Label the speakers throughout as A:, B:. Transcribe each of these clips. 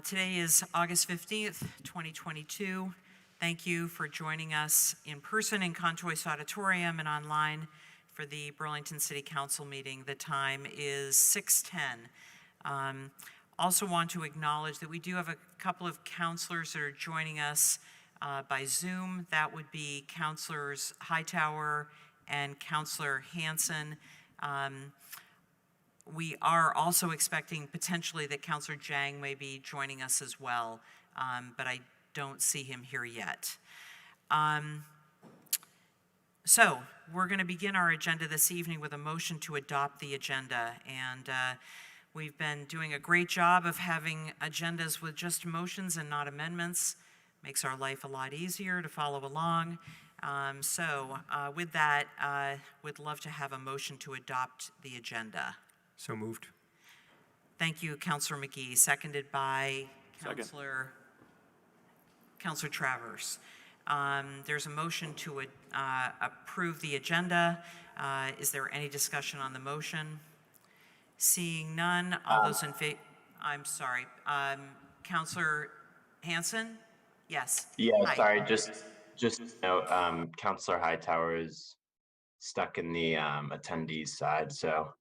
A: Today is August 15th, 2022. Thank you for joining us in person in Contois Auditorium and online for the Burlington City Council meeting. The time is 6:10. Also want to acknowledge that we do have a couple of counselors that are joining us by Zoom. That would be Counselors Hightower and Counselor Hanson. We are also expecting potentially that Counselor Jang may be joining us as well, but I don't see him here yet. So we're going to begin our agenda this evening with a motion to adopt the agenda. And we've been doing a great job of having agendas with just motions and not amendments. Makes our life a lot easier to follow along. With that, we'd love to have a motion to adopt the agenda.
B: So moved.
A: Thank you, Councillor McGee. Seconded by Councillor Travers. There's a motion to approve the agenda. Is there any discussion on the motion? Seeing none, all those in favor, I'm sorry, Councillor Hanson? Yes.
C: Yeah,
A: Hi.
C: sorry, just note, Councillor Hightower is stuck in the attendees side, so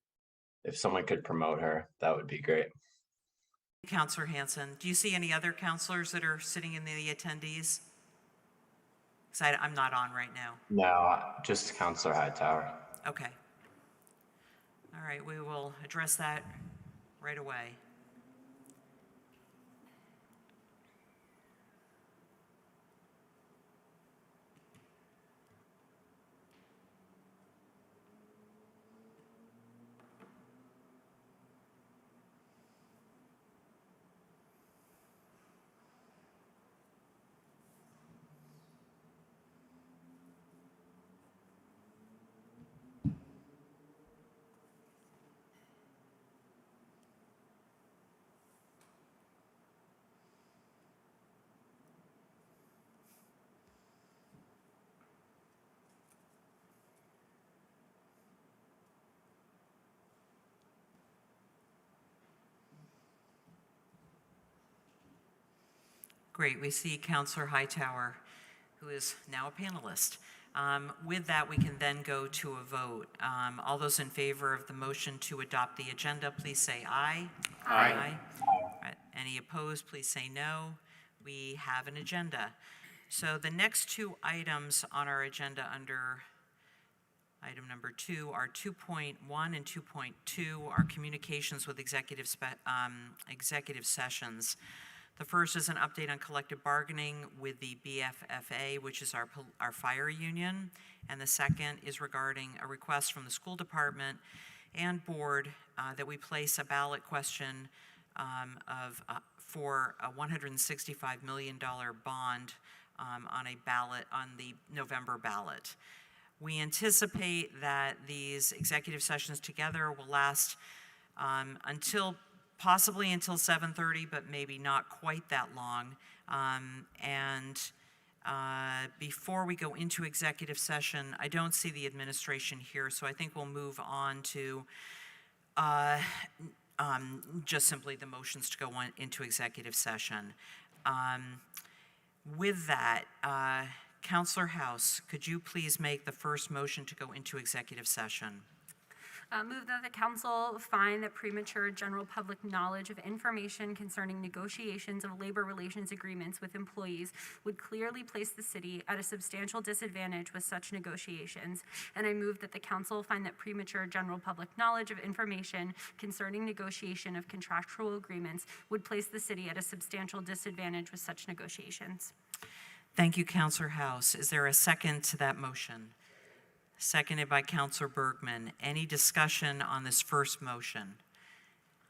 C: if someone could promote her, that would be great.
A: Councillor Hanson, do you see any other councillors that are sitting in the attendees? Because I'm not on right now.
C: No, just Councillor Hightower.
A: Okay. All right, we will address that right away. Great, we see Councillor Hightower, who is now a panelist. With that, we can then go to a vote. All those in favor of the motion to adopt the agenda, please say aye.
C: Aye.
A: Right. Any opposed, please say no. We have an agenda. So the next two items on our agenda under item number 2 are 2.1 and 2.2, are communications with executive sessions. The first is an update on collective bargaining with the BFFA, which is our fire union. And the second is regarding a request from the school department and board that we place a ballot question for a $165 million bond on the November ballot. We anticipate that these executive sessions together will last possibly until 7:30, but maybe not quite that long. Before we go into executive session, I don't see the administration here, so I think we'll move on to just simply the motions to go into executive session. With that, Councillor House, could you please make the first motion to go into executive session?
D: Move that the council find that premature general public knowledge of information concerning negotiations of labor relations agreements with employees would clearly place the city at a substantial disadvantage with such negotiations. And I move that the council find that premature general public knowledge of information concerning negotiation of contractual agreements would place the city at a substantial disadvantage with such negotiations.
A: Thank you, Councillor House. Is there a second to that motion? Seconded by Councillor Bergman. Any discussion on this first motion?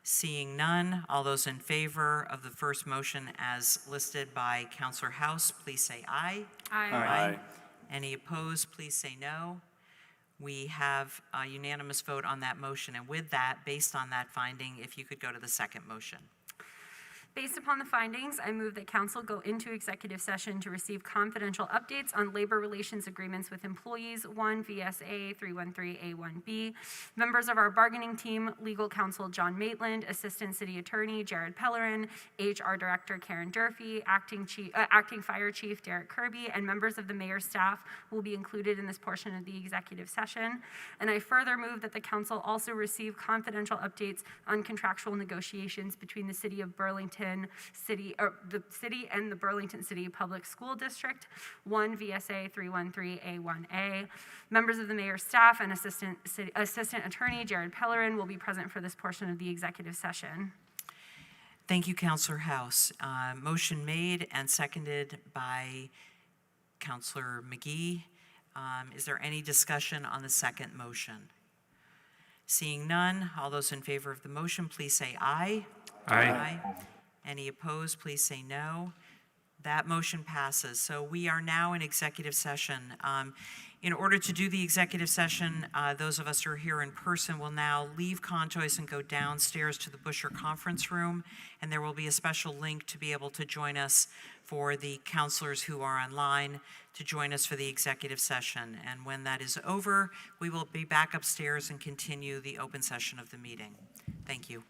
A: Seeing none, all those in favor of the first motion as listed by Councillor House, please say aye.
D: Aye.
B: Aye.
A: Any opposed, please say no. We have a unanimous vote on that motion. And with that, based on that finding, if you could go to the second motion.
D: Based upon the findings, I move that council go into executive session to receive confidential updates on labor relations agreements with employees, 1 VSA 313A1B. Members of our bargaining team, legal counsel John Maitland, Assistant City Attorney Jared Pellerin, HR Director Karen Durfee, Acting Fire Chief Derek Kirby, and members of the mayor's staff will be included in this portion of the executive session. And I further move that the council also receive confidential updates on contractual negotiations between the City of Burlington the city and the Burlington City Public School District, 1 VSA 313A1A. Members of the mayor's staff and Assistant Attorney Jared Pellerin will be present for this portion of the executive session.
A: Thank you, Councilor House. Motion made and seconded by Councilor McGee. Is there any discussion on the second motion? Seeing none, all those in favor of the motion, please say aye.
B: Aye.
A: Any opposed, please say no. That motion passes. So we are now in executive session. In order to do the executive session, those of us who are here in person will now leave Contois and go downstairs to the Busher Conference Room, and there will be a special link to be able to join us for the counselors who are online to join us for the executive session. And when that is over, we will be back upstairs and continue the open session of the meeting. Thank you.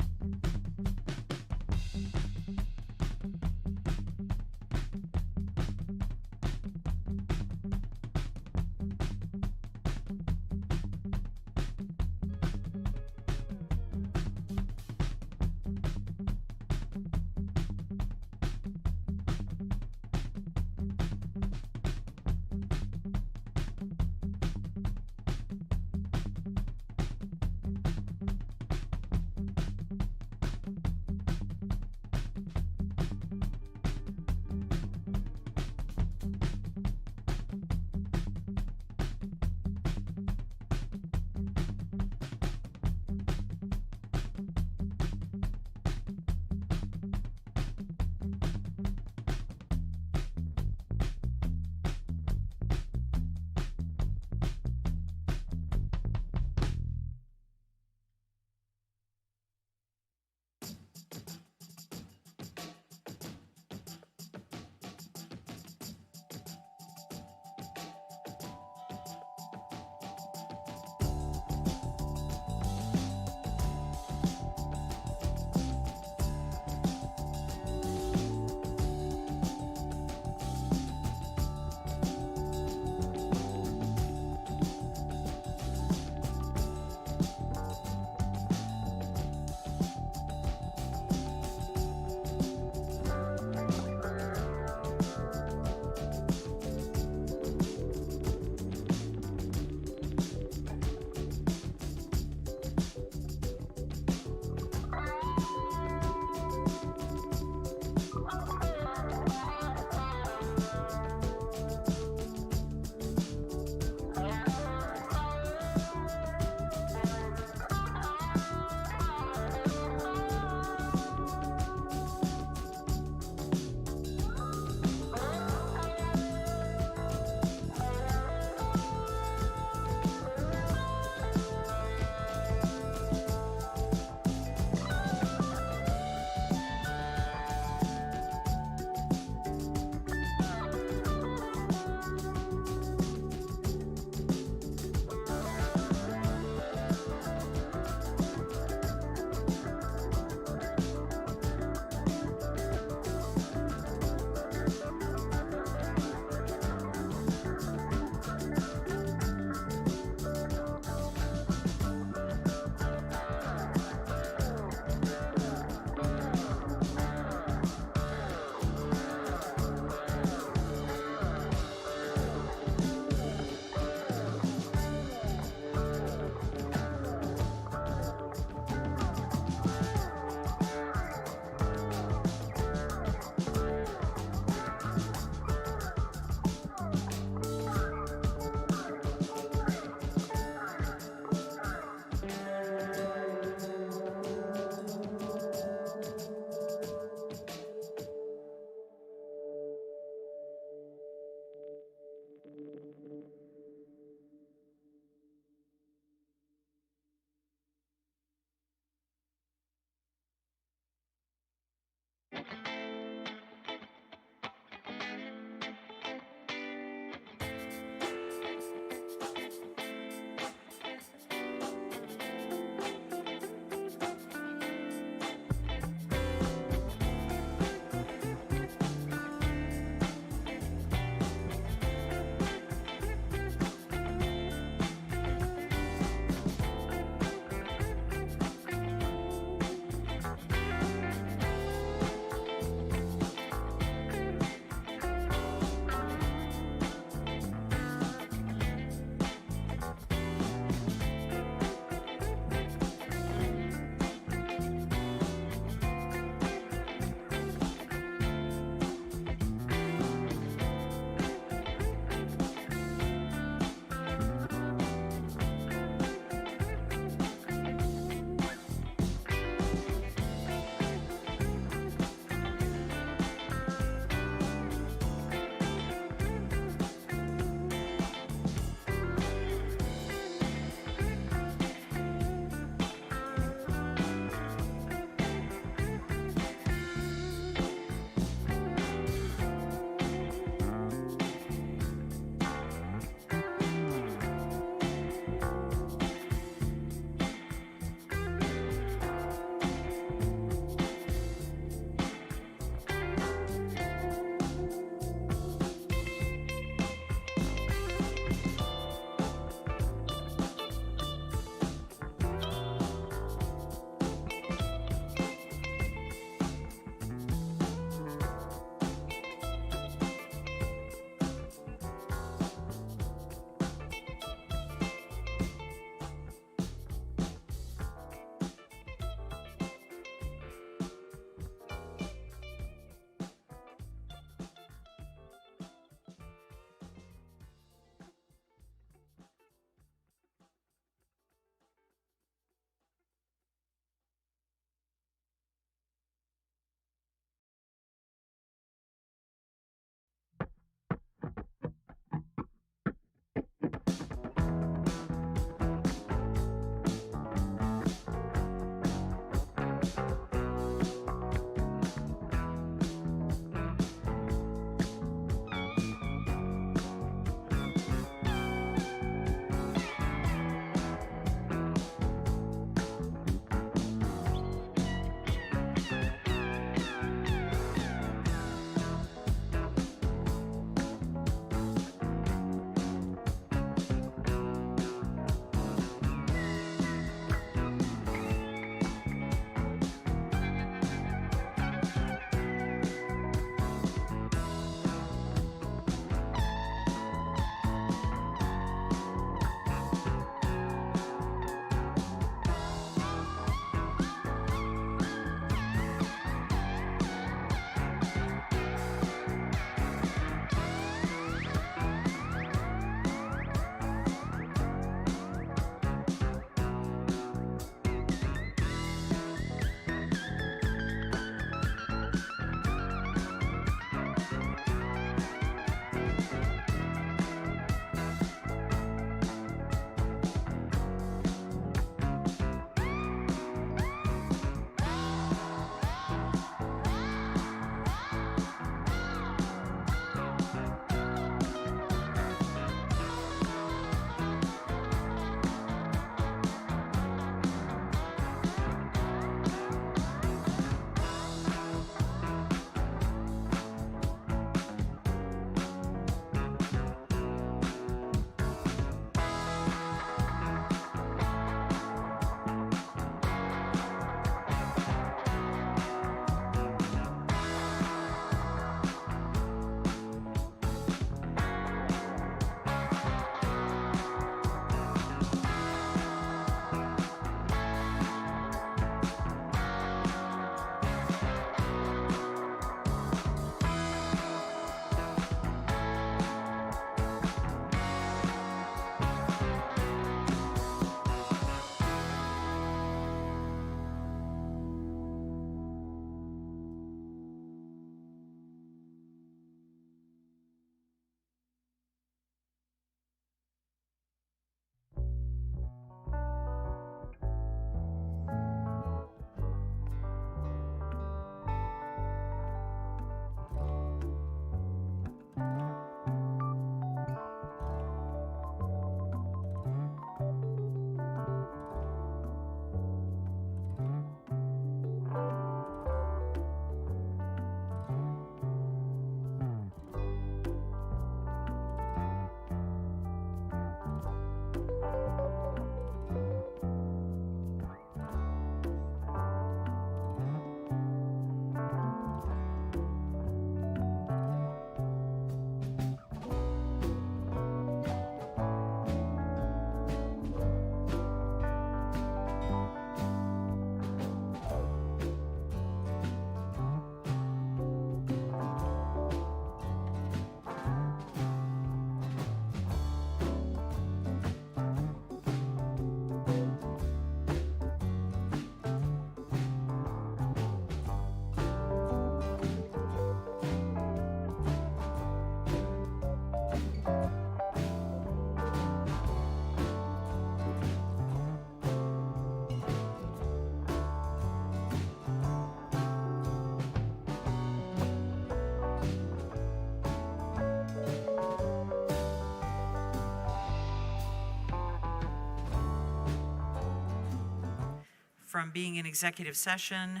A: From being in executive session,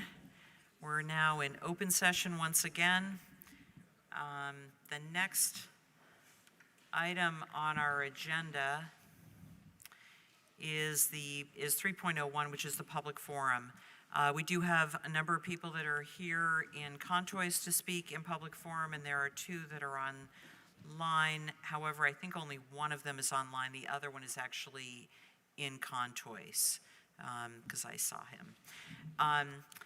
A: we're now in open session once again. The next item on our agenda is 3.01, which is the public forum. We do have a number of people that are here in Contois to speak in public forum, and there are 2 that are online. However, I think only one of them is online. The other one is actually in Contois, because I saw him.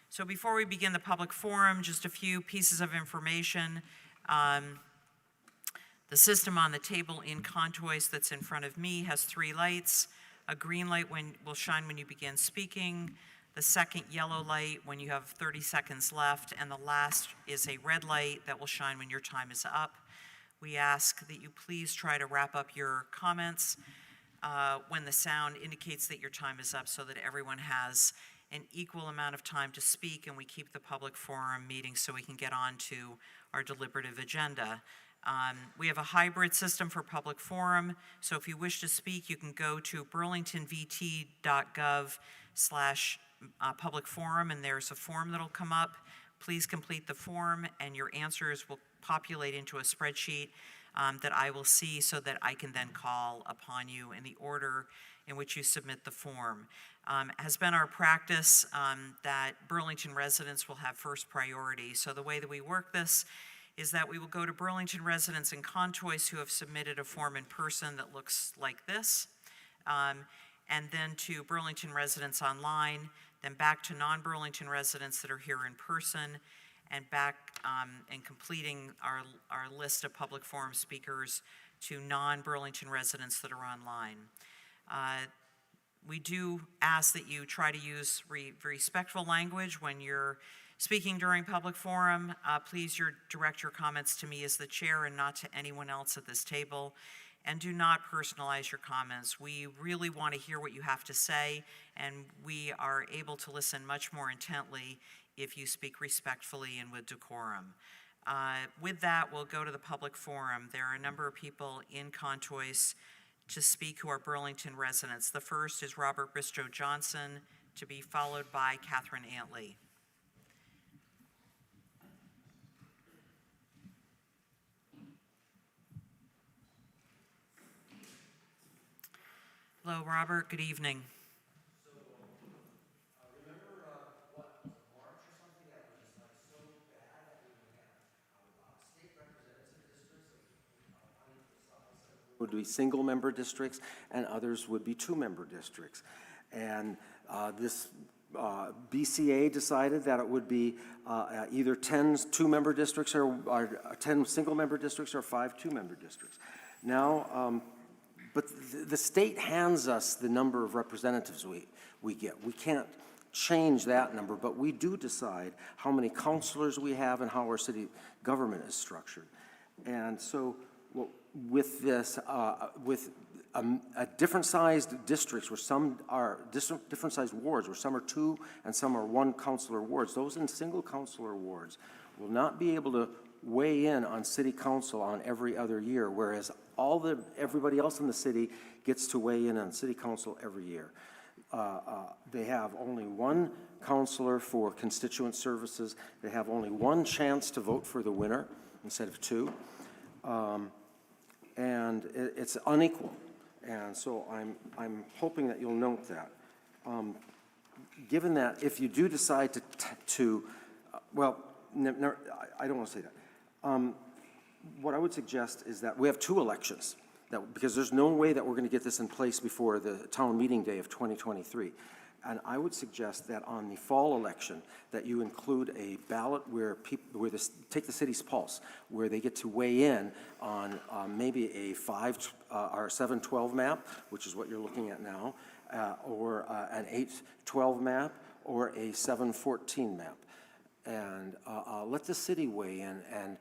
A: So before we begin the public forum, just a few pieces of information. The system on the table in Contois that's in front of me has 3 lights. A green light will shine when you begin speaking, the second yellow light when you have 30 seconds left, and the last is a red light that will shine when your time is up. We ask that you please try to wrap up your comments when the sound indicates that your time is up, so that everyone has an equal amount of time to speak, and we keep the public forum meeting so we can get on to our deliberative agenda. We have a hybrid system for public forum, so if you wish to speak, you can go to burlingtonvt.gov/public forum, and there's a form that'll come up. Please complete the form, and your answers will populate into a spreadsheet that I will see, so that I can then call upon you in the order in which you submit the form. It has been our practice that Burlington residents will have first priority. So the way that we work this is that we will go to Burlington residents in Contois who have submitted a form in person that looks like this, and then to Burlington residents online, then back to non-Burlington residents that are here in person, and back and completing our list of public forum speakers to non-Burlington residents that are online. We do ask that you try to use respectful language when you're speaking during public forum. Please direct your comments to me as the chair and not to anyone else at this table. And do not personalize your comments. We really want to hear what you have to say, and we are able to listen much more intently if you speak respectfully and with decorum. With that, we'll go to the public forum. There are a number of people in Contois to speak who are Burlington residents. The first is Robert Bristow Johnson, to be followed by Catherine Antley. Hello, Robert. Good evening.
B: Remember what was it, March or something? That was like so bad that we would have state representative districts would be single-member districts, and others would be 2-member districts. And this BCA decided that it would be either 10 2-member districts or 10 single-member districts or 5 2-member districts. Now, but the state hands us the number of representatives we get. We can't change that number, but we do decide how many councilors we have and how our city government is structured. And so with this, with a different sized districts where some are different sized wards, where some are 2 and some are 1 councilor wards, those in single councilor wards will not be able to weigh in on city council on every other year, whereas everybody else in the city gets to weigh in on city council every year. They have only 1 councilor for constituent services. They have only 1 chance to vote for the winner instead of 2. And it's unequal. And so I'm hoping that you'll note that. Given that, if you do decide well, I don't want to say that. What I would suggest is that we have 2 elections, because there's no way that we're going to get this in place before the town meeting day of 2023. And I would suggest that on the fall election, that you include a ballot where take the city's pulse, where they get to weigh in on maybe a 5 or 7-12 map, which is what you're looking at now, or an 8-12 map, or a 7-14 map. And let the city weigh in. And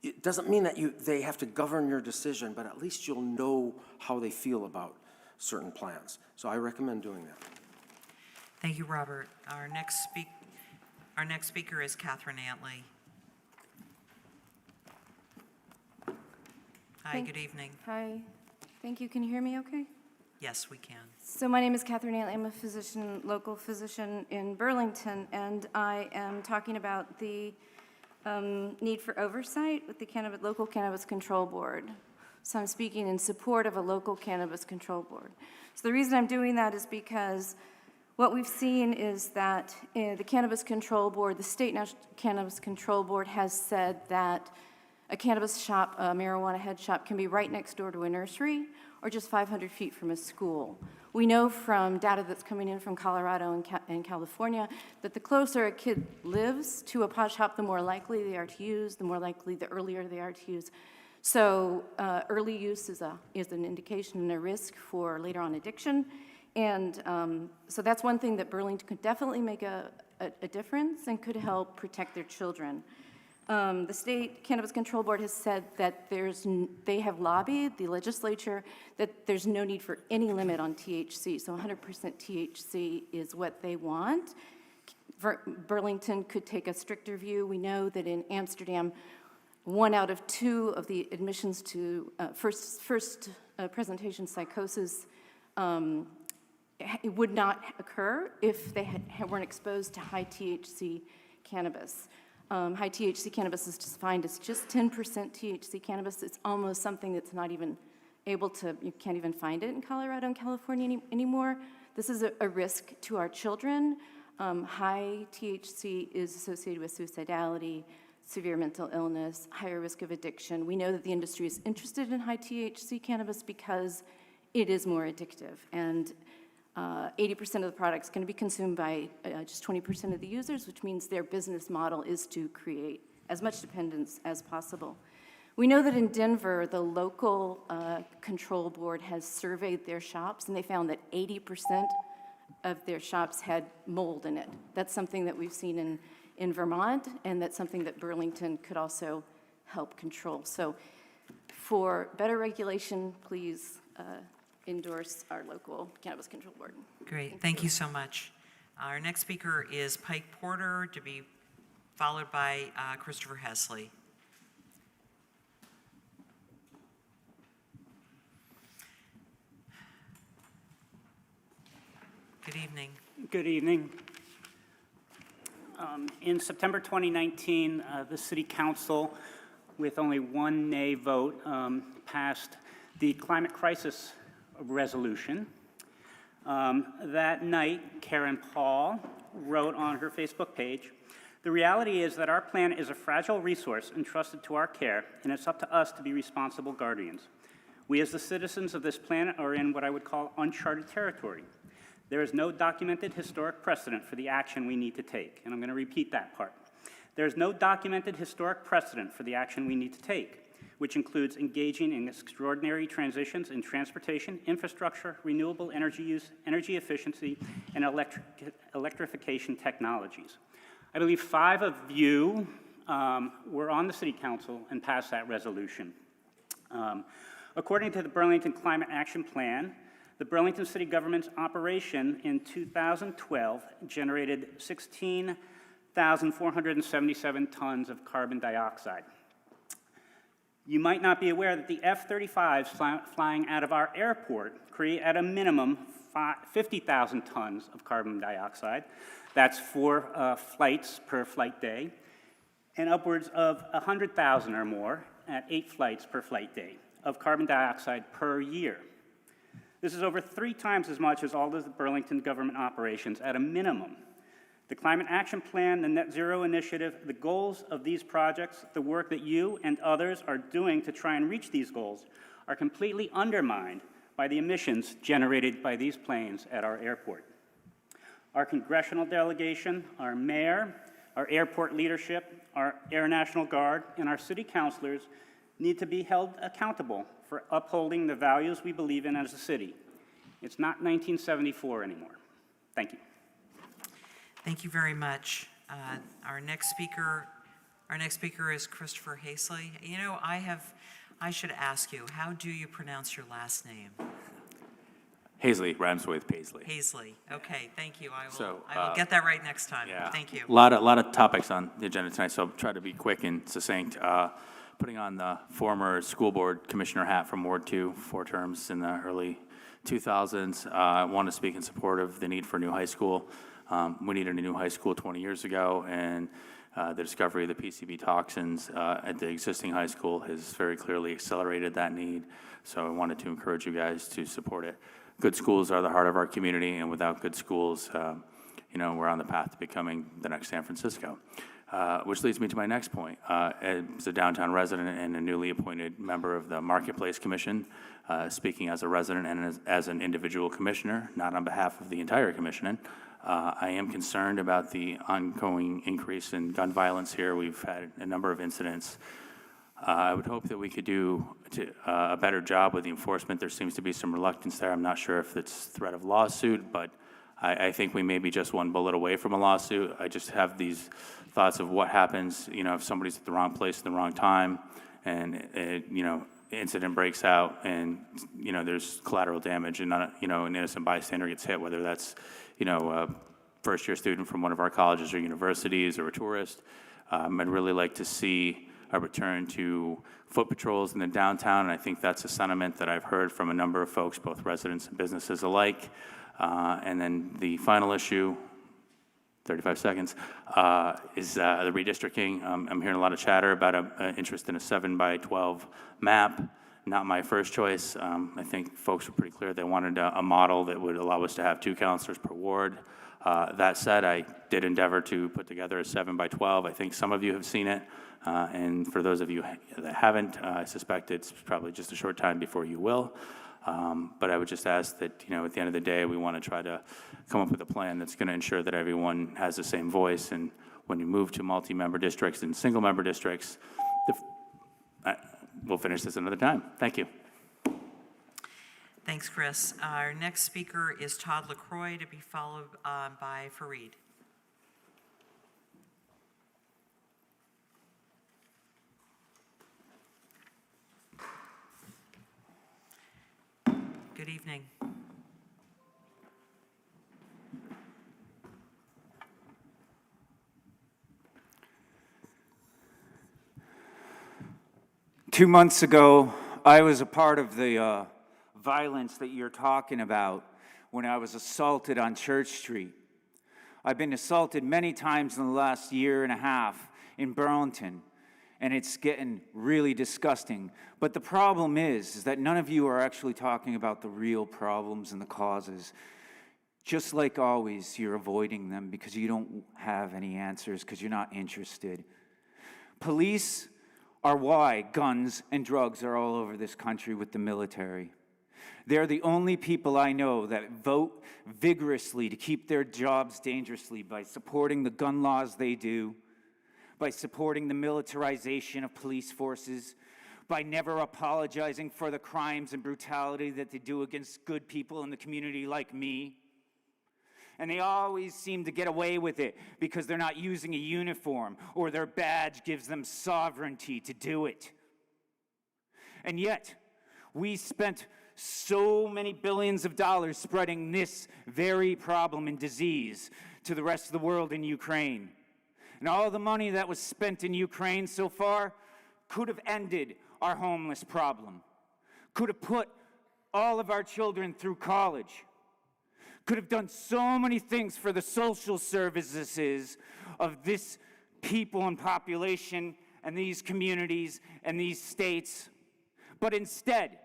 B: it doesn't mean that they have to govern your decision, but at least you'll know how they feel about certain plans. So I recommend doing that.
A: Thank you, Robert. Our next speaker is Catherine Antley. Hi, good evening.
E: Hi. Thank you. Can you hear me okay?
A: Yes, we can.
E: So my name is Catherine Ailey. I'm a physician, local physician in Burlington, and I am talking about the need for oversight with the local cannabis control board. So I'm speaking in support of a local cannabis control board. So the reason I'm doing that is because what we've seen is that the Cannabis Control Board, the State National Cannabis Control Board has said that a cannabis shop, a marijuana head shop, can be right next door to a nursery or just 500 feet from a school. We know from data that's coming in from Colorado and California that the closer a kid lives to a pot shop, the more likely they are to use, the earlier they are to use. So early use is an indication and a risk for later on addiction. And so that's one thing that Burlington could definitely make a difference and could help protect their children. The State Cannabis Control Board has said that they have lobbied the legislature that there's no need for any limit on THC. So 100% THC is what they want. Burlington could take a stricter view. We know that in Amsterdam, 1 out of 2 of the admissions to first presentation psychosis it would not occur if they weren't exposed to high THC cannabis. High THC cannabis is defined as just 10% THC cannabis. It's almost something that's not even you can't even find it in Colorado and California anymore. This is a risk to our children. High THC is associated with suicidality, severe mental illness, higher risk of addiction. We know that the industry is interested in high THC cannabis because it is more addictive. And 80% of the product is going to be consumed by just 20% of the users, which means their business model is to create as much dependence as possible. We know that in Denver, the local control board has surveyed their shops, and they found that 80% of their shops had mold in it. That's something that we've seen in Vermont, and that's something that Burlington could also help control. So for better regulation, please endorse our local cannabis control board.
A: Great, thank you so much. Our next speaker is Pike Porter, to be followed by Christopher Hesley. Good evening.
F: Good evening. In September 2019, the City Council, with only one nay vote, passed the climate crisis resolution. That night, Karen Paul wrote on her Facebook page, "The reality is that our planet is a fragile resource entrusted to our care, and it's up to us to be responsible guardians. We as the citizens of this planet are in what I would call uncharted territory. There is no documented historic precedent for the action we need to take." And I'm going to repeat that part. There is no documented historic precedent for the action we need to take, which includes engaging in extraordinary transitions in transportation, infrastructure, renewable energy use, energy efficiency, and electrification technologies. I believe 5 of you were on the City Council and passed that resolution. According to the Burlington Climate Action Plan, the Burlington City government's operation in 2012 generated 16,477 tons of carbon dioxide. You might not be aware that the F-35s flying out of our airport create at a minimum 50,000 tons of carbon dioxide. That's 4 flights per flight day, and upwards of 100,000 or more at 8 flights per flight day of carbon dioxide per year. This is over 3 times as much as all of the Burlington government operations at a minimum. The Climate Action Plan, the Net Zero Initiative, the goals of these projects, the work that you and others are doing to try and reach these goals are completely undermined by the emissions generated by these planes at our airport. Our congressional delegation, our mayor, our airport leadership, our Air National Guard, and our city councilors need to be held accountable for upholding the values we believe in as a city. It's not 1974 anymore. Thank you.
A: Thank you very much. Our next speaker is Christopher Hesley. You know, I should ask you, how do you pronounce your last name?
G: Hazley rhymes with Paisley.
A: Hesley. Okay, thank you. I will
G: So,
A: get that right next time.
G: Yeah.
A: Thank you.
G: A lot of topics on the agenda tonight, so I'll try to be quick and succinct. putting on the former school board commissioner hat from Ward 2, 4 terms in the early 2000s. I want to speak in support of the need for a new high school. We needed a new high school 20 years ago, and the discovery of the PCB toxins at the existing high school has very clearly accelerated that need. So I wanted to encourage you guys to support it. Good schools are the heart of our community, and without good schools, we're on the path to becoming the next San Francisco. Which leads me to my next point. As a downtown resident and a newly appointed member of the Marketplace Commission, speaking as a resident and as an individual commissioner, not on behalf of the entire commission, I am concerned about the ongoing increase in gun violence here. We've had a number of incidents. I would hope that we could do a better job with the enforcement. There seems to be some reluctance there. I'm not sure if it's threat of lawsuit, but I think we may be just one bullet away from a lawsuit. I just have these thoughts of what happens, if somebody's at the wrong place at the wrong time, and incident breaks out, and there's collateral damage, and an innocent bystander gets hit, whether that's a first-year student from one of our colleges or universities or a tourist. I'd really like to see a return to foot patrols in the downtown, and I think that's a sentiment that I've heard from a number of folks, both residents and businesses alike. And then the final issue, 35 seconds, is the redistricting. I'm hearing a lot of chatter about an interest in a 7x12 map. Not my first choice. I think folks were pretty clear they wanted a model that would allow us to have 2 counselors per ward. That said, I did endeavor to put together a 7x12. I think some of you have seen it. And for those of you that haven't, I suspect it's probably just a short time before you will. But I would just ask that, at the end of the day, we want to try to come up with a plan that's going to ensure that everyone has the same voice. And when you move to multi-member districts and single-member districts, we'll finish this another time. Thank you.
A: Thanks, Chris. Our next speaker is Todd LaCroix, to be followed by Fareed. Good evening.
H: Two months ago, I was a part of the violence that you're talking about when I was assaulted on Church Street. I've been assaulted many times in the last year and a half in Burlington, and it's getting really disgusting. But the problem is that none of you are actually talking about the real problems and the causes. Just like always, you're avoiding them because you don't have any answers, because you're not interested. Police are why guns and drugs are all over this country with the military. They're the only people I know that vote vigorously to keep their jobs dangerously by supporting the gun laws they do, by supporting the militarization of police forces, by never apologizing for the crimes and brutality that they do against good people in the community like me. And they always seem to get away with it because they're not using a uniform or their badge gives them sovereignty to do it. And yet, we spent so many billions of dollars spreading this very problem and disease to the rest of the world in Ukraine. And all the money that was spent in Ukraine so far could have ended our homeless problem, could have put all of our children through college, could have done so many things for the social services of this people and population and these communities and these states. But instead,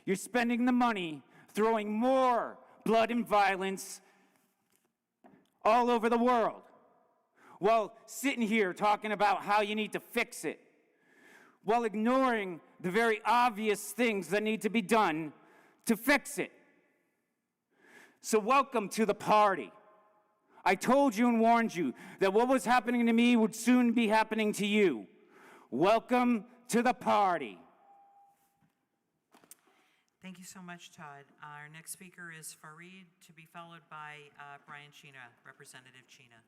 H: you're spending the money throwing more blood and violence all over the world, while sitting here talking about how you need to fix it, while ignoring the very obvious things that need to be done to fix it. So welcome to the party. I told you and warned you that what was happening to me would soon be happening to you. Welcome to the party.
A: Thank you so much, Todd. Our next speaker is Fareed, to be followed by Brian Chena, Representative Chena.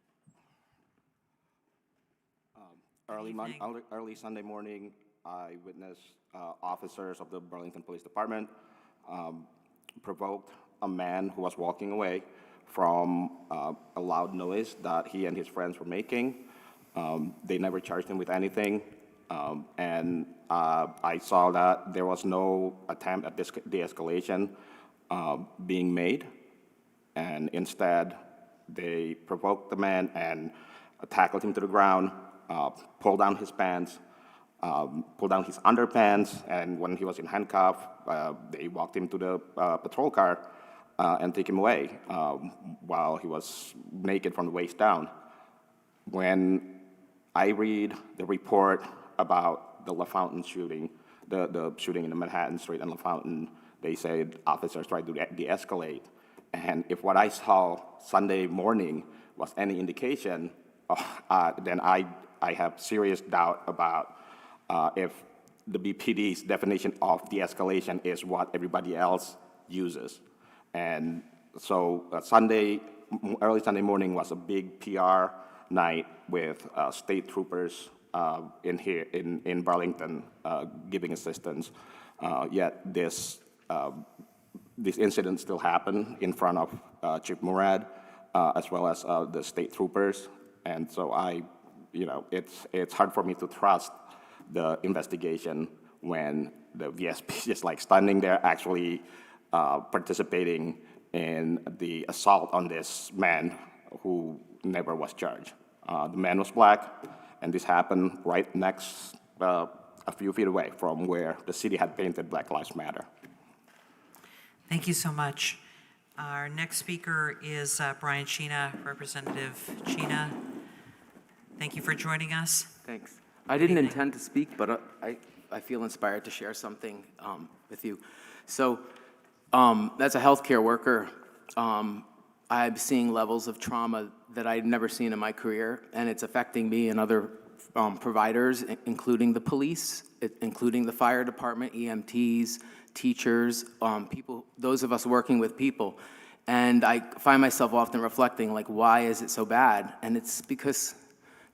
I: Early Sunday morning, I witnessed officers of the Burlington Police Department provoked a man who was walking away from a loud noise that he and his friends were making. They never charged him with anything. And I saw that there was no attempt at de-escalation being made, and instead they provoked the man and tackled him to the ground, pulled down his pants, pulled down his underpants, and when he was in handcuffs, they walked him to the patrol car and took him away while he was naked from the waist down. When I read the report about the LaFountain shooting, the shooting in the Manhattan Street and LaFountain, they said officers tried to de-escalate. And if what I saw Sunday morning was any indication, then I have serious doubt about if the BPD's definition of de-escalation is what everybody else uses. And so early Sunday morning was a big PR night with state troopers in Burlington giving assistance. Yet this incident still happened in front of Chief Murad, as well as the state troopers. And so it's hard for me to trust the investigation when the VSP is just like standing there actually participating in the assault on this man who never was charged. The man was black, and this happened right next, a few feet away from where the city had painted Black Lives Matter.
A: Thank you so much. Our next speaker is Brian Sheena, Representative Sheena. Thank you for joining us.
J: Thanks. I didn't intend to speak, but I feel inspired to share something with you. So, as a healthcare worker, I'm seeing levels of trauma that I'd never seen in my career, and it's affecting me and other providers, including the police, including the fire department, EMTs, teachers, people, those of us working with people. And I find myself often reflecting, like, why is it so bad? And it's because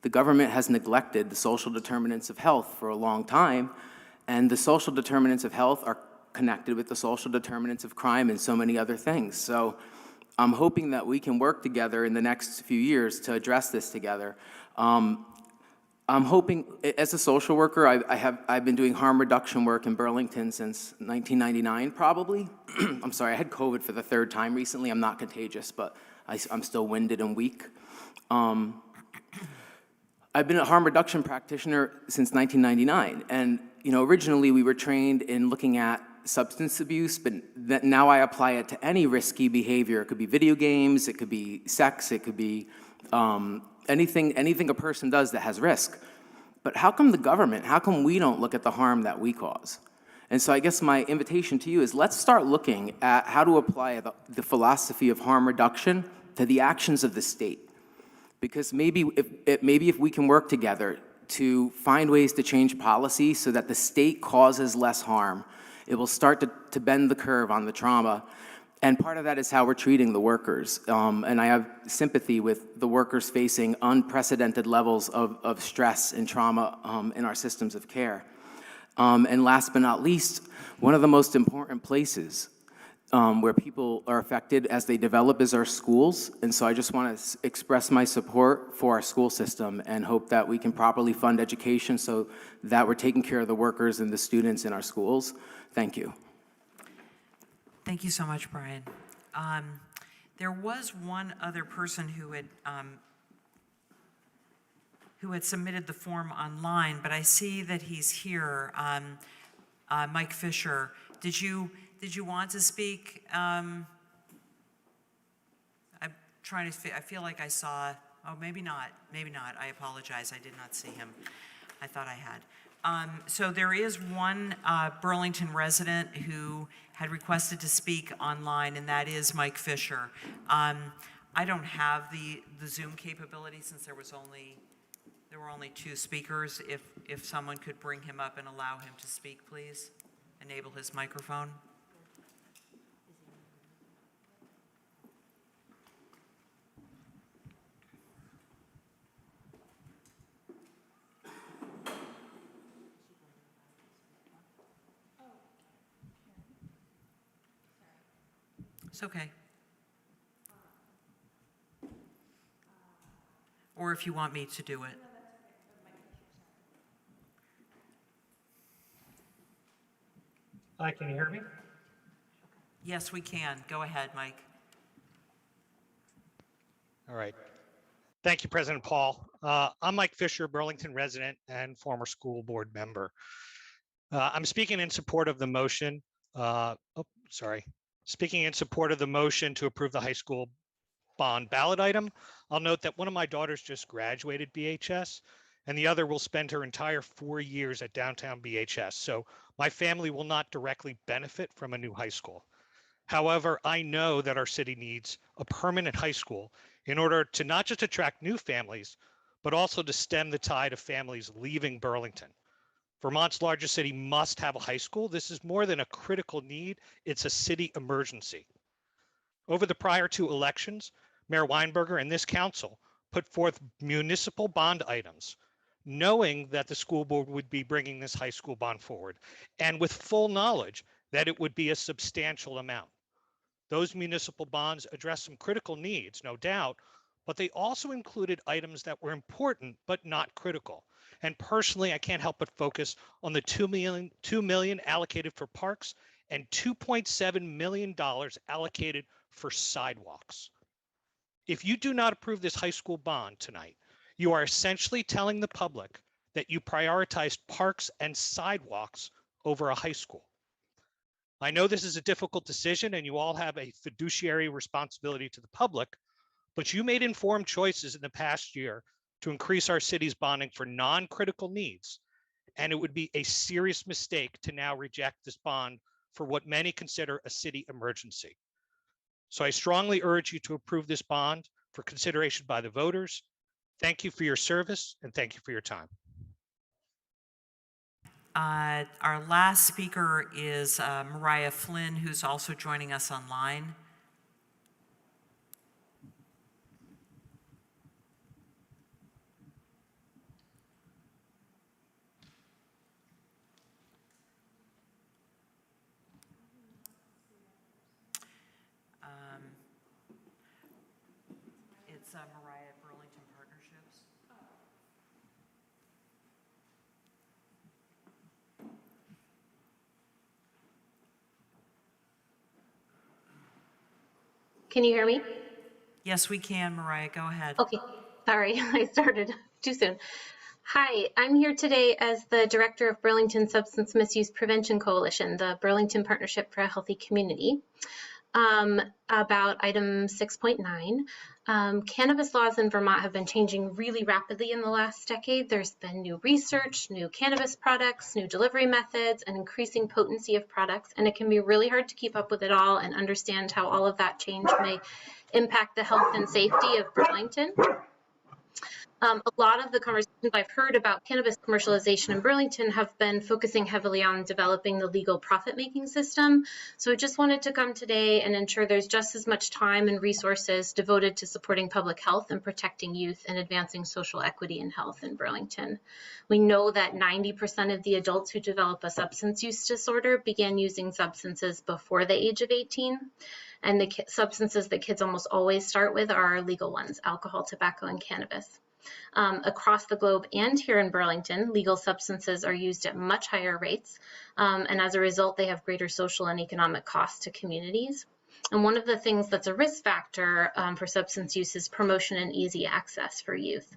J: the government has neglected the social determinants of health for a long time, and the social determinants of health are connected with the social determinants of crime and so many other things. So I'm hoping that we can work together in the next few years to address this together. I'm hoping, as a social worker, I've been doing harm reduction work in Burlington since 1999, probably. I'm sorry, I had COVID for the third time recently. I'm not contagious, but I'm still winded and weak. I've been a harm reduction practitioner since 1999, and originally we were trained in looking at substance abuse, but now I apply it to any risky behavior. It could be video games, it could be sex, it could be anything a person does that has risk. But how come we don't look at the harm that we cause? And so I guess my invitation to you is, let's start looking at how to apply the philosophy of harm reduction to the actions of the state. Because maybe if we can work together to find ways to change policy so that the state causes less harm, it will start to bend the curve on the trauma. And part of that is how we're treating the workers. And I have sympathy with the workers facing unprecedented levels of stress and trauma in our systems of care. And last but not least, one of the most important places where people are affected as they develop is our schools. And so I just want to express my support for our school system and hope that we can properly fund education so that we're taking care of the workers and the students in our schools. Thank you.
A: Thank you so much, Brian. There was one other person who had submitted the form online, but I see that he's here, Mike Fisher. Did you want to speak? I'm trying to, I feel like I saw, oh, maybe not. I apologize, I did not see him. I thought I had. So there is one Burlington resident who had requested to speak online, and that is Mike Fisher. I don't have the Zoom capability since there were only two speakers. If someone could bring him up and allow him to speak, please. Enable his microphone. It's okay. Or if you want me to do it.
K: Hi, can you hear me?
A: Yes, we can. Go ahead, Mike.
K: All right. Thank you, President Paul. I'm Mike Fisher, Burlington resident and former school board member. I'm speaking in support of the motion. Speaking in support of the motion to approve the high school bond ballot item. I'll note that one of my daughters just graduated BHS and the other will spend her entire 4 years at downtown BHS. So my family will not directly benefit from a new high school. However, I know that our city needs a permanent high school in order to not just attract new families, but also to stem the tide of families leaving Burlington. Vermont's largest city must have a high school. This is more than a critical need, it's a city emergency. Over the prior 2 elections, Mayor Weinberger and this council put forth municipal bond items, knowing that the school board would be bringing this high school bond forward, and with full knowledge that it would be a substantial amount. Those municipal bonds address some critical needs, no doubt, but they also included items that were important but not critical. And personally, I can't help but focus on the $2 million allocated for parks and $2.7 million allocated for sidewalks. If you do not approve this high school bond tonight, you are essentially telling the public that you prioritized parks and sidewalks over a high school. I know this is a difficult decision and you all have a fiduciary responsibility to the public, but you made informed choices in the past year to increase our city's bonding for non-critical needs. And it would be a serious mistake to now reject this bond for what many consider a city emergency. So I strongly urge you to approve this bond for consideration by the voters. Thank you for your service and thank you for your time.
A: Our last speaker is Mariah Flynn, who's also joining us online. It's Mariah at Burlington Partnerships.
L: Can you hear me?
A: Yes, we can, Mariah. Go ahead.
L: Okay, sorry, I started too soon. Hi, I'm here today as the director of Burlington Substance Misuse Prevention Coalition, the Burlington Partnership for a Healthy Community, about item 6.9. Cannabis laws in Vermont have been changing really rapidly in the last decade. There's been new research, new cannabis products, new delivery methods, and increasing potency of products, and it can be really hard to keep up with it all and understand how all of that change may impact the health and safety of Burlington. A lot of the conversations I've heard about cannabis commercialization in Burlington have been focusing heavily on developing the legal profit-making system. So I just wanted to come today and ensure there's just as much time and resources devoted to supporting public health and protecting youth and advancing social equity and health in Burlington. We know that 90% of the adults who develop a substance use disorder began using substances before the age of 18. And the substances that kids almost always start with are legal ones: alcohol, tobacco, and cannabis. Across the globe and here in Burlington, legal substances are used at much higher rates, and as a result, they have greater social and economic costs to communities. And one of the things that's a risk factor for substance use is promotion and easy access for youth.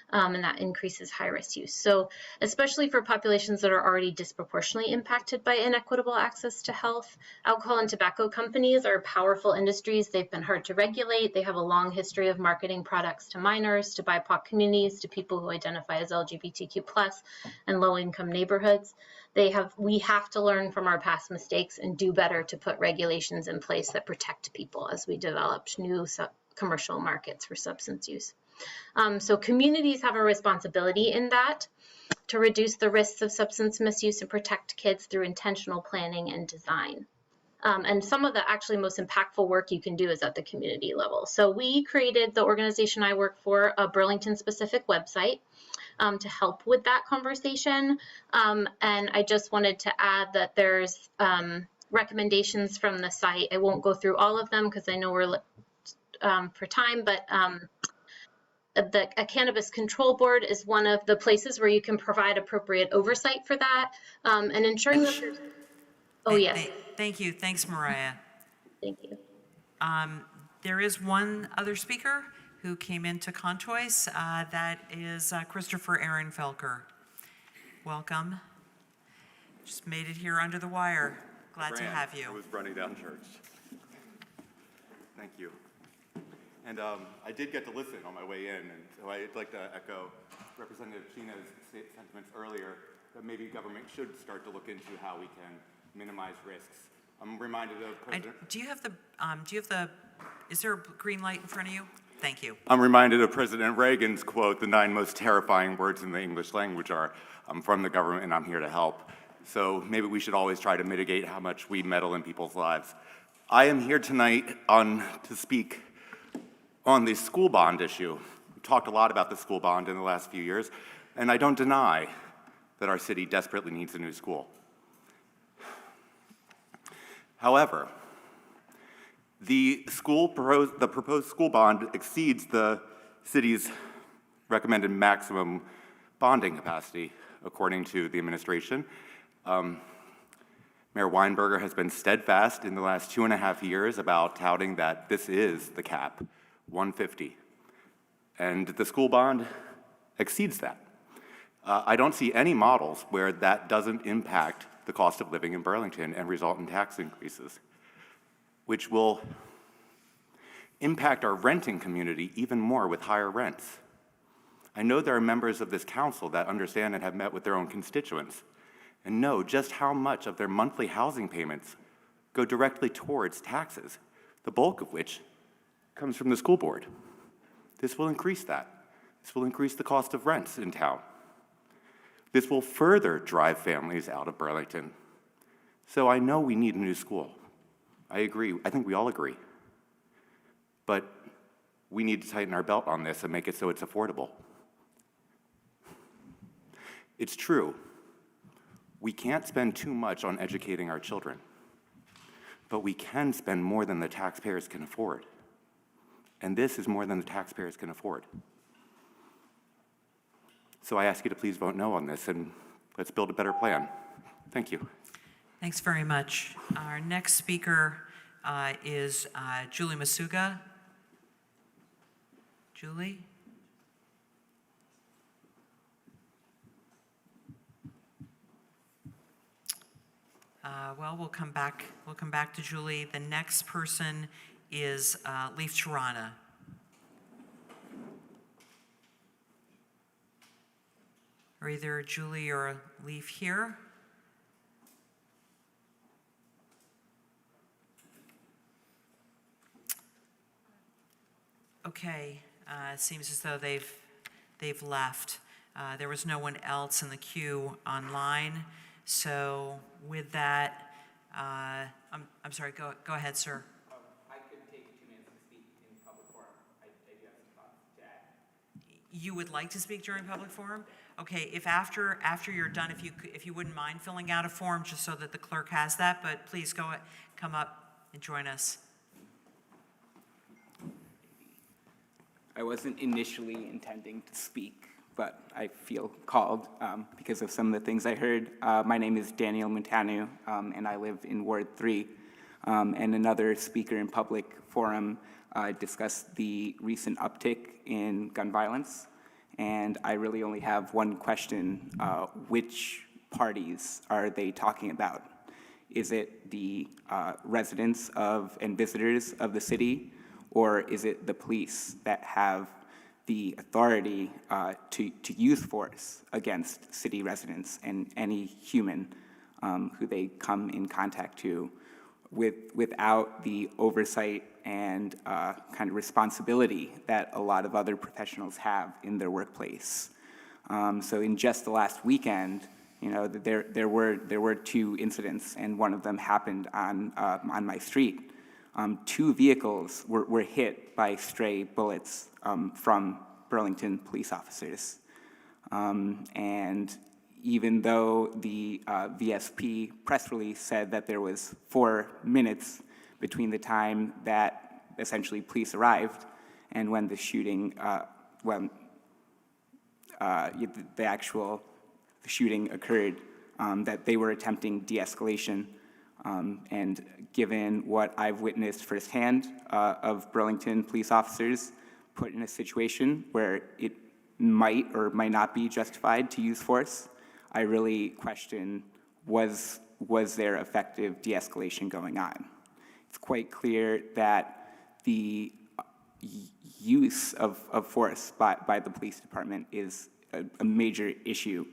L: And that increases high-risk use. So especially for populations that are already disproportionately impacted by inequitable access to health, alcohol and tobacco companies are powerful industries. They've been hard to regulate. They have a long history of marketing products to minors, to BIPOC communities, to people who identify as LGBTQ+, and low-income neighborhoods. We have to learn from our past mistakes and do better to put regulations in place that protect people as we develop new commercial markets for substance use. So communities have a responsibility in that to reduce the risks of substance misuse and protect kids through intentional planning and design. And some of the actually most impactful work you can do is at the community level. So we created, the organization I work for, a Burlington-specific website to help with that conversation. And I just wanted to add that there's recommendations from the site. I won't go through all of them because I know we're for time, but a cannabis control board is one of the places where you can provide appropriate oversight for that, and ensuring that there's, Oh, yes.
A: Thank you. Thanks, Mariah.
L: Thank you.
A: There is one other speaker who came into Contois. That is Christopher Aaron Felker. Welcome. Just made it here under the wire. Glad to have you.
M: I was running down church. Thank you. And I did get to listen on my way in, and so I'd like to echo Representative China's sentiments earlier that maybe government should start to look into how we can minimize risks. I'm reminded of President. Is there a green light in front of you? Thank you. I'm reminded of President Reagan's quote, "The 9 most terrifying words in the English language are, I'm from the government and I'm here to help." So maybe we should always try to mitigate how much we meddle in people's lives. I am here tonight to speak on the school bond issue. We've talked a lot about the school bond in the last few years, and I don't deny that our city desperately needs a new school. However, the proposed school bond exceeds the city's recommended maximum bonding capacity, according to the administration. Mayor Weinberger has been steadfast in the last 2.5 years about touting that this is the cap, 150. And the school bond exceeds that. I don't see any models where that doesn't impact the cost of living in Burlington and result in tax increases, which will impact our renting community even more with higher rents. I know there are members of this council that understand and have met with their own constituents and know just how much of their monthly housing payments go directly towards taxes, the bulk of which comes from the school board. This will increase that. This will increase the cost of rents in town. This will further drive families out of Burlington. So I know we need a new school. I agree. I think we all agree. But we need to tighten our belt on this and make it so it's affordable. It's true. We can't spend too much on educating our children, but we can spend more than the taxpayers can afford. And this is more than the taxpayers can afford. So I ask you to please vote no on this, and let's build a better plan. Thank you.
A: Thanks very much. Our next speaker is Julie Masuga. Julie? Well, we'll come back to Julie. The next person is Leif Tirana. Are either Julie or Leif here? Okay, it seems as though they've left. There was no one else in the queue online. So with that, I'm sorry, go ahead, sir.
J: I could take 2 minutes to speak in public forum. I do have some thoughts to add.
A: You would like to speak during public forum? Okay, if after you're done, if you wouldn't mind filling out a form just so that the clerk has that, but please come up and join us.
J: I wasn't initially intending to speak, but I feel called because of some of the things I heard. My name is Daniel Montanu, and I live in Ward 3. And another speaker in public forum discussed the recent uptick in gun violence. And I really only have one question. Which parties are they talking about? Is it the residents and visitors of the city, or is it the police that have the authority to use force against city residents and any human who they come in contact to without the oversight and kind of responsibility that a lot of other professionals have in their workplace? So in just the last weekend, there were 2 incidents, and one of them happened on my street. 2 vehicles were hit by stray bullets from Burlington police officers. And even though the VSP press release said that there was 4 minutes between the time that essentially police arrived and when the shooting, the actual shooting occurred, that they were attempting de-escalation.
N: And given what I've witnessed firsthand of Burlington police officers put in a situation where it might or might not be justified to use force, I really question, was there effective de-escalation going on? It's quite clear that the use of force by the police department is a major issue.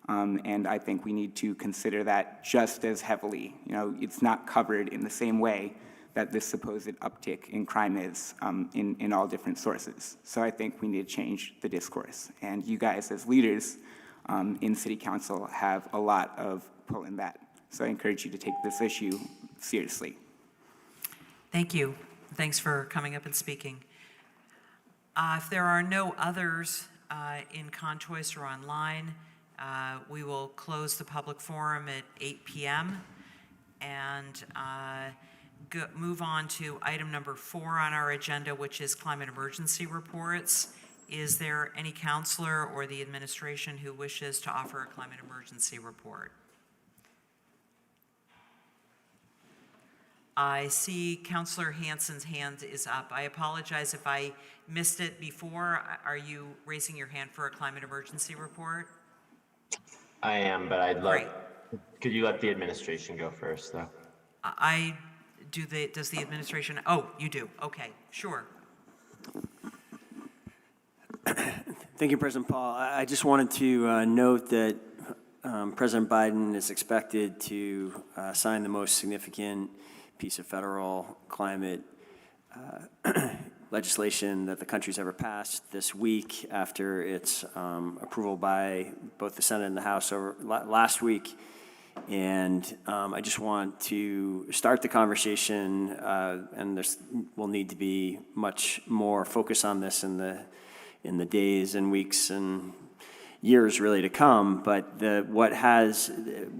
N: And I think we need to consider that just as heavily. You know, it's not covered in the same way that this supposed uptick in crime is in all different sources. So I think we need to change the discourse. And you guys as leaders in City Council have a lot of pull in that. So I encourage you to take this issue seriously.
A: Thank you. Thanks for coming up and speaking. If there are no others in Conchoice or online, we will close the public forum at 8 p.m. and move on to item number 4 on our agenda, which is climate emergency reports. Is there any counselor or the administration who wishes to offer a climate emergency report? I see Councilor Hansen's hand is up. I apologize if I missed it before. Are you raising your hand for a climate emergency report?
C: I am, but I'd love,
A: Great.
C: could you let the administration go first, though?
A: Does the administration, oh, you do, okay, sure.
O: Thank you, President Paul. I just wanted to note that President Biden is expected to sign the most significant piece of federal climate legislation that the country's ever passed this week after its approval by both the Senate and the House last week. And I just want to start the conversation, and there will need to be much more focus on this in the days and weeks and years really to come. But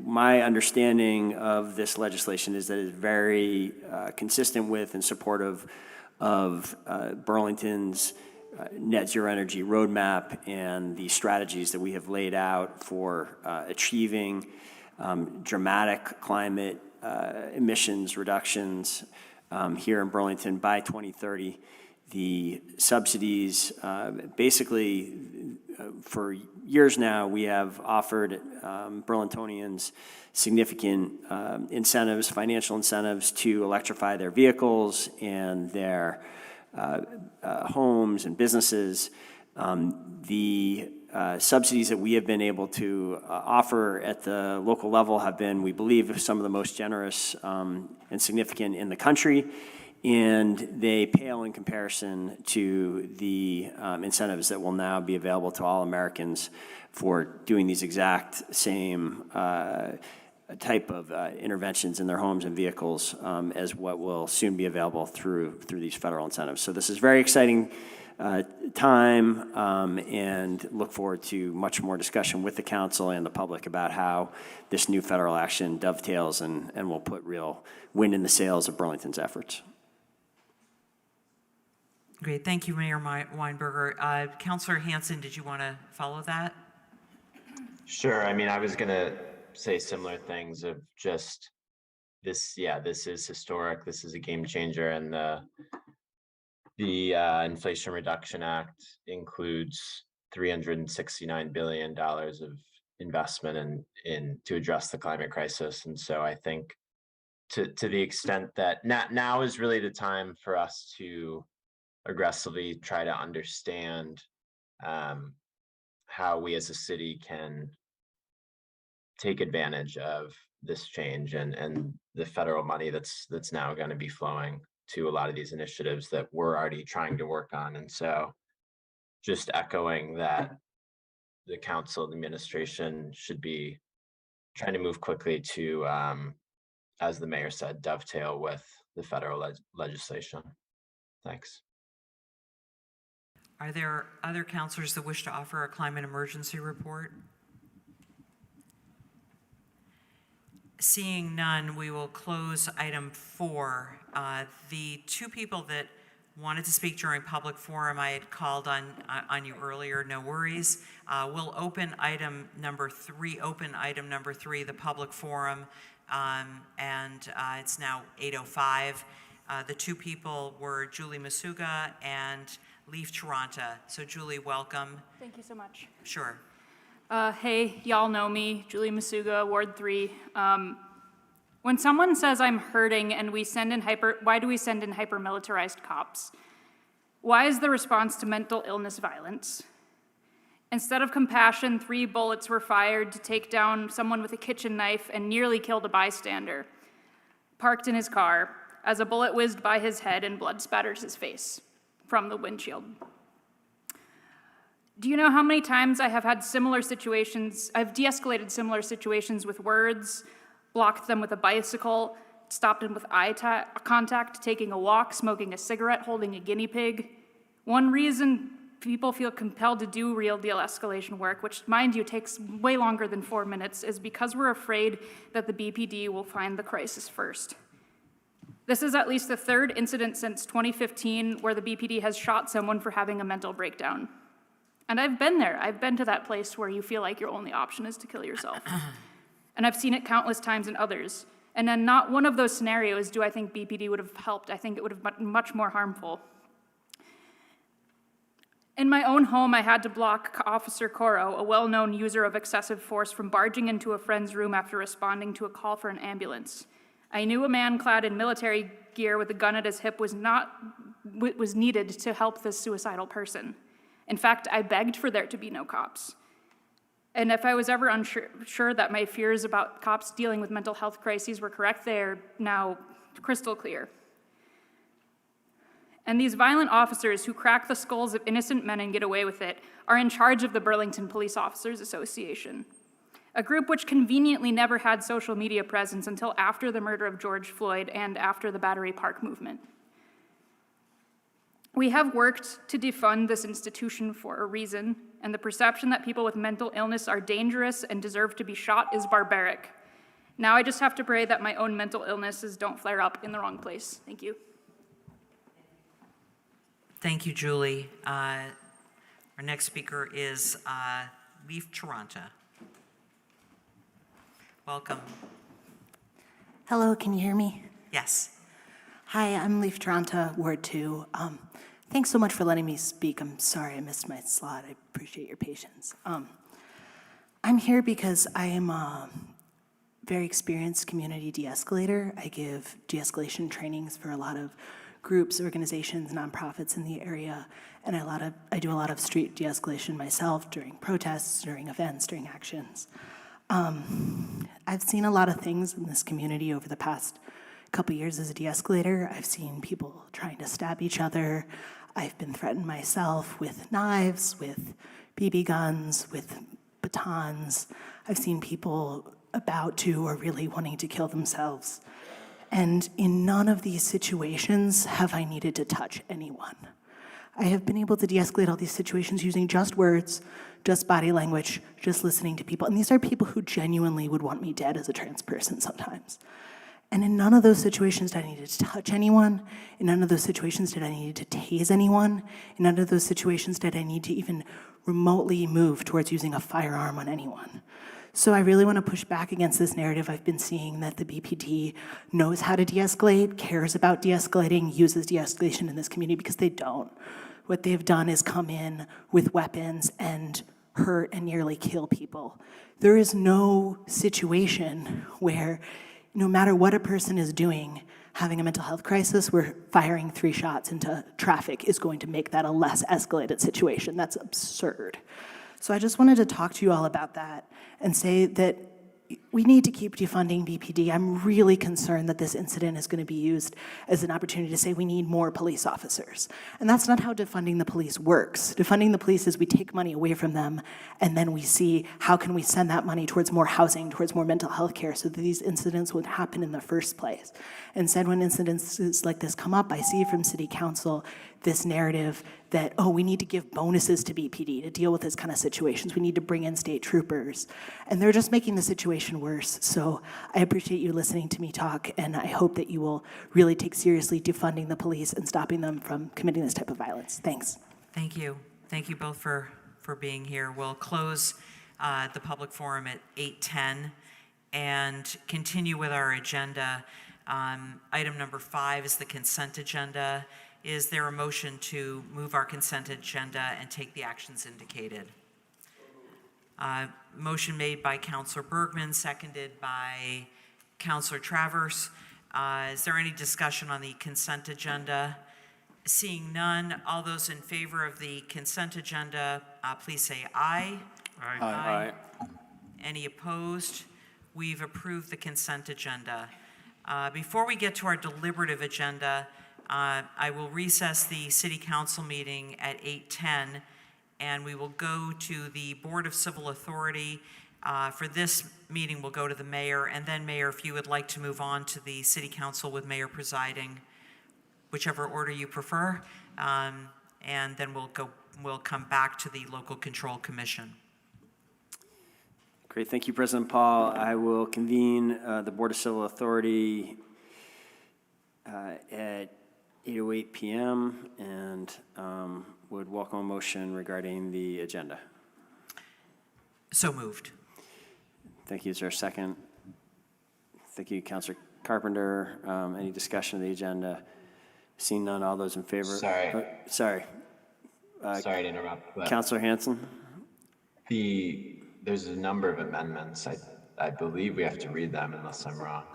O: my understanding of this legislation is that it's very consistent with and supportive of Burlington's net zero energy roadmap and the strategies that we have laid out for achieving dramatic climate emissions reductions here in Burlington by 2030. The subsidies, basically, for years now, we have offered Burlingtonians significant incentives, financial incentives to electrify their vehicles and their homes and businesses. The subsidies that we have been able to offer at the local level have been, we believe, some of the most generous and significant in the country. And they pale in comparison to the incentives that will now be available to all Americans for doing these exact same type of interventions in their homes and vehicles as what will soon be available through these federal incentives. So this is very exciting time and look forward to much more discussion with the council and the public about how this new federal action dovetails and will put real wind in the sails of Burlington's efforts.
A: Great, thank you, Mayor Weinberger. Councilor Hansen, did you want to follow that?
C: Sure. I mean, I was going to say similar things of just this. Yeah, this is historic. This is a game changer, and the Inflation Reduction Act includes $369 billion of investment in to address the climate crisis. And so I think to the extent that now is really the time for us to aggressively try to understand how we as a city can take advantage of this change and the federal money that's now going to be flowing to a lot of these initiatives that we're already trying to work on. And so just echoing that the council and the administration should be trying to move quickly to, as the mayor said, dovetail with the federal legislation. Thanks.
A: Are there other councilors that wish to offer a climate emergency report? Seeing none, we will close item 4. The two people that wanted to speak during public forum, I had called on you earlier, no worries. We'll open item number 3, the public forum, and it's now 8:05. The two people were Julie Masuga and Leaf Taranta. So Julie, welcome.
P: Thank you so much.
A: Sure.
P: Hey, y'all know me, Julie Masuga, Ward 3. When someone says I'm hurting and why do we send in hyper-militarized cops? Why is the response to mental illness violence? Instead of compassion, 3 bullets were fired to take down someone with a kitchen knife and nearly killed a bystander, parked in his car, as a bullet whizzed by his head and blood spattered his face from the windshield. Do you know how many times I have had similar situations? I've de-escalated similar situations with words, blocked them with a bicycle, stopped them with eye contact, taking a walk, smoking a cigarette, holding a guinea pig. One reason people feel compelled to do real deal escalation work, which, mind you, takes way longer than 4 minutes, is because we're afraid that the BPD will find the crisis first. This is at least the 3rd incident since 2015 where the BPD has shot someone for having a mental breakdown. And I've been there. I've been to that place where you feel like your only option is to kill yourself. And I've seen it countless times in others. And in not one of those scenarios do I think BPD would have helped. I think it would have been much more harmful. In my own home, I had to block Officer Coro, a well-known user of excessive force, from barging into a friend's room after responding to a call for an ambulance. I knew a man clad in military gear with a gun at his hip was needed to help this suicidal person. In fact, I begged for there to be no cops. And if I was ever unsure that my fears about cops dealing with mental health crises were correct, they are now crystal clear. And these violent officers who crack the skulls of innocent men and get away with it are in charge of the Burlington Police Officers Association, a group which conveniently never had social media presence until after the murder of George Floyd and after the Battery Park movement. We have worked to defund this institution for a reason, and the perception that people with mental illness are dangerous and deserve to be shot is barbaric. Now I just have to pray that my own mental illnesses don't flare up in the wrong place. Thank you.
A: Thank you, Julie. Our next speaker is Leaf Taranta. Welcome.
Q: Hello, can you hear me?
A: Yes.
Q: Hi, I'm Leaf Taranta, Ward 2. Thanks so much for letting me speak. I'm sorry I missed my slot. I appreciate your patience. I'm here because I am a very experienced community de-escalator. I give de-escalation trainings for a lot of groups, organizations, nonprofits in the area, and I do a lot of street de-escalation myself during protests, during events, during actions. I've seen a lot of things in this community over the past couple years as a de-escalator. I've seen people trying to stab each other. I've been threatened myself with knives, with BB guns, with batons. I've seen people about to or really wanting to kill themselves. And in none of these situations have I needed to touch anyone. I have been able to de-escalate all these situations using just words, just body language, just listening to people. And these are people who genuinely would want me dead as a trans person sometimes. And in none of those situations did I need to touch anyone. In none of those situations did I need to tase anyone. In none of those situations did I need to even remotely move towards using a firearm on anyone. So I really want to push back against this narrative I've been seeing that the BPD knows how to de-escalate, cares about de-escalating, uses de-escalation in this community, because they don't. What they've done is come in with weapons and hurt and nearly kill people. There is no situation where, no matter what a person is doing, having a mental health crisis, where firing 3 shots into traffic is going to make that a less escalated situation. That's absurd. So I just wanted to talk to you all about that and say that we need to keep defunding BPD. I'm really concerned that this incident is going to be used as an opportunity to say we need more police officers. And that's not how defunding the police works. Defunding the police is we take money away from them, and then we see how can we send that money towards more housing, towards more mental health care, so that these incidents would happen in the first place. Instead, when incidents like this come up, I see from City Council this narrative that, oh, we need to give bonuses to BPD to deal with this kind of situations. We need to bring in state troopers. And they're just making the situation worse. So I appreciate you listening to me talk, and I hope that you will really take seriously defunding the police and stopping them from committing this type of violence. Thanks.
A: Thank you. Thank you both for being here. We'll close the public forum at 8:10. and continue with our agenda. Item number 5 is the consent agenda. Is there a motion to move our consent agenda and take the actions indicated? Motion made by Councilor Bergman, seconded by Councilor Travers. Is there any discussion on the consent agenda? Seeing none, all those in favor of the consent agenda, please say aye.
F: Aye.
A: Aye. Any opposed? We've approved the consent agenda. Before we get to our deliberative agenda, I will recess the City Council meeting at 8:10, and we will go to the Board of Civil Authority. For this meeting, we'll go to the mayor, and then Mayor, if you would like to move on to the City Council with Mayor presiding, whichever order you prefer, and then we'll come back to the Local Control Commission.
O: Great, thank you, President Paul. I will convene the Board of Civil Authority at 8:08 p.m. and would welcome a motion regarding the agenda.
A: So moved.
O: Thank you. Is there a second? Thank you, Councilor Carpenter. Any discussion of the agenda? Seeing none, all those in favor?
C: Sorry.
O: Sorry.
C: Sorry to interrupt, but
O: Councilor Hanson?
C: there's a number of amendments. I believe we have to read them unless I'm wrong.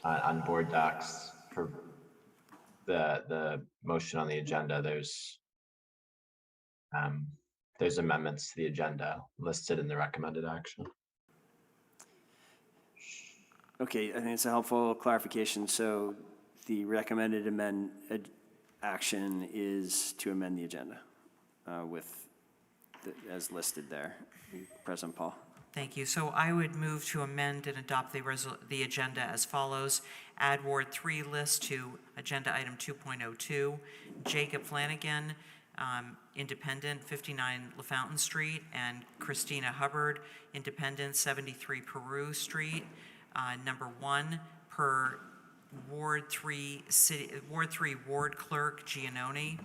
C: On board docs for the motion on the agenda, there's amendments to the agenda listed in the recommended action.
O: Okay, I think it's a helpful clarification. So the recommended action is to amend the agenda as listed there. President Paul.
A: Thank you. So I would move to amend and adopt the agenda as follows. Add Ward 3 list to agenda item 2.02. Jacob Flanagan, Independent, 59 LaFountain Street, and Christina Hubbard, Independent, 73 Peru Street. Number 1 per Ward 3 Ward Clerk Giannone.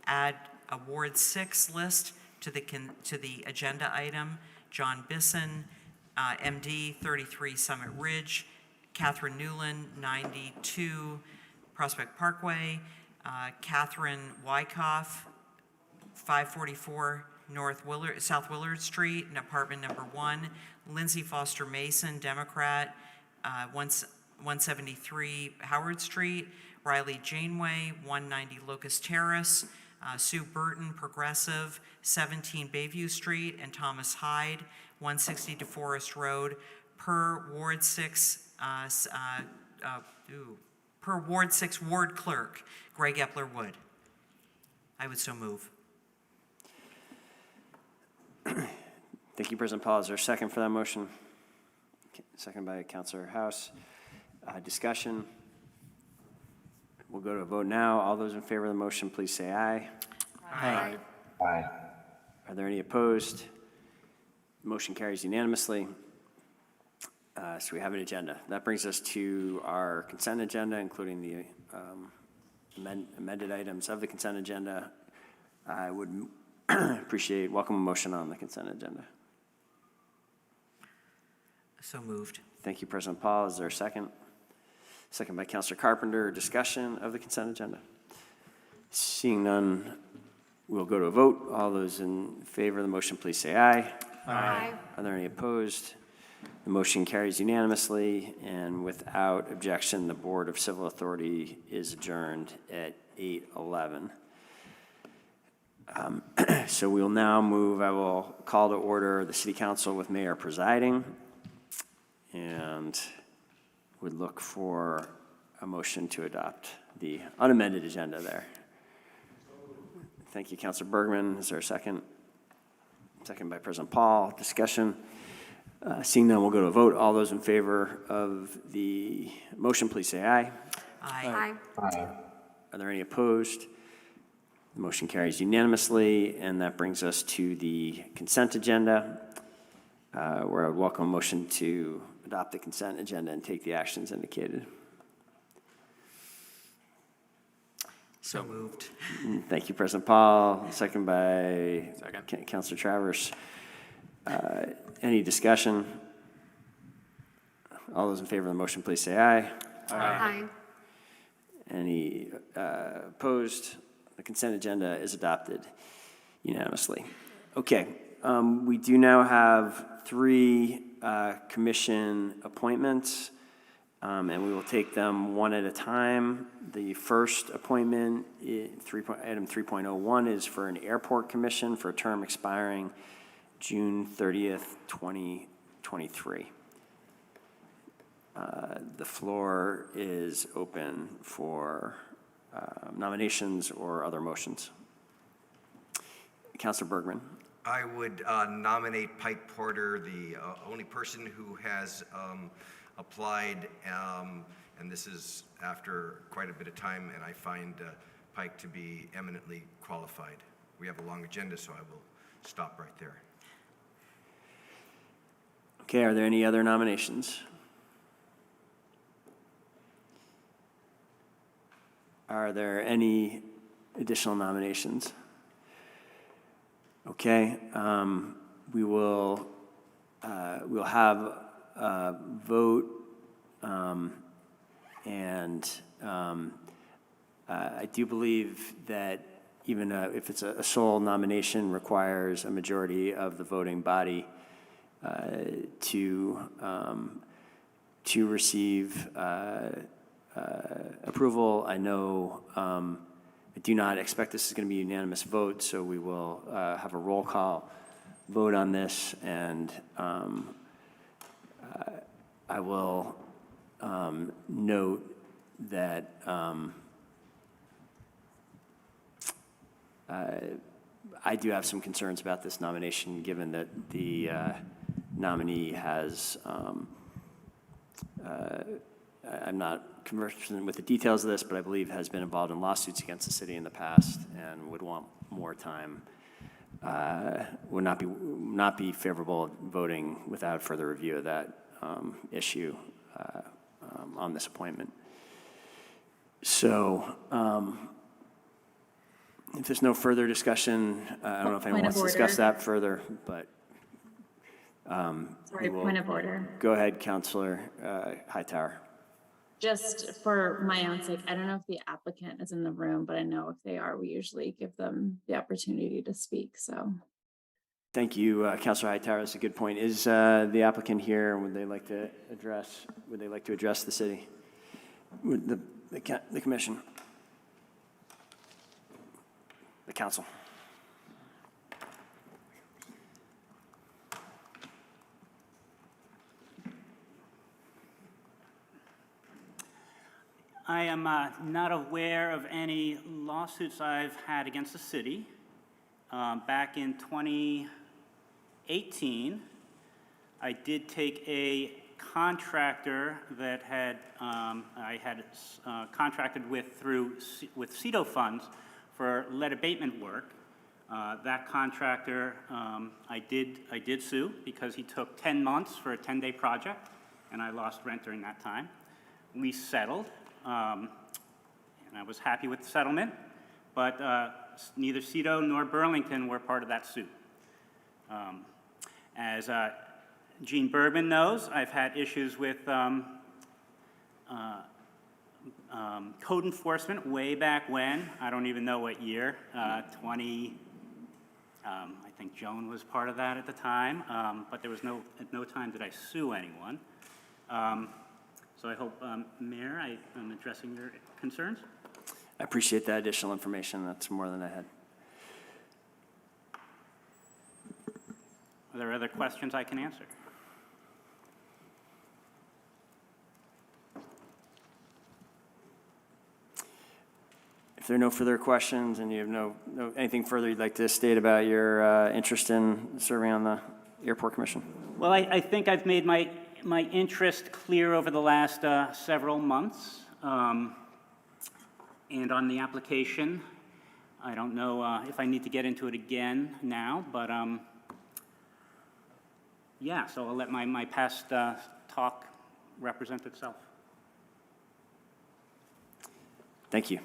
A: Add a Ward 6 list to the agenda item. John Bisson, MD, 33 Summit Ridge. Catherine Newland, 92 Prospect Parkway. Catherine Wyckoff, 544 South Willard Street, in apartment number 1. Lindsay Foster Mason, Democrat, 173 Howard Street. Riley Janeway, 190 Locust Terrace. Sue Burton, Progressive, 17 Bayview Street, and Thomas Hyde, 160 DeForest Road, per Ward 6 Ward Clerk, Greg Epler Wood. I would so move.
O: Thank you, President Paul. Is there a second for that motion? Second by Councilor House. Discussion. We'll go to a vote now. All those in favor of the motion, please say aye.
C: Aye. Aye.
O: Are there any opposed? Motion carries unanimously. So we have an agenda. That brings us to our consent agenda, including the amended items of the consent agenda. I would welcome a motion on the consent agenda.
A: So moved.
O: Thank you, President Paul. Is there a second? Second by Councilor Carpenter. Discussion of the consent agenda. Seeing none, we'll go to a vote. All those in favor of the motion, please say aye.
D: Aye.
O: Are there any opposed? The motion carries unanimously, and without objection, the Board of Civil Authority is adjourned at 8:11. So we'll now move, I will call to order the City Council with Mayor presiding, and would look for a motion to adopt the unamended agenda there. Thank you, Councilor Bergman. Is there a second? Second by President Paul. Discussion. Seeing none, we'll go to a vote. All those in favor of the motion, please say aye.
A: Aye.
C: Aye.
O: Are there any opposed? The motion carries unanimously, and that brings us to the consent agenda, where I would welcome a motion to adopt the consent agenda and take the actions indicated.
A: So moved.
O: Thank you, President Paul. Second by Councilor Travers. Any discussion? All those in favor of the motion, please say aye.
D: Aye.
O: Any opposed? The consent agenda is adopted unanimously. Okay, we do now have 3 commission appointments, and we will take them one at a time. The first appointment, item 3.01, is for an airport commission for a term expiring June 30th, 2023. The floor is open for nominations or other motions. Councilor Bergman.
R: I would nominate Pike Porter, the only person who has applied, and this is after quite a bit of time, and I find Pike to be eminently qualified. We have a long agenda, so I will stop right there.
O: Okay, are there any other nominations? Are there any additional nominations? Okay, we'll have a vote, and I do believe that even if it's a sole nomination, requires a majority of the voting body to receive approval. I know I do not expect this is going to be a unanimous vote, so we will have a roll call vote on this, and I will note that I do have some concerns about this nomination, given that the nominee has, I'm not conversant with the details of this, but I believe has been involved in lawsuits against the city in the past and would want more time, would not be favorable voting without further review of that issue on this appointment. So if there's no further discussion, I don't know if anyone wants to discuss that further, but
S: Sorry, point of order.
O: Go ahead, Councilor Hightower.
S: Just for my own sake, I don't know if the applicant is in the room, but I know if they are, we usually give them the opportunity to speak, so.
O: Thank you, Councilor Hightower. That's a good point. Is the applicant here? Would they like to address the city? Would the commission? The council?
F: I am not aware of any lawsuits I've had against the city. Back in 2018, I did take a contractor that I had contracted with with CEDO funds for lead abatement work. That contractor, I did sue because he took 10 months for a 10-day project, and I lost rent during that time. We settled. And I was happy with the settlement, but neither CEDO nor Burlington were part of that suit. As Gene Bergman knows, I've had issues with code enforcement way back when. I don't even know what year, I think Joan was part of that at the time, but there was at no time did I sue anyone. So I hope, Mayor, I'm addressing your concerns.
O: I appreciate that additional information. That's more than I had.
F: Are there other questions I can answer?
O: If there are no further questions and you have anything further you'd like to state about your interest in serving on the Airport Commission?
F: Well, I think I've made my interest clear over the last several months. And on the application, I don't know if I need to get into it again now, but yeah, so I'll let my past talk represent itself.
O: Thank you.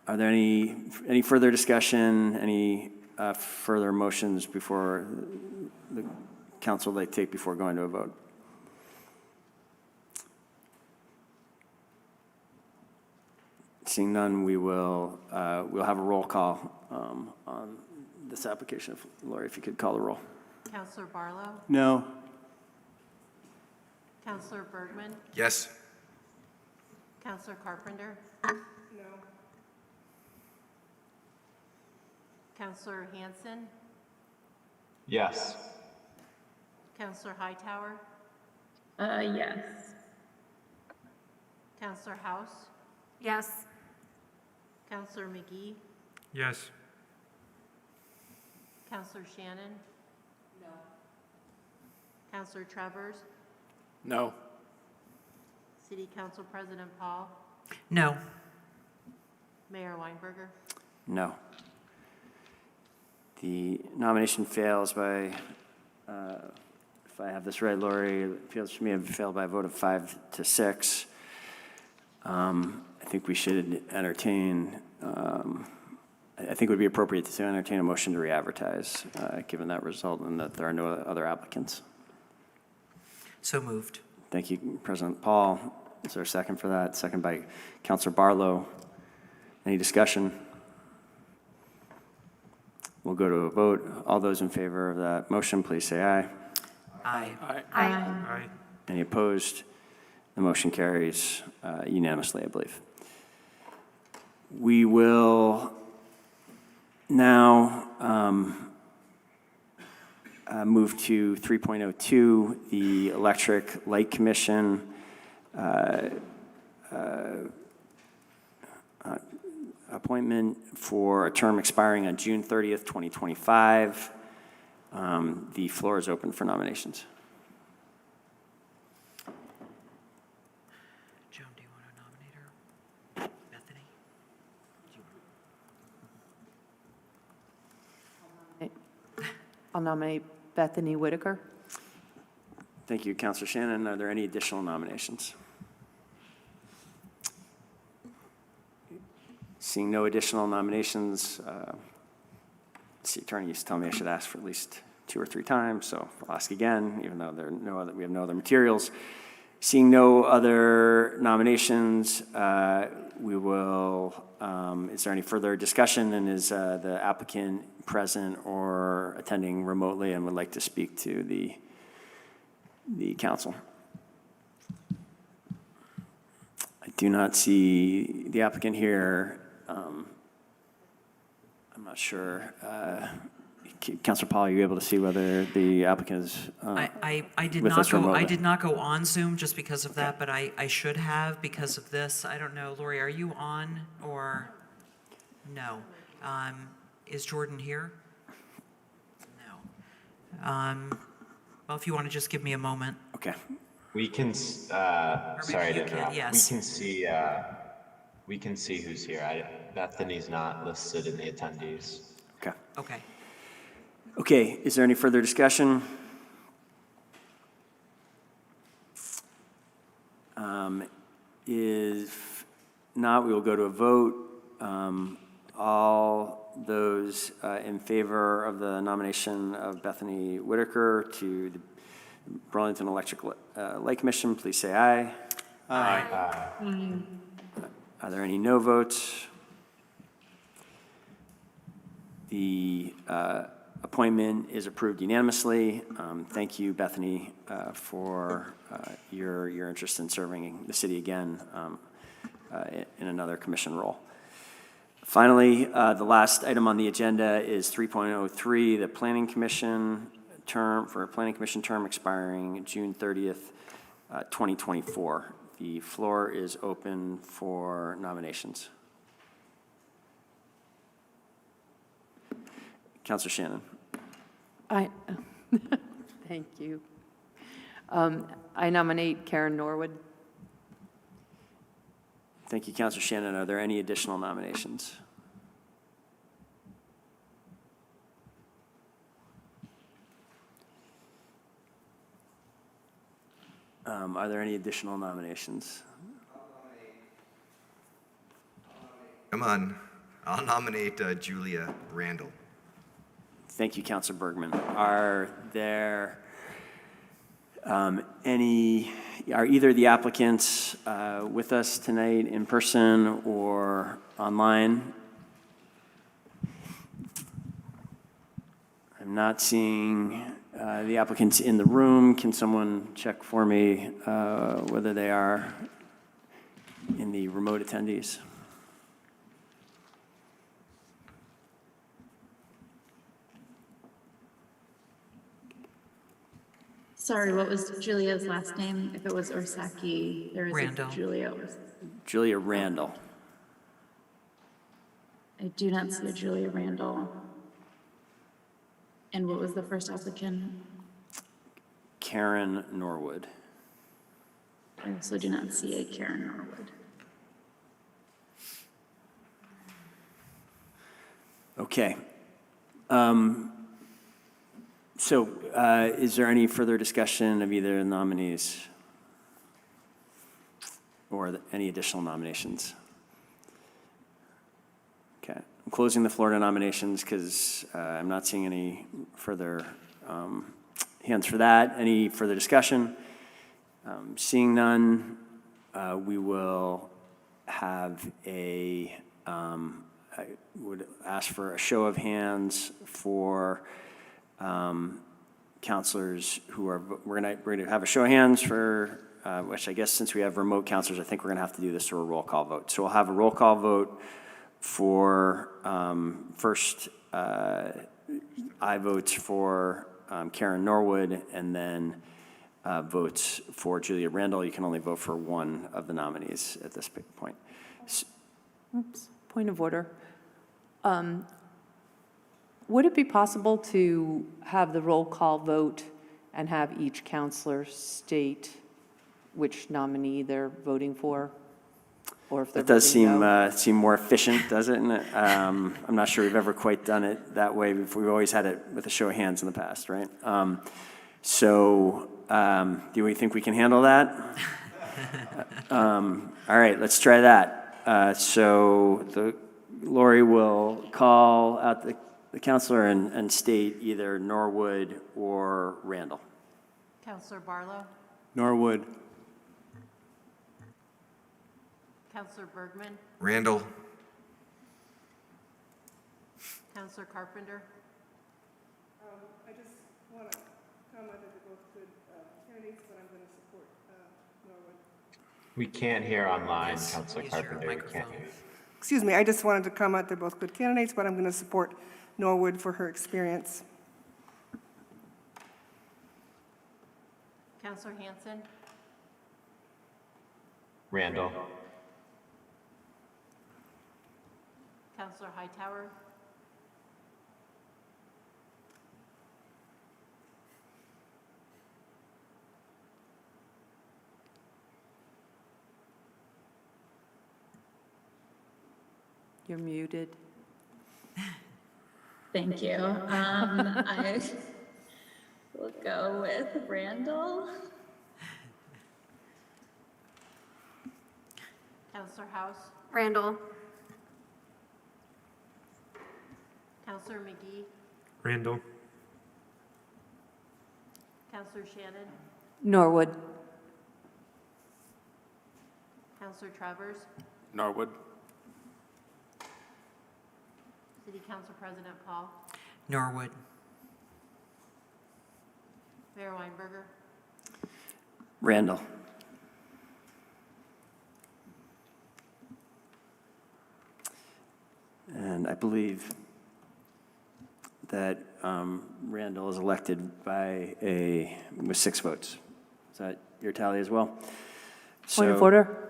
O: Are there any further discussion, any further motions before the council they take before going to a vote? Seeing none, we'll have a roll call on this application. Lori, if you could call the roll.
T: Councillor Barlow?
O: No.
T: Councillor Bergman?
R: Yes.
T: Councillor Carpenter? Councillor Hanson?
C: Yes.
T: Councillor Hightower?
S: Yes.
T: Councillor House?
D: Yes.
T: Councillor McGee?
K: Yes.
T: Councillor Shannon? No. Councillor Travers?
G: No.
T: City Council President Paul?
A: No.
T: Mayor Weinberger?
O: No. The nomination fails by, if I have this right, Lori, it feels to me it failed by a vote of 5-6. I think we should entertain, I think it would be appropriate to entertain a motion to re-advertise, given that result and that there are no other applicants.
A: So moved.
O: Thank you, President Paul. Is there a second for that? Second by Councilor Barlow. Any discussion? We'll go to a vote. All those in favor of that motion, please say aye.
A: Aye.
K: Aye.
O: Any opposed? The motion carries unanimously, I believe. We will now move to 3.02, the Electric Light Commission. Appointment for a term expiring on June 30th, 2025. The floor is open for nominations.
A: Joan, do you want to nominate her? Bethany?
U: I'll nominate Bethany Whitaker.
O: Thank you, Councilor Shannon. Are there any additional nominations? Seeing no additional nominations, the city attorney used to tell me I should ask for at least 2 or 3 times, so I'll ask again, even though there are no other, we have no other materials. Seeing no other nominations, we will, is there any further discussion, and is the applicant present or attending remotely and would like to speak to the council? I do not see the applicant here. I'm not sure. Councilor Paul, are you able to see whether the applicant is
A: I did
O: with
A: not
O: us
A: go.
O: remotely?
A: I did not go on Zoom just because of that, but I should have because of this. I don't know, Lori, are you on or no? Is Jordan here? No. Well, if you want to just give me a moment.
O: Okay.
C: We can. Sorry to interrupt.
A: Yes.
C: We can see who's here. Bethany's not listed in the attendees.
O: Okay.
A: Okay.
O: Okay, is there any further discussion? If not, we will go to a vote. All those in favor of the nomination of Bethany Whitaker to the Burlington Electric Light Commission, please say aye.
C: Aye.
O: Are there any no votes? The appointment is approved unanimously. Thank you, Bethany, for your interest in serving the city again in another commission role. Finally, the last item on the agenda is 3.03, the Planning Commission term, for a Planning Commission term expiring June 30th, 2024. The floor is open for nominations. Councilor Shannon.
U: Thank you. I nominate Karen Norwood.
O: Thank you, Councilor Shannon. Are there any additional nominations? Are there any additional nominations?
R: Come on. I'll nominate Julia Randall.
O: Thank you, Councilor Bergman. Are there are either the applicants with us tonight in person or online? I'm not seeing the applicants in the room. Can someone check for me whether they are in the remote attendees?
S: Sorry, what was Julia's last name? If it was Orsaki, there is
A: Randall.
S: a Julia.
O: Julia Randall.
S: I do not see a Julia Randall. And what was the first applicant?
O: Karen Norwood.
S: I also do not see a Karen Norwood.
O: Okay. So is there any further discussion of either nominees or any additional nominations? Okay. I'm closing the floor to nominations because I'm not seeing any further hands for that. Any further discussion? Seeing none, we will have I would ask for a show of hands for counselors who are, we're gonna have a show of hands for, which I guess since we have remote counselors, I think we're gonna have to do this through a roll call vote. So we'll have a roll call vote for first I votes for Karen Norwood, and then votes for Julia Randall. You can only vote for one of the nominees at this point.
U: Oops, point of order. Would it be possible to have the roll call vote and have each counselor state which nominee they're voting for? Or if they're
O: That does
U: voting no?
O: seem more efficient, does it? I'm not sure we've ever quite done it that way. We've always had it with a show of hands in the past, right? Do we think we can handle that? All right, let's try that. Lori will call out the counselor and state either Norwood or Randall.
T: Counselor Barlow,
O: Norwood.
T: Counselor Bergman,
R: Randall.
T: Counselor Carpenter,
B: I just want to comment that they're both good candidates, but I'm going to support Norwood.
C: We can't hear online, Councilor Carpenter. We can't hear.
B: Excuse me, I just wanted to comment they're both good candidates, but I'm going to support Norwood for her experience.
T: Counselor Hanson,
C: Randall.
T: Counselor Hightower,
U: You're muted.
S: Thank you. I will go with Randall.
T: Counselor House,
D: Randall.
T: Counselor McGee,
V: Randall.
T: Counselor Shannon,
U: Norwood.
T: Counselor Travers,
G: Norwood.
T: City Council President Paul,
A: Norwood.
T: Mayor Weinberger,
O: Randall. And I believe that Randall is elected with 6 votes. Is that your tally as well?
U: Point of order.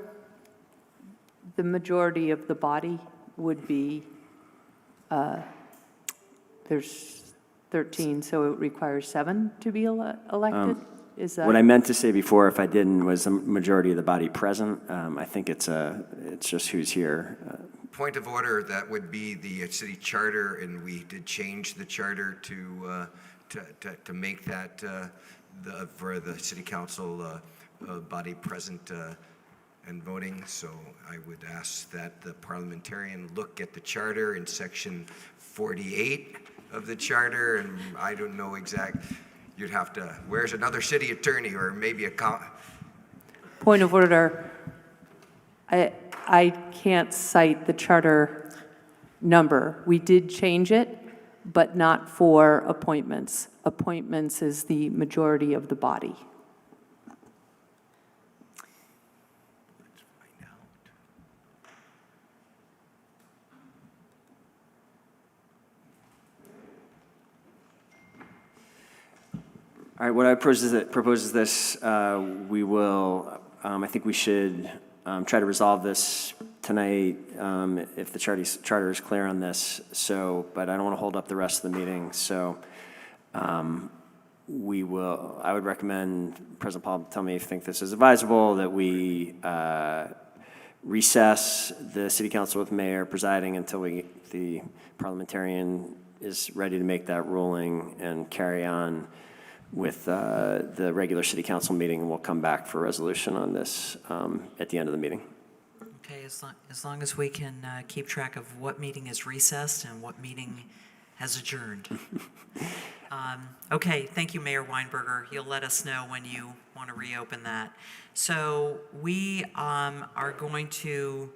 U: The majority of the body would be, there's 13, so it requires 7 to be elected? Is that?
O: What I meant to say before, if I didn't, was the majority of the body present. I think it's just who's here.
R: Point of order, that would be the city charter, and we did change the charter to make that for the city council body present and voting, so I would ask that the parliamentarian look at the charter in section 48 of the charter, and I don't know you'd have to, where's another city attorney or maybe a
U: Point of order. I can't cite the charter number. We did change it, but not for appointments. Appointments is the majority of the body.
O: All right, what I propose is this. We will, I think we should try to resolve this tonight if the charter is clear on this. So, but I don't want to hold up the rest of the meeting. So we will, I would recommend, President Paul, tell me if you think this is advisable, that we recess the city council with mayor presiding until the parliamentarian is ready to make that ruling, and carry on with the regular city council meeting, and we'll come back for resolution on this at the end of the meeting.
A: Okay, as long as we can keep track of what meeting is recessed and what meeting has adjourned. Okay, thank you, Mayor Weinberger. You'll let us know when you want to reopen that. So we are going to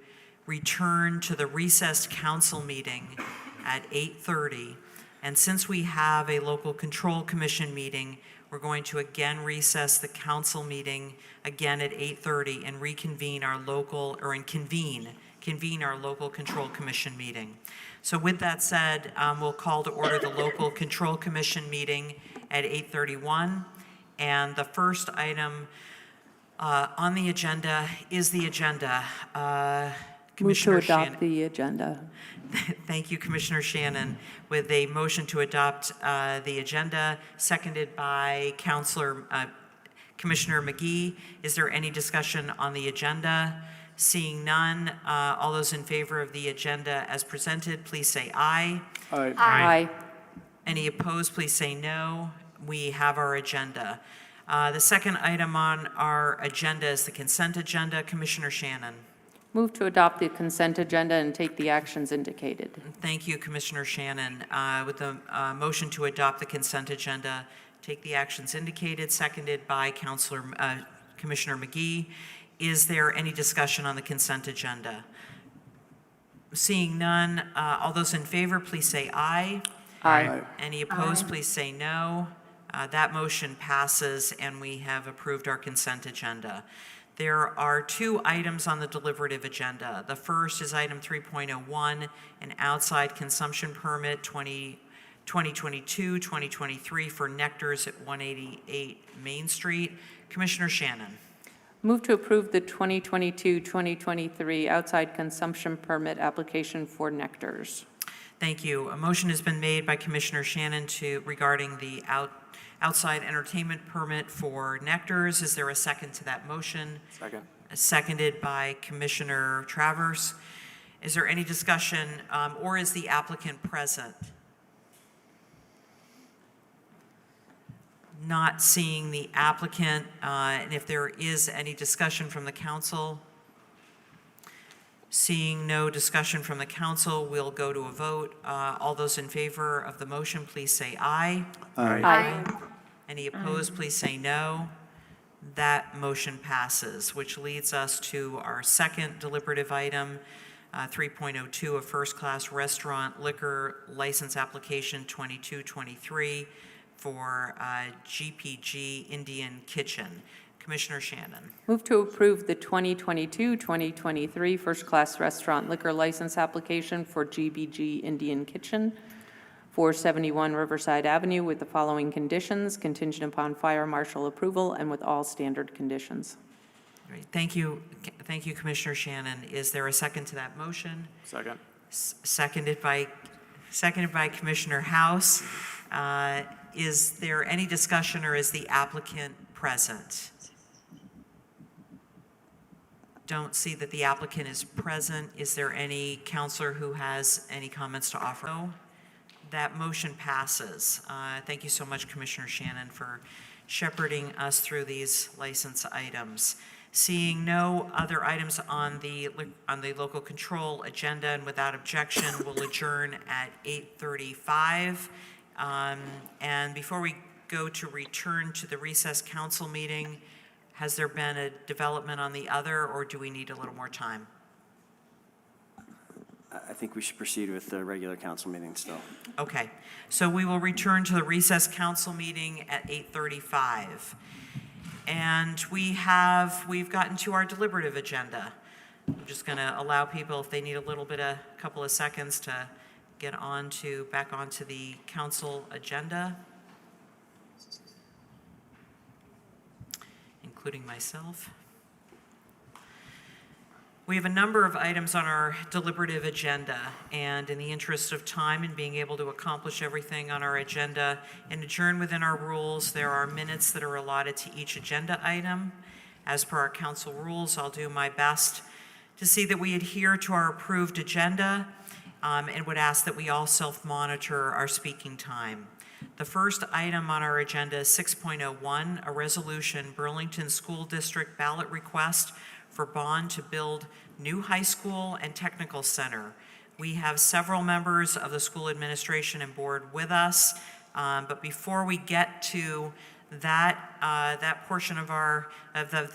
A: return to the recessed council meeting at 8:30. And since we have a local control commission meeting, we're going to again recess the council meeting again at 8:30 and reconvene our local, or convene our local control commission meeting. So with that said, we'll call to order the local control commission meeting at 8:31. And the first item on the agenda is the agenda.
U: Move to
A: Commissioner
U: adopt
A: Shannon.
U: the agenda.
A: Thank you, Commissioner Shannon, with a motion to adopt the agenda, seconded by Commissioner McGee. Is there any discussion on the agenda? Seeing none, all those in favor of the agenda as presented, please say aye.
U: Aye. Aye.
A: Any opposed, please say no. We have our agenda. The second item on our agenda is the consent agenda. Commissioner Shannon.
U: Move to adopt the consent agenda and take the actions indicated.
A: Thank you, Commissioner Shannon. With the motion to adopt the consent agenda, take the actions indicated, seconded by Commissioner McGee. Is there any discussion on the consent agenda? Seeing none, all those in favor, please say aye.
U: Aye.
A: Any opposed, please say no. That motion passes, and we have approved our consent agenda. There are two items on the deliberative agenda. The first is item 3.01, an outside consumption permit 2022-2023 for Nectar's at 188 Main Street. Commissioner Shannon.
U: Move to approve the 2022-2023 outside consumption permit application for Nectar's.
A: Thank you. A motion has been made by Commissioner Shannon regarding the outside entertainment permit for Nectar's. Is there a second to that motion?
G: Second.
A: Seconded by Commissioner Travers. Is there any discussion, or is the applicant present? Not seeing the applicant, and if there is any discussion from the council. Seeing no discussion from the council, we'll go to a vote. All those in favor of the motion, please say aye.
U: Aye. Aye.
A: Any opposed, please say no. That motion passes, which leads us to our second deliberative item, 3.02, a first-class restaurant liquor license application 2223 for GPG Indian Kitchen. Commissioner Shannon.
U: Move to approve the 2022-2023 first-class restaurant liquor license application for GBG Indian Kitchen, 471 Riverside Avenue, with the following conditions, contingent upon fire marshal approval and with all standard conditions.
A: Great. Thank you, Commissioner Shannon. Is there a second to that motion?
G: Second.
A: Seconded by Commissioner House. Is there any discussion, or is the applicant present? Don't see that the applicant is present. Is there any counselor who has any comments to offer? No. That motion passes. Thank you so much, Commissioner Shannon, for shepherding us through these license items. Seeing no other items on the local control agenda, and without objection, we'll adjourn at 8:35. And before we go to return to the recess council meeting, has there been a development on the other, or do we need a little more time?
O: I think we should proceed with the regular council meeting still.
A: Okay, so we will return to the recess council meeting at 8:35. And we've gotten to our deliberative agenda. I'm just gonna allow people, if they need a couple of seconds to get back onto the council agenda, including myself. We have a number of items on our deliberative agenda, and in the interest of time and being able to accomplish everything on our agenda and adjourn within our rules, there are minutes that are allotted to each agenda item. As per our council rules, I'll do my best to see that we adhere to our approved agenda, and would ask that we all self-monitor our speaking time. The first item on our agenda is 6.01, a resolution, Burlington School District ballot request for bond to build new high school and technical center. We have several members of the school administration and board with us, but before we get to that portion of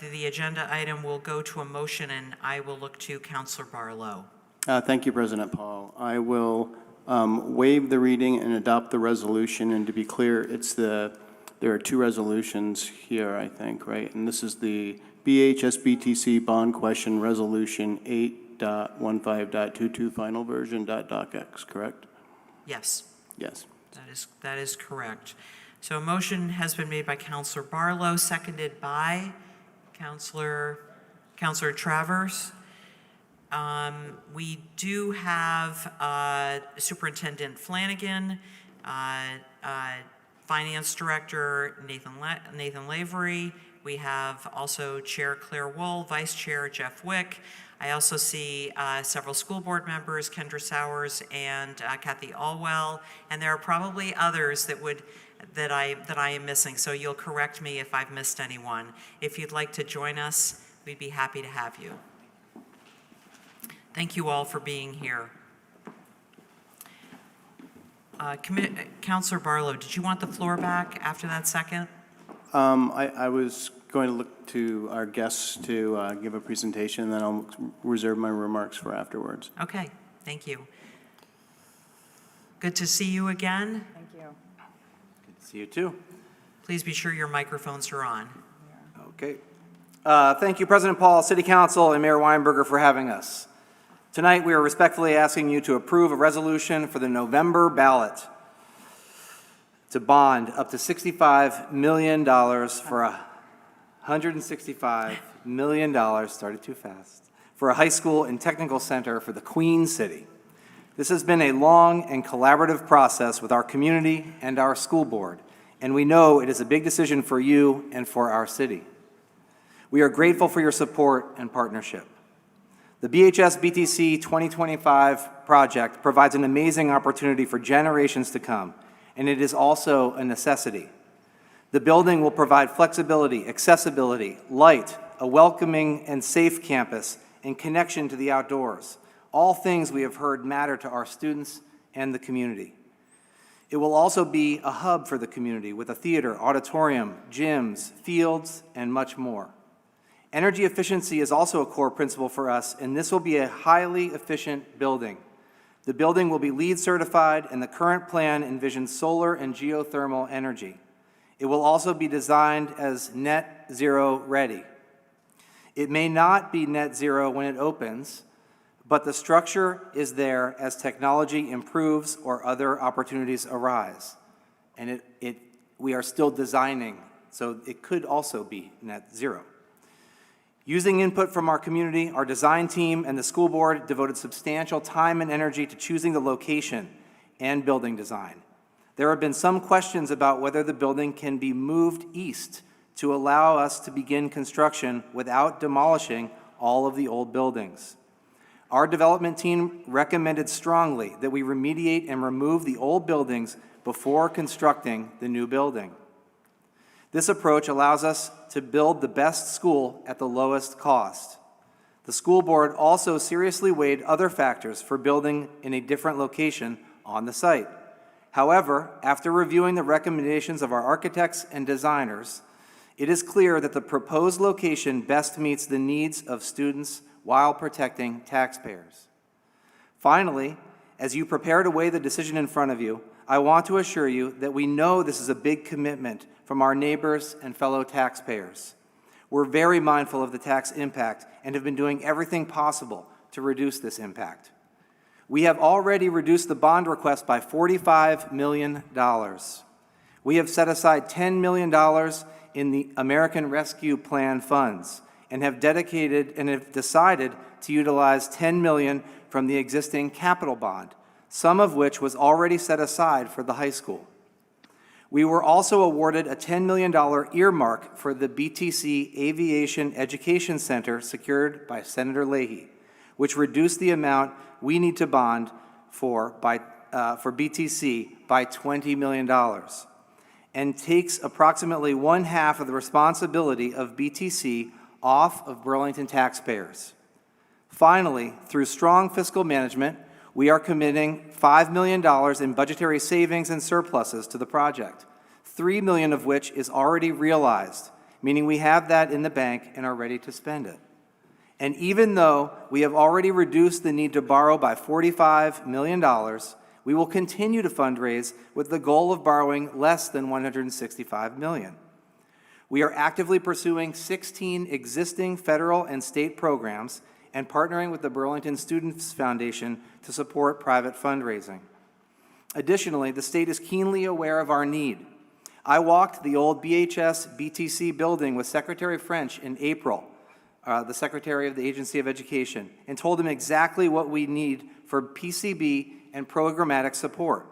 A: the agenda item, we'll go to a motion, and I will look to Councilor Barlow.
E: Thank you, President Paul. I will waive the reading and adopt the resolution. And to be clear, there are two resolutions here, I think, right? And this is the BHSBTC bond question resolution 8.15.22 final version .docx, correct?
A: Yes.
E: Yes.
A: That is correct. So a motion has been made by Councilor Barlow, seconded by Councilor Travers. We do have Superintendent Flanagan, Finance Director Nathan Lavery. We have also Chair Claire Wool, Vice Chair Jeff Wick. I also see several school board members, Kendra Sowers and Kathy Alwell, and there are probably others that I am missing, so you'll correct me if I've missed anyone. If you'd like to join us, we'd be happy to have you. Thank you all for being here. Councilor Barlow, did you want the floor back after that second?
E: I was going to look to our guests to give a presentation, and then I'll reserve my remarks for afterwards.
A: Okay, thank you. Good to see you again.
V: Thank you.
E: Good to see you too.
A: Please be sure your microphones are on.
W: Okay. Thank you, President Paul, City Council, and Mayor Weinberger for having us. Tonight, we are respectfully asking you to approve a resolution for the November ballot to bond up to $65 million for $165 million, started too fast, for a high school and technical center for the Queen City. This has been a long and collaborative process with our community and our school board, and we know it is a big decision for you and for our city. We are grateful for your support and partnership. The BHS-BTC 2025 project provides an amazing opportunity for generations to come, and it is also a necessity. The building will provide flexibility, accessibility, light, a welcoming and safe campus, and connection to the outdoors, all things we have heard matter to our students and the community. It will also be a hub for the community with a theater, auditorium, gyms, fields, and much more. Energy efficiency is also a core principle for us, and this will be a highly efficient building. The building will be LEED certified, and the current plan envisions solar and geothermal energy. It will also be designed as net zero ready. It may not be net zero when it opens, but the structure is there as technology improves or other opportunities arise. And we are still designing, so it could also be net zero. Using input from our community, our design team and the school board devoted substantial time and energy to choosing the location and building design. There have been some questions about whether the building can be moved east to allow us to begin construction without demolishing all of the old buildings. Our development team recommended strongly that we remediate and remove the old buildings before constructing the new building. This approach allows us to build the best school at the lowest cost. The school board also seriously weighed other factors for building in a different location on the site. However, after reviewing the recommendations of our architects and designers, it is clear that the proposed location best meets the needs of students while protecting taxpayers. Finally, as you prepare to weigh the decision in front of you, I want to assure you that we know this is a big commitment from our neighbors and fellow taxpayers. We're very mindful of the tax impact and have been doing everything possible to reduce this impact. We have already reduced the bond request by $45 million. We have set aside $10 million in the American Rescue Plan funds and have decided to utilize $10 million from the existing capital bond, some of which was already set aside for the high school. We were also awarded a $10 million earmark for the BTC Aviation Education Center secured by Senator Leahy, which reduced the amount we need to bond for BTC by $20 million and takes approximately 1/2 of the responsibility of BTC off of Burlington taxpayers. Finally, through strong fiscal management, we are committing $5 million in budgetary savings and surpluses to the project, $3 million of which is already realized, meaning we have that in the bank and are ready to spend it. And even though we have already reduced the need to borrow by $45 million, we will continue to fundraise with the goal of borrowing less than $165 million. We are actively pursuing 16 existing federal and state programs and partnering with the Burlington Students Foundation to support private fundraising. Additionally, the state is keenly aware of our need. I walked the old BHS BTC building with Secretary French in April, the Secretary of the Agency of Education, and told him exactly what we need for PCB and programmatic support.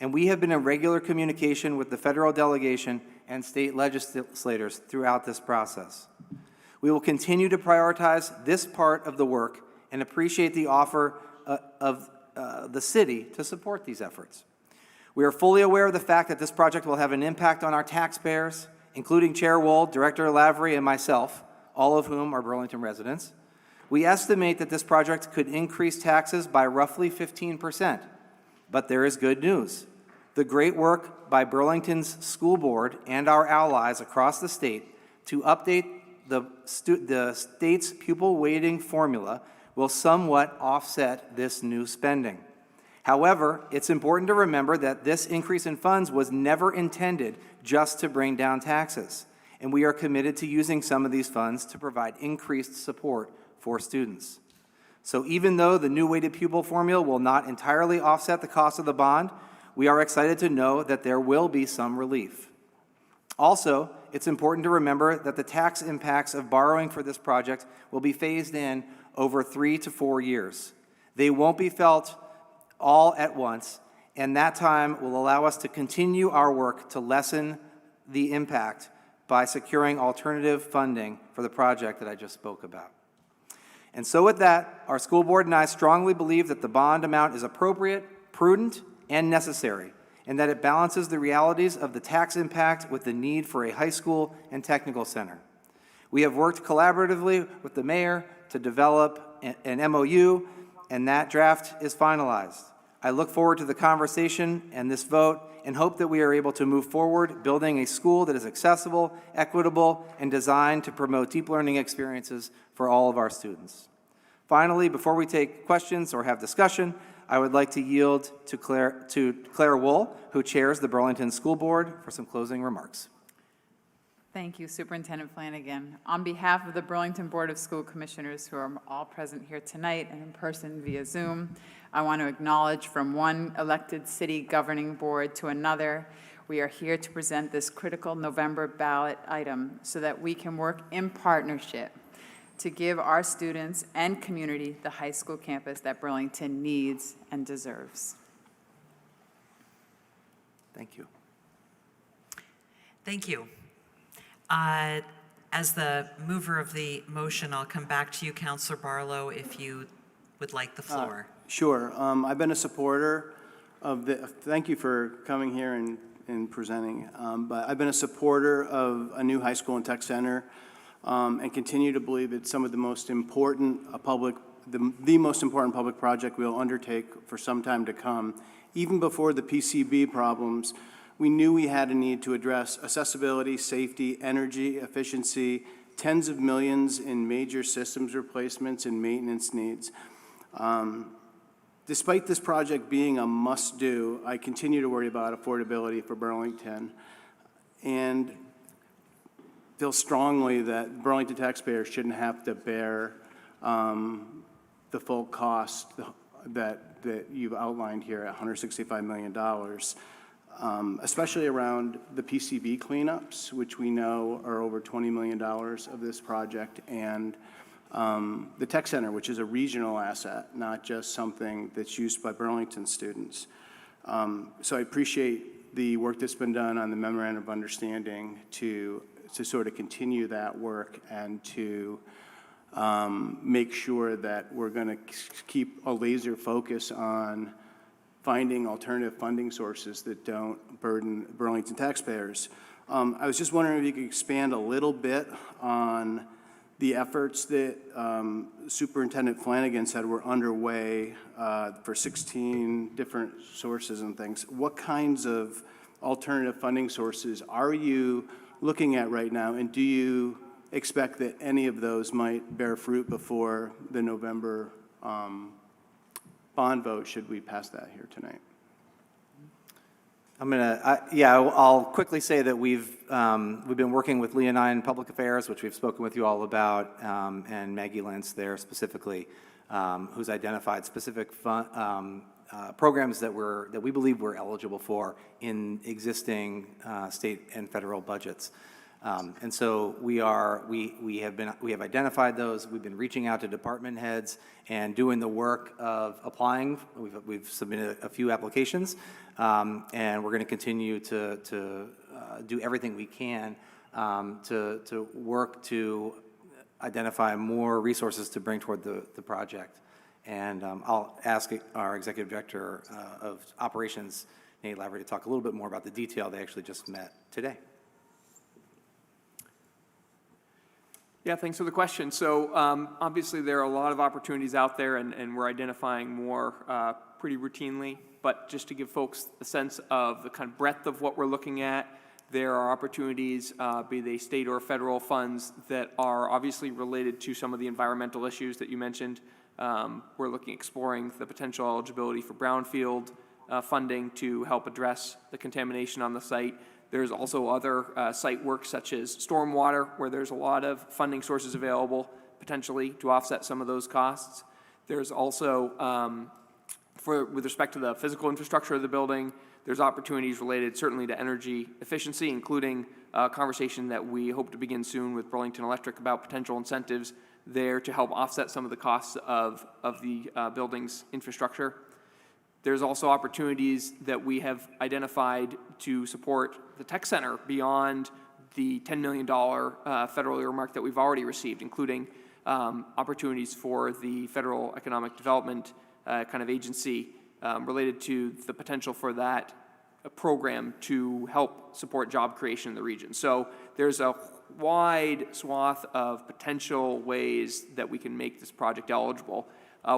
W: And we have been in regular communication with the federal delegation and state legislators throughout this process. We will continue to prioritize this part of the work and appreciate the offer of the city to support these efforts. We are fully aware of the fact that this project will have an impact on our taxpayers, including Chair Wold, Director Lavery, and myself, all of whom are Burlington residents. We estimate that this project could increase taxes by roughly 15%, but there is good news. The great work by Burlington's school board and our allies across the state to update the state's pupil weighting formula will somewhat offset this new spending. However, it's important to remember that this increase in funds was never intended just to bring down taxes, and we are committed to using some of these funds to provide increased support for students. So even though the new weighted pupil formula will not entirely offset the cost of the bond, we are excited to know that there will be some relief. Also, it's important to remember that the tax impacts of borrowing for this project will be phased in over 3 to 4 years. They won't be felt all at once, and that time will allow us to continue our work to lessen the impact by securing alternative funding for the project that I just spoke about. And so with that, our school board and I strongly believe that the bond amount is appropriate, prudent, and necessary, and that it balances the realities of the tax impact with the need for a high school and technical center. We have worked collaboratively with the mayor to develop an MOU, and that draft is finalized. I look forward to the conversation and this vote and hope that we are able to move forward building a school that is accessible, equitable, and designed to promote deep learning experiences for all of our students. Finally, before we take questions or have discussion, I would like to yield to Claire Wool, who chairs the Burlington School Board, for some closing remarks.
H: Thank you, Superintendent Flanagan. On behalf of the Burlington Board of School Commissioners, who are all present here tonight and in person via Zoom, I want to acknowledge from one elected city governing board to another, we are here to present this critical November ballot item so that we can work in partnership to give our students and community the high school campus that Burlington needs and deserves.
W: Thank you.
A: Thank you. As the mover of the motion, I'll come back to you, Councilor Barlow, if you would like the floor.
E: Sure. I've been a supporter of the, thank you for coming here in presenting. But I've been a supporter of a new high school and tech center, and continue to believe it's some of the most important the most important public project we'll undertake for some time to come. Even before the PCB problems, we knew we had a need to address accessibility, safety, energy, efficiency, tens of millions in major systems replacements and maintenance needs. Despite this project being a must-do, I continue to worry about affordability for Burlington and feel strongly that Burlington taxpayers shouldn't have to bear the full cost that you've outlined here at $165 million, especially around the PCB cleanups, which we know are over $20 million of this project, and the tech center, which is a regional asset, not just something that's used by Burlington students. So I appreciate the work that's been done on the memorandum of understanding to sort of continue that work and to make sure that we're going to keep a laser focus on finding alternative funding sources that don't burden Burlington taxpayers. I was just wondering if you could expand a little bit on the efforts that Superintendent Flanagan said were underway for 16 different sources and things. What kinds of alternative funding sources are you looking at right now, and do you expect that any of those might bear fruit before the November bond vote, should we pass that here tonight?
W: I'll quickly say that we've been working with Leonine Public Affairs, which we've spoken with you all about, and Maggie Lentz there specifically, who's identified specific programs that we believe we're eligible for in existing state and federal budgets. And so we have identified those. We've been reaching out to department heads and doing the work of applying. We've submitted a few applications, and we're going to continue to do everything we can to work to identify more resources to bring toward the project. And I'll ask our Executive Director of Operations, Nate Lavery, to talk a little bit more about the detail. They actually just met today.
I: Yeah, thanks for the question. So obviously there are a lot of opportunities out there, and we're identifying more pretty routinely. But just to give folks a sense of the kind of breadth of what we're looking at, there are opportunities, be they state or federal funds, that are obviously related to some of the environmental issues that you mentioned. We're exploring the potential eligibility for brownfield funding to help address the contamination on the site. There's also other site work such as stormwater, where there's a lot of funding sources available potentially to offset some of those costs. There's also, with respect to the physical infrastructure of the building, there's opportunities related certainly to energy efficiency, including a conversation that we hope to begin soon with Burlington Electric about potential incentives there to help offset some of the costs of the building's infrastructure. There's also opportunities that we have identified to support the tech center beyond the $10 million federal earmark that we've already received, including opportunities for the Federal Economic Development kind of agency related to the potential for that program to help support job creation in the region. So there's a wide swath of potential ways that we can make this project eligible.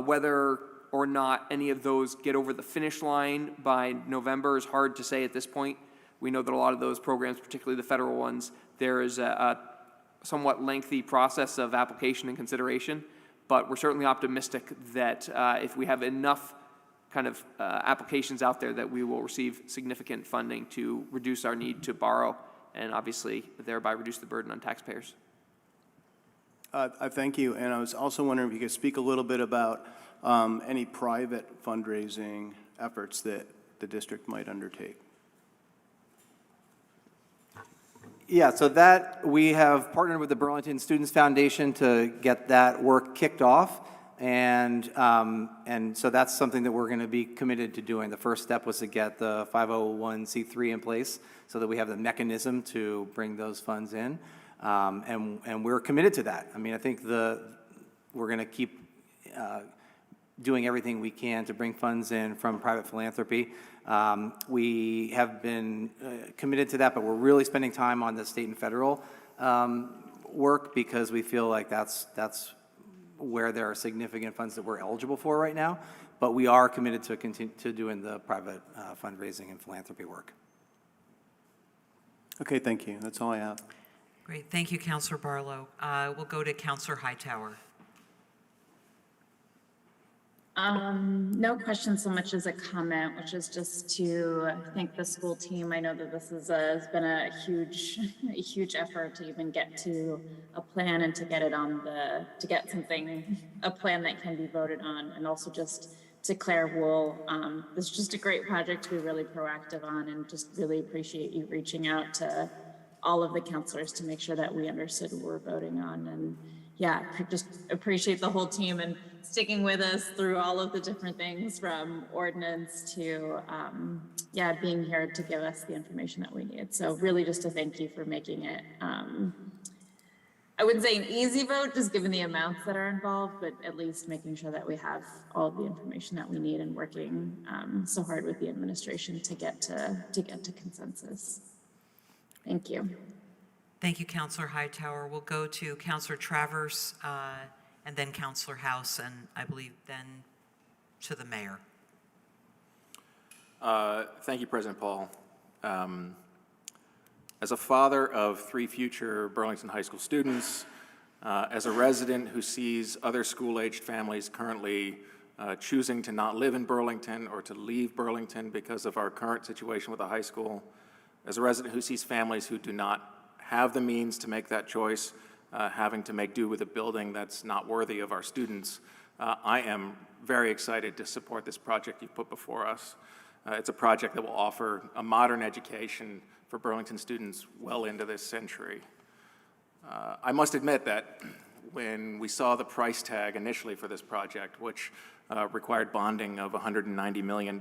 I: Whether or not any of those get over the finish line by November is hard to say at this point. We know that a lot of those programs, particularly the federal ones, there is a somewhat lengthy process of application and consideration, but we're certainly optimistic that if we have enough kind of applications out there, that we will receive significant funding to reduce our need to borrow and obviously thereby reduce the burden on taxpayers.
E: I thank you, and I was also wondering if you could speak a little bit about any private fundraising efforts that the district might undertake.
W: Yeah, so that we have partnered with the Burlington Students Foundation to get that work kicked off, and so that's something that we're going to be committed to doing. The first step was to get the 501c3 in place so that we have the mechanism to bring those funds in, and we're committed to that. I mean, I think we're going to keep doing everything we can to bring funds in from private philanthropy. We have been committed to that, but we're really spending time on the state and federal work because we feel like that's where there are significant funds that we're eligible for right now. But we are committed to continue to doing the private fundraising and philanthropy work.
E: Okay, thank you. That's all I have.
A: Great, thank you, Councilor Barlow. We'll go to Councilor Hightower.
S: No question so much as a comment, which is just to thank the school team. I know that this has been a huge effort to even get to a plan and to get it on to get a plan that can be voted on. And also just to Claire Wool, this is just a great project to be really proactive on, and just really appreciate you reaching out to all of the counselors to make sure that we understood what we're voting on. And yeah, just appreciate the whole team and sticking with us through all of the different things from ordinance to, being here to give us the information that we need. So really just a thank you for making it, I wouldn't say an easy vote, just given the amounts that are involved, but at least making sure that we have all of the information that we need and working so hard with the administration to get to consensus. Thank you.
A: Thank you, Councilor Hightower. We'll go to Councilor Travers and then Councilor House, and I believe then to the mayor.
L: Thank you, President Paul. As a father of 3 future Burlington High School students, as a resident who sees other school-aged families currently choosing to not live in Burlington or to leave Burlington because of our current situation with the high school, as a resident who sees families who do not have the means to make that choice, having to make do with a building that's not worthy of our students, I am very excited to support this project you've put before us. It's a project that will offer a modern education for Burlington students well into this century. I must admit that when we saw the price tag initially for this project, which required bonding of $190 million,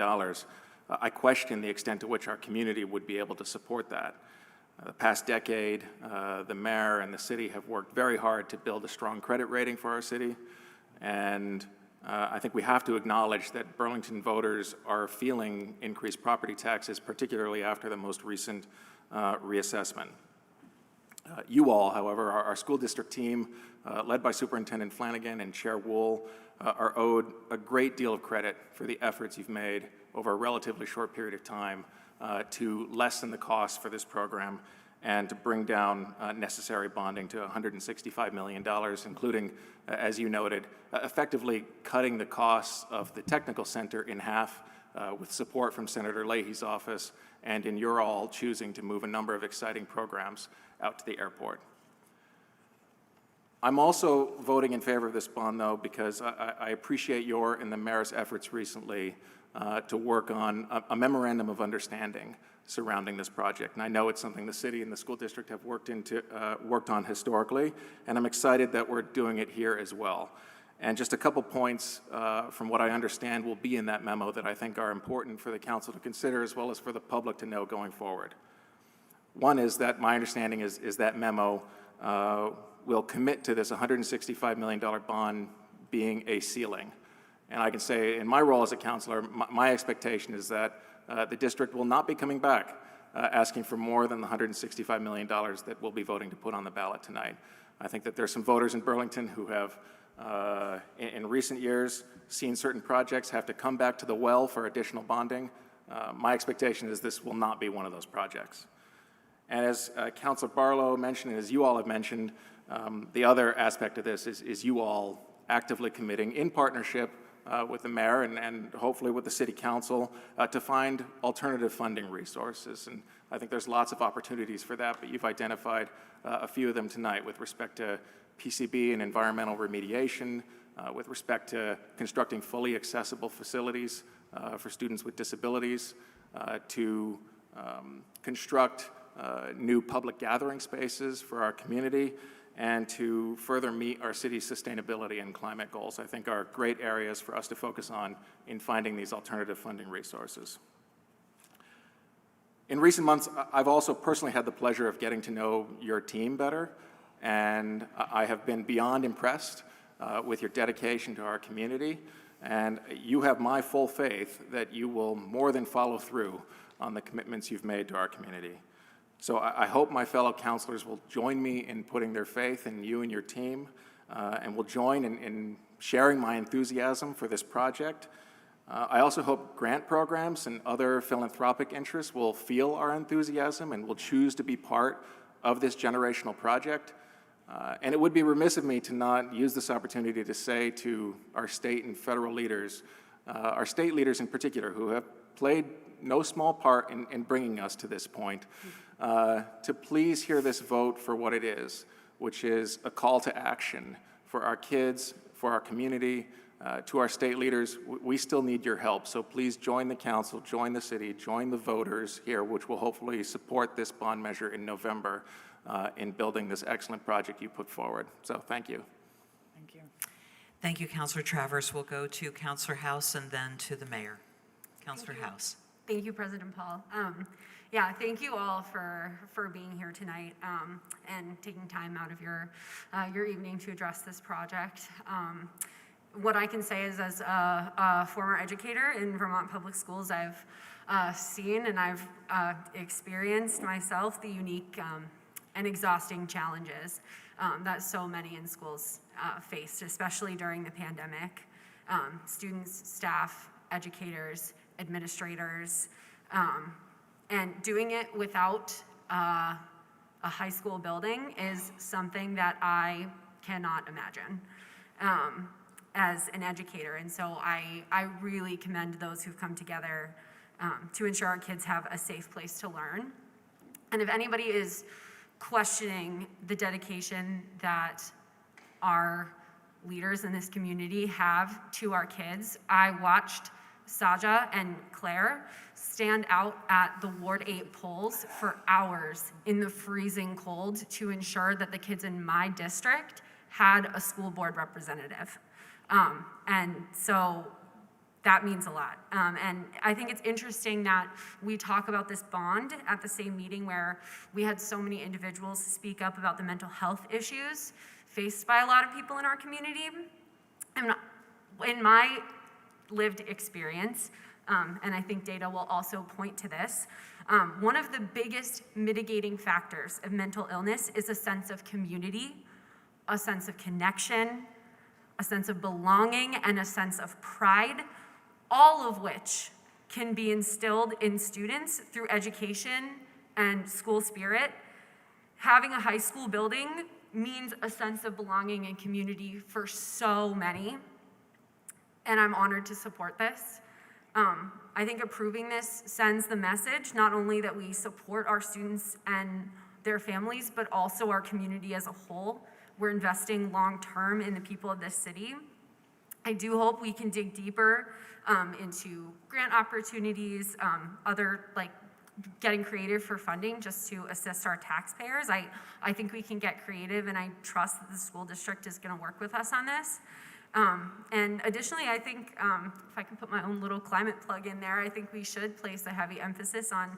L: I questioned the extent to which our community would be able to support that. The past decade, the mayor and the city have worked very hard to build a strong credit rating for our city, and I think we have to acknowledge that Burlington voters are feeling increased property taxes, particularly after the most recent reassessment. You all, however, our school district team, led by Superintendent Flanagan and Chair Wool, are owed a great deal of credit for the efforts you've made over a relatively short period of time to lessen the cost for this program and to bring down necessary bonding to $165 million, including, as you noted, effectively cutting the costs of the technical center in half with support from Senator Leahy's office, and in your all choosing to move a number of exciting programs out to the airport. I'm also voting in favor of this bond, though, because I appreciate your and the mayor's efforts recently to work on a memorandum of understanding surrounding this project. And I know it's something the city and the school district have worked on historically, and I'm excited that we're doing it here as well. And just a couple points from what I understand will be in that memo that I think are important for the council to consider as well as for the public to know going forward. One is that my understanding is that memo will commit to this $165 million bond being a ceiling. And I can say in my role as a counselor, my expectation is that the district will not be coming back asking for more than the $165 million that we'll be voting to put on the ballot tonight. I think that there's some voters in Burlington who have, in recent years, seen certain projects have to come back to the well for additional bonding. My expectation is this will not be one of those projects. And as Councilor Barlow mentioned, and as you all have mentioned, the other aspect of this is you all actively committing in partnership with the mayor and hopefully with the city council to find alternative funding resources. And I think there's lots of opportunities for that, but you've identified a few of them tonight with respect to PCB and environmental remediation, with respect to constructing fully accessible facilities for students with disabilities, to construct new public gathering spaces for our community, and to further meet our city's sustainability and climate goals, I think are great areas for us to focus on in finding these alternative funding resources. In recent months, I've also personally had the pleasure of getting to know your team better, and I have been beyond impressed with your dedication to our community And you have my full faith that you will more than follow through on the commitments you've made to our community. So I hope my fellow councilors will join me in putting their faith in you and your team, and will join in sharing my enthusiasm for this project. I also hope grant programs and other philanthropic interests will feel our enthusiasm and will choose to be part of this generational project. And it would be remiss of me to not use this opportunity to say to our state and federal leaders, our state leaders in particular, who have played no small part in bringing us to this point, to please hear this vote for what it is, which is a call to action for our kids, for our community, to our state leaders. We still need your help, so please join the council, join the city, join the voters here, which will hopefully support this bond measure in November in building this excellent project you put forward. So thank you.
H: Thank you.
A: Thank you, Councilor Travers. We'll go to Councilor House and then to the mayor. Councilor House.
D: Thank you, President Paul. Yeah, thank you all for being here tonight and taking time out of your evening to address this project. What I can say is, as a former educator in Vermont Public Schools, I've seen and I've experienced myself the unique and exhausting challenges that so many in schools faced, especially during the pandemic. Students, staff, educators, administrators, and doing it without a high school building is something that I cannot imagine as an educator. And so I really commend those who've come together to ensure our kids have a safe place to learn. And if anybody is questioning the dedication that our leaders in this community have to our kids, I watched Saja and Claire stand out at the Ward 8 polls for hours in the freezing cold to ensure that the kids in my district had a school board representative. And so that means a lot. And I think it's interesting that we talk about this bond at the same meeting where we had so many individuals speak up about the mental health issues faced by a lot of people in our community. And in my lived experience, and I think data will also point to this, one of the biggest mitigating factors of mental illness is a sense of community, a sense of connection, a sense of belonging, and a sense of pride, all of which can be instilled in students through education and school spirit. Having a high school building means a sense of belonging and community for so many, and I'm honored to support this. I think approving this sends the message not only that we support our students and their families, but also our community as a whole. We're investing long-term in the people of this city. I do hope we can dig deeper into grant opportunities, other like getting creative for funding just to assist our taxpayers. I think we can get creative, and I trust that the school district is going to work with us on this. And additionally, I think if I can put my own little climate plug in there, I think we should place a heavy emphasis on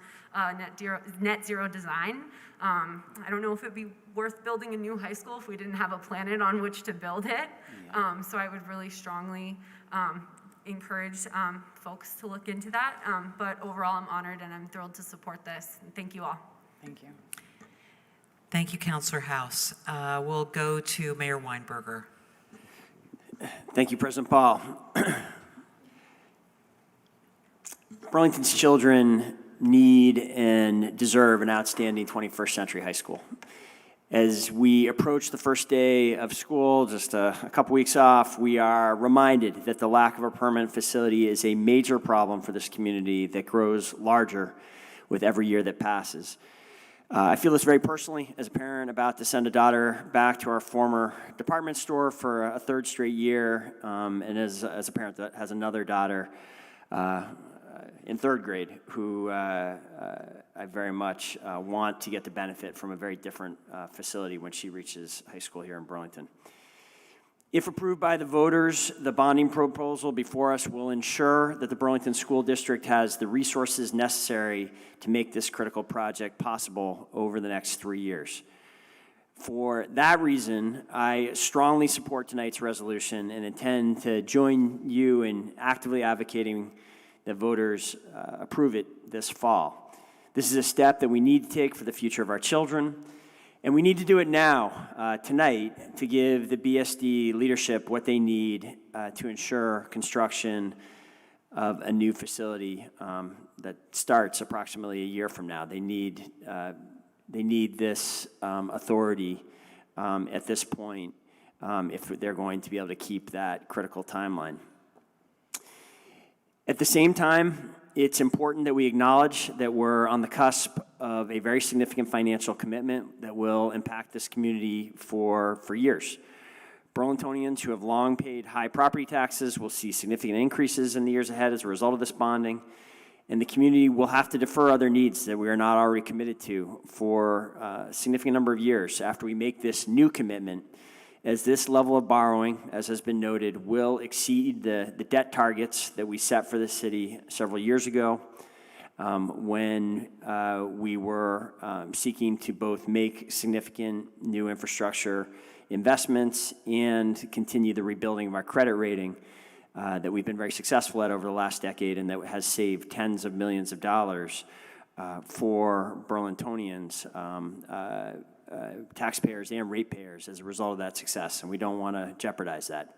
D: net zero design. I don't know if it'd be worth building a new high school if we didn't have a planet on which to build it. So I would really strongly encourage folks to look into that. But overall, I'm honored and I'm thrilled to support this. Thank you all.
H: Thank you.
A: Thank you, Councilor House. We'll go to Mayor Weinberger.
O: Thank you, President Paul. Burlington's children need and deserve an outstanding 21st century high school. As we approach the first day of school, just a couple weeks off, we are reminded that the lack of a permanent facility is a major problem for this community that grows larger with every year that passes. I feel this very personally as a parent about to send a daughter back to our former department store for a third straight year, and as a parent that has another daughter in third grade who I very much want to get the benefit from a very different facility when she reaches high school here in Burlington. If approved by the voters, the bonding proposal before us will ensure that the Burlington School District has the resources necessary to make this critical project possible over the next 3 years. For that reason, I strongly support tonight's resolution and intend to join you in actively advocating that voters approve it this fall. This is a step that we need to take for the future of our children, and we need to do it now, tonight, to give the BSD leadership what they need to ensure construction of a new facility that starts approximately a year from now. They need this authority at this point if they're going to be able to keep that critical timeline. At the same time, it's important that we acknowledge that we're on the cusp of a very significant financial commitment that will impact this community for years. Burlingtonians who have long paid high property taxes will see significant increases in the years ahead as a result of this bonding, and the community will have to defer other needs that we are not already committed to for a significant number of years after we make this new commitment, as this level of borrowing, as has been noted, will exceed the debt targets that we set for the city several years ago when we were seeking to both make significant new infrastructure investments and continue the rebuilding of our credit rating that we've been very successful at over the last decade and that has saved tens of millions of dollars for Burlingtonians, taxpayers and ratepayers as a result of that success, and we don't want to jeopardize that.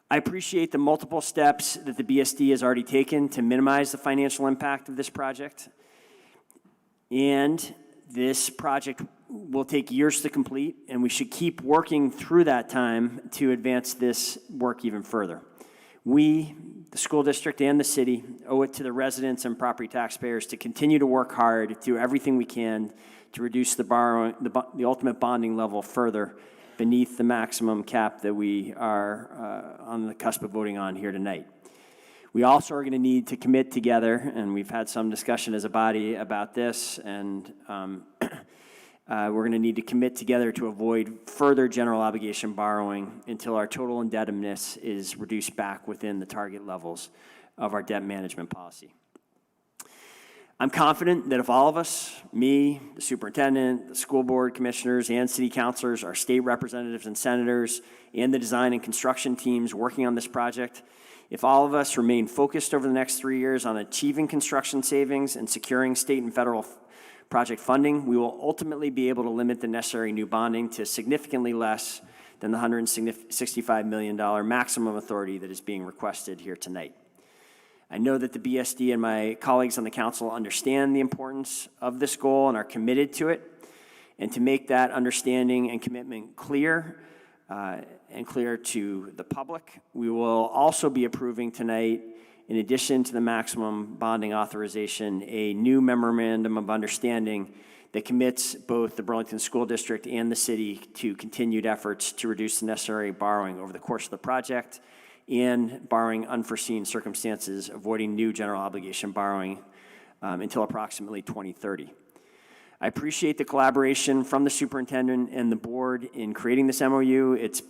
O: I appreciate the multiple steps that the BSD has already taken to minimize the financial impact of this project, and this project will take years to complete, and we should keep working through that time to advance this work even further. We, the school district and the city, owe it to the residents and property taxpayers to continue to work hard, do everything we can to reduce the ultimate bonding level further beneath the maximum cap that we are on the cusp of voting on here tonight. We also are going to need to commit together, and we've had some discussion as a body about this, and we're going to need to commit together to avoid further general obligation borrowing until our total indebtedness is reduced back within the target levels of our debt management policy. I'm confident that if all of us, me, the superintendent, the school board commissioners, and city councilors, our state representatives and senators, and the design and construction teams working on this project, if all of us remain focused over the next 3 years on achieving construction savings and securing state and federal project funding, we will ultimately be able to limit the necessary new bonding to significantly less than the $165 million maximum authority that is being requested here tonight. I know that the BSD and my colleagues on the council understand the importance of this goal and are committed to it. And to make that understanding and commitment clear and clear to the public, we will also be approving tonight, in addition to the maximum bonding authorization, a new memorandum of understanding that commits both the Burlington School District and the city to continued efforts to reduce the necessary borrowing over the course of the project, and barring unforeseen circumstances, avoiding new general obligation borrowing until approximately 2030. I appreciate the collaboration from the superintendent and the board in creating this MOU. It's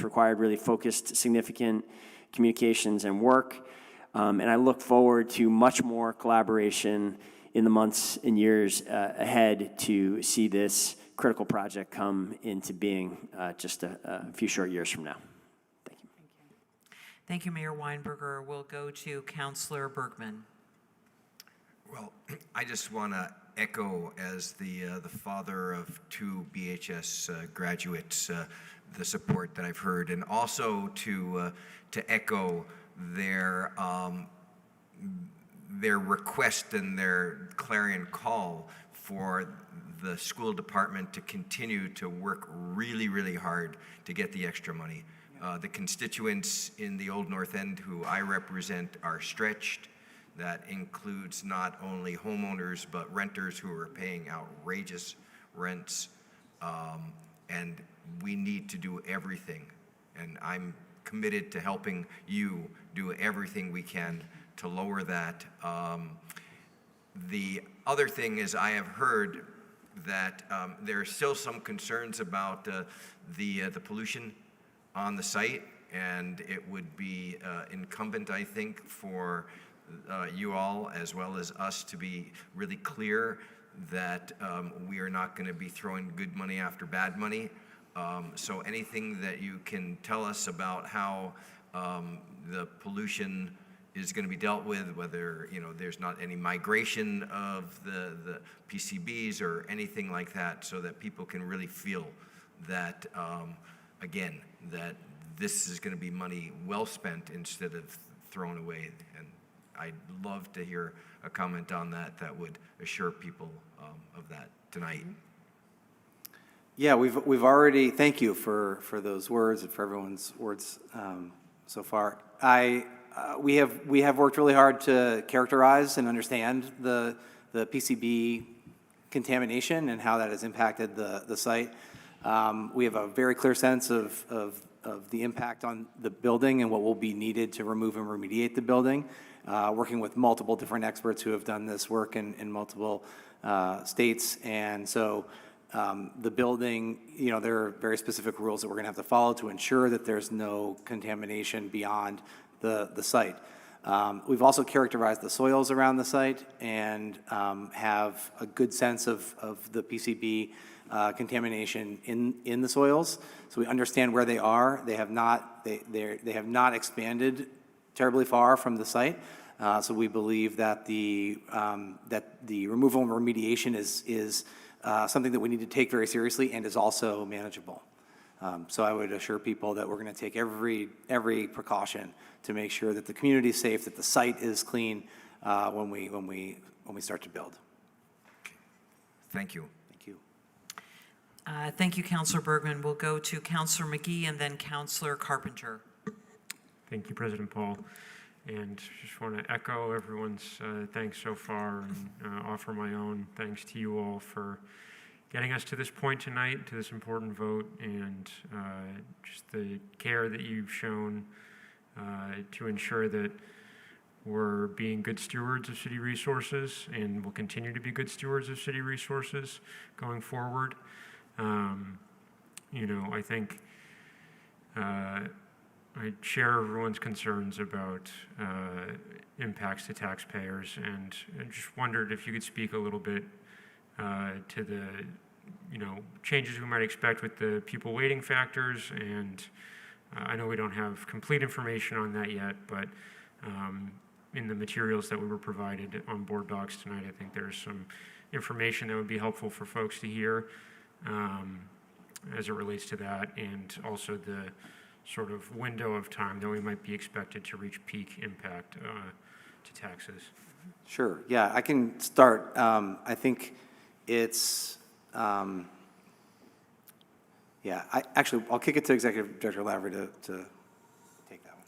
O: required really focused, significant communications and work, and I look forward to much more collaboration in the months and years ahead to see this critical project come into being just a few short years from now.
A: Thank you, Mayor Weinberger. We'll go to Councilor Bergman.
R: Well, I just want to echo, as the father of 2 BHS graduates, the support that I've heard, and also to echo their request and their clarion call for the school department to continue to work really, really hard to get the extra money. The constituents in the Old North End who I represent are stretched. That includes not only homeowners, but renters who are paying outrageous rents. And we need to do everything. And I'm committed to helping you do everything we can to lower that. The other thing is, I have heard that there are still some concerns about the pollution on the site, and it would be incumbent, I think, for you all as well as us to be really clear that we are not going to be throwing good money after bad money. So anything that you can tell us about how the pollution is going to be dealt with, whether there's not any migration of the PCBs or anything like that, so that people can really feel that again, that this is going to be money well spent instead of thrown away. And I'd love to hear a comment on that that would assure people of that tonight.
W: Yeah, we've already, thank you for those words and for everyone's words so far. We have worked really hard to characterize and understand the PCB contamination and how that has impacted the site. We have a very clear sense of the impact on the building and what will be needed to remove and remediate the building, working with multiple different experts who have done this work in multiple states. And so the building, there are very specific rules that we're going to have to follow to ensure that there's no contamination beyond the site. We've also characterized the soils around the site and have a good sense of the PCB contamination in the soils. So we understand where they are. They have not expanded terribly far from the site. So we believe that the removal and remediation is something that we need to take very seriously and is also manageable. So I would assure people that we're going to take every precaution to make sure that the community is safe, that the site is clean when we start to build.
R: Thank you.
W: Thank you.
A: Thank you, Councilor Bergman. We'll go to Councilor McGee and then Councilor Carpenter.
J: Thank you, President Paul. And just want to echo everyone's thanks so far and offer my own thanks to you all for getting us to this point tonight, to this important vote, and just the care that you've shown to ensure that we're being good stewards of city resources and will continue to be good stewards of city resources going forward. I think I share everyone's concerns about impacts to taxpayers, and I just wondered if you could speak a little bit to the changes we might expect with the pupil weighting factors. And I know we don't have complete information on that yet, but in the materials that we were provided on board docs tonight, I think there's some information that would be helpful for folks to hear as it relates to that, and also the sort of window of time that we might be expected to reach peak impact to taxes.
W: Sure. Yeah, I can start. I think it's, I'll kick it to Executive Director Lavery to take that one.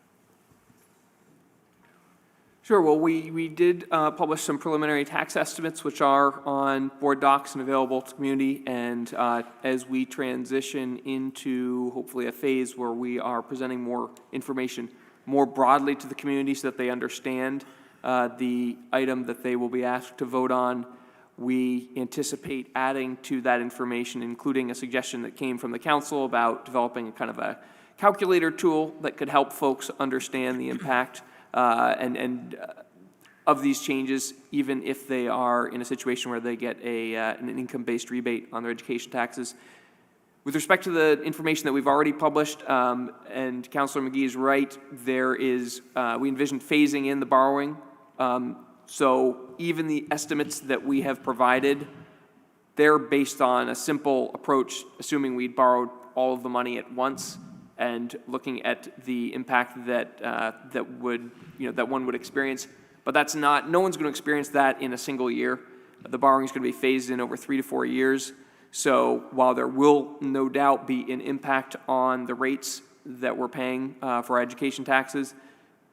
I: Sure. Well, we did publish some preliminary tax estimates, which are on board docs and available to the community. And as we transition into hopefully a phase where we are presenting more information more broadly to the community so that they understand the item that they will be asked to vote on, we anticipate adding to that information, including a suggestion that came from the council about developing a kind of a calculator tool that could help folks understand the impact of these changes, even if they are in a situation where they get an income-based rebate on their education taxes. With respect to the information that we've already published, and Councilor McGee is right, there is, we envision phasing in the borrowing. So even the estimates that we have provided, they're based on a simple approach, assuming we'd borrowed all of the money at once and looking at the impact that that one would experience. But that's not, no one's going to experience that in a single year. The borrowing is going to be phased in over 3 to 4 years. So while there will no doubt be an impact on the rates that we're paying for our education taxes,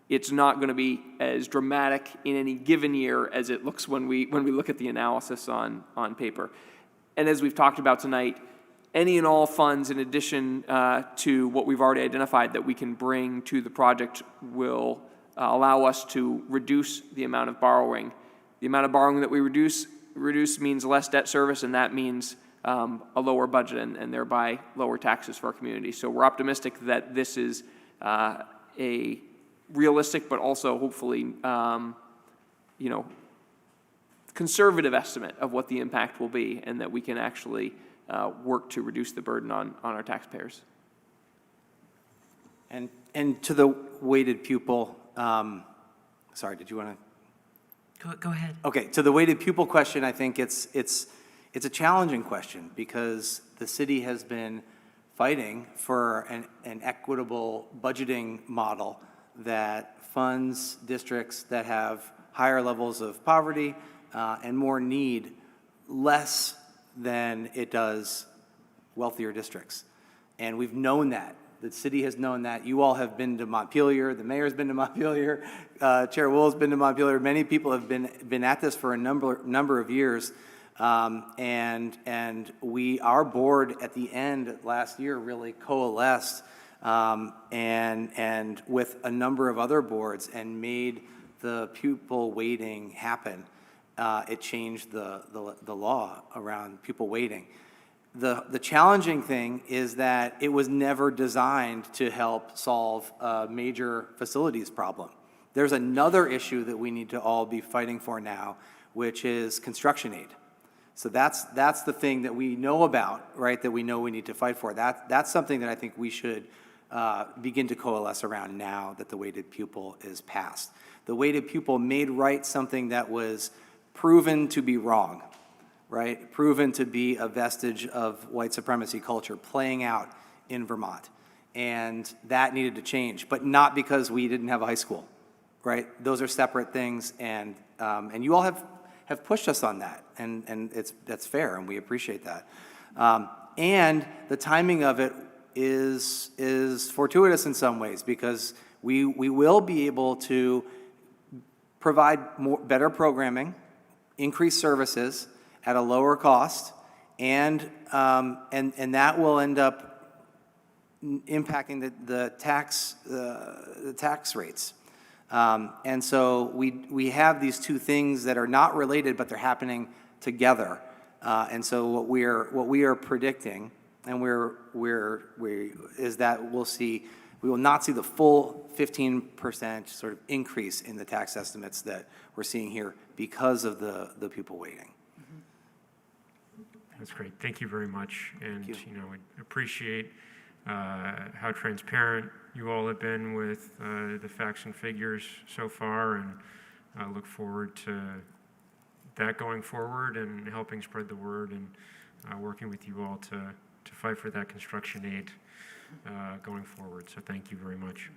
I: it's not going to be as dramatic in any given year as it looks when we look at the analysis on paper. And as we've talked about tonight, any and all funds in addition to what we've already identified that we can bring to the project will allow us to reduce the amount of borrowing. The amount of borrowing that we reduce means less debt service, and that means a lower budget and thereby lower taxes for our community. So we're optimistic that this is a realistic, but also hopefully, conservative estimate of what the impact will be, and that we can actually work to reduce the burden on our taxpayers.
W: And to the weighted pupil, sorry, did you want to?
A: Go ahead.
W: Okay, to the weighted pupil question, I think it's a challenging question because the city has been fighting for an equitable budgeting model that funds districts that have higher levels of poverty and more need less than it does wealthier districts. And we've known that. The city has known that. You all have been to Montpelier. The mayor's been to Montpelier. Chair Will's been to Montpelier. Many people have been at this for a number of years. And our board at the end last year really coalesced and with a number of other boards and made the pupil weighting happen. It changed the law around pupil weighting. The challenging thing is that it was never designed to help solve a major facilities problem. There's another issue that we need to all be fighting for now, which is construction aid. So that's the thing that we know about, right, that we know we need to fight for. That's something that I think we should begin to coalesce around now that the weighted pupil is passed. The weighted pupil made right something that was proven to be wrong, right? Proven to be a vestige of white supremacy culture playing out in Vermont. And that needed to change, but not because we didn't have a high school, right? Those are separate things, and you all have pushed us on that, and that's fair, and we appreciate that. And the timing of it is fortuitous in some ways, because we will be able to provide better programming, increase services at a lower cost, and that will end up impacting the tax rates. And so we have these two things that are not related, but they're happening together. And so what we are predicting, and is that we will not see the full 15% sort of increase in the tax estimates that we're seeing here because of the pupil weighting.
J: That's great. Thank you very much. And, I appreciate how transparent you all have been with the facts and figures so far, and I look forward to that going forward and helping spread the word and working with you all to fight for that construction aid going forward. So thank you very much.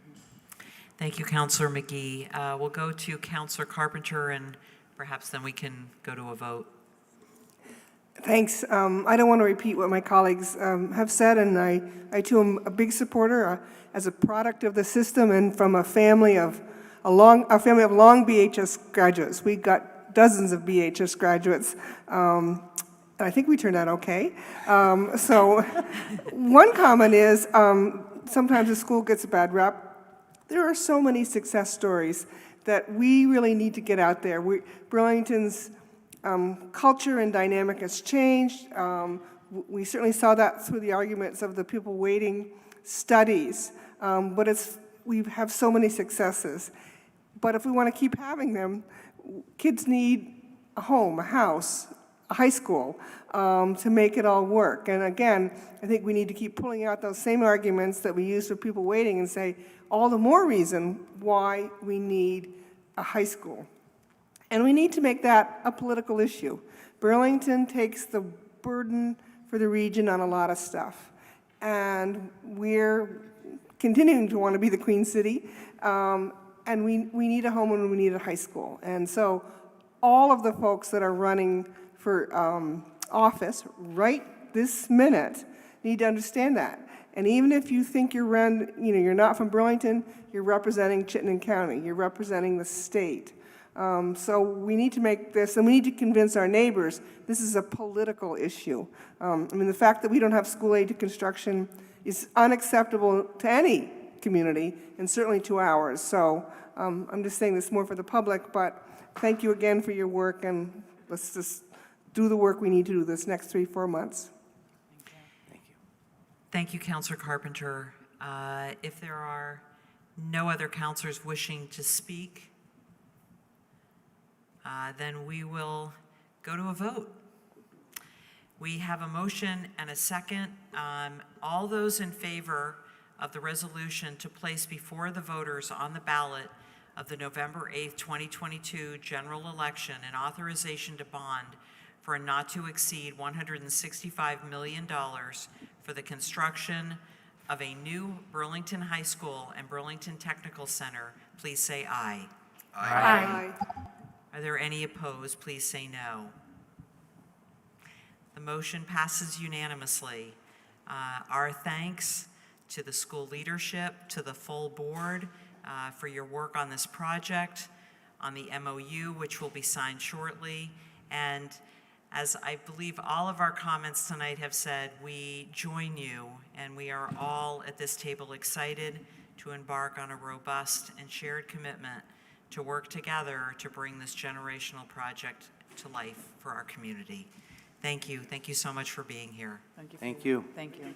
A: Thank you, Councillor McGee. We'll go to Councillor Carpenter, and perhaps then we can go to a vote.
B: Thanks. I don't want to repeat what my colleagues have said, and I too am a big supporter as a product of the system and from a family of long BHS graduates. We got dozens of BHS graduates. And I think we turned out okay. So one comment is sometimes the school gets a bad rep. There are so many success stories that we really need to get out there. Burlington's culture and dynamic has changed. We certainly saw that through the arguments of the pupil weighting studies, but we have so many successes. But if we want to keep having them, kids need a home, a house, a high school to make it all work. And again, I think we need to keep pulling out those same arguments that we use for pupil weighting and say all the more reason why we need a high school. And we need to make that a political issue. Burlington takes the burden for the region on a lot of stuff. And we're continuing to want to be the Queen City. And we need a home and we need a high school. And so all of the folks that are running for office right this minute need to understand that. And even if you think you're not from Burlington, you're representing Chittenden County. You're representing the state. So we need to make this, and we need to convince our neighbors this is a political issue. The fact that we don't have school aid to construction is unacceptable to any community, and certainly to ours. So I'm just saying this more for the public, but thank you again for your work, and let's just do the work we need to do this next 3-4 months.
A: Thank you, Councillor Carpenter. If there are no other councillors wishing to speak, then we will go to a vote. We have a motion and a second. All those in favor of the resolution to place before the voters on the ballot of the November 8th, 2022 general election an authorization to bond for a not to exceed $165 million for the construction of a new Burlington High School and Burlington Technical Center, please say aye.
B: Aye.
A: Are there any opposed? Please say no. The motion passes unanimously. Our thanks to the school leadership, to the full board for your work on this project, on the MOU, which will be signed shortly. And as I believe all of our comments tonight have said, we join you, and we are all at this table excited to embark on a robust and shared commitment to work together to bring this generational project to life for our community. Thank you. Thank you so much for being here.
W: Thank you.
H: Thank you.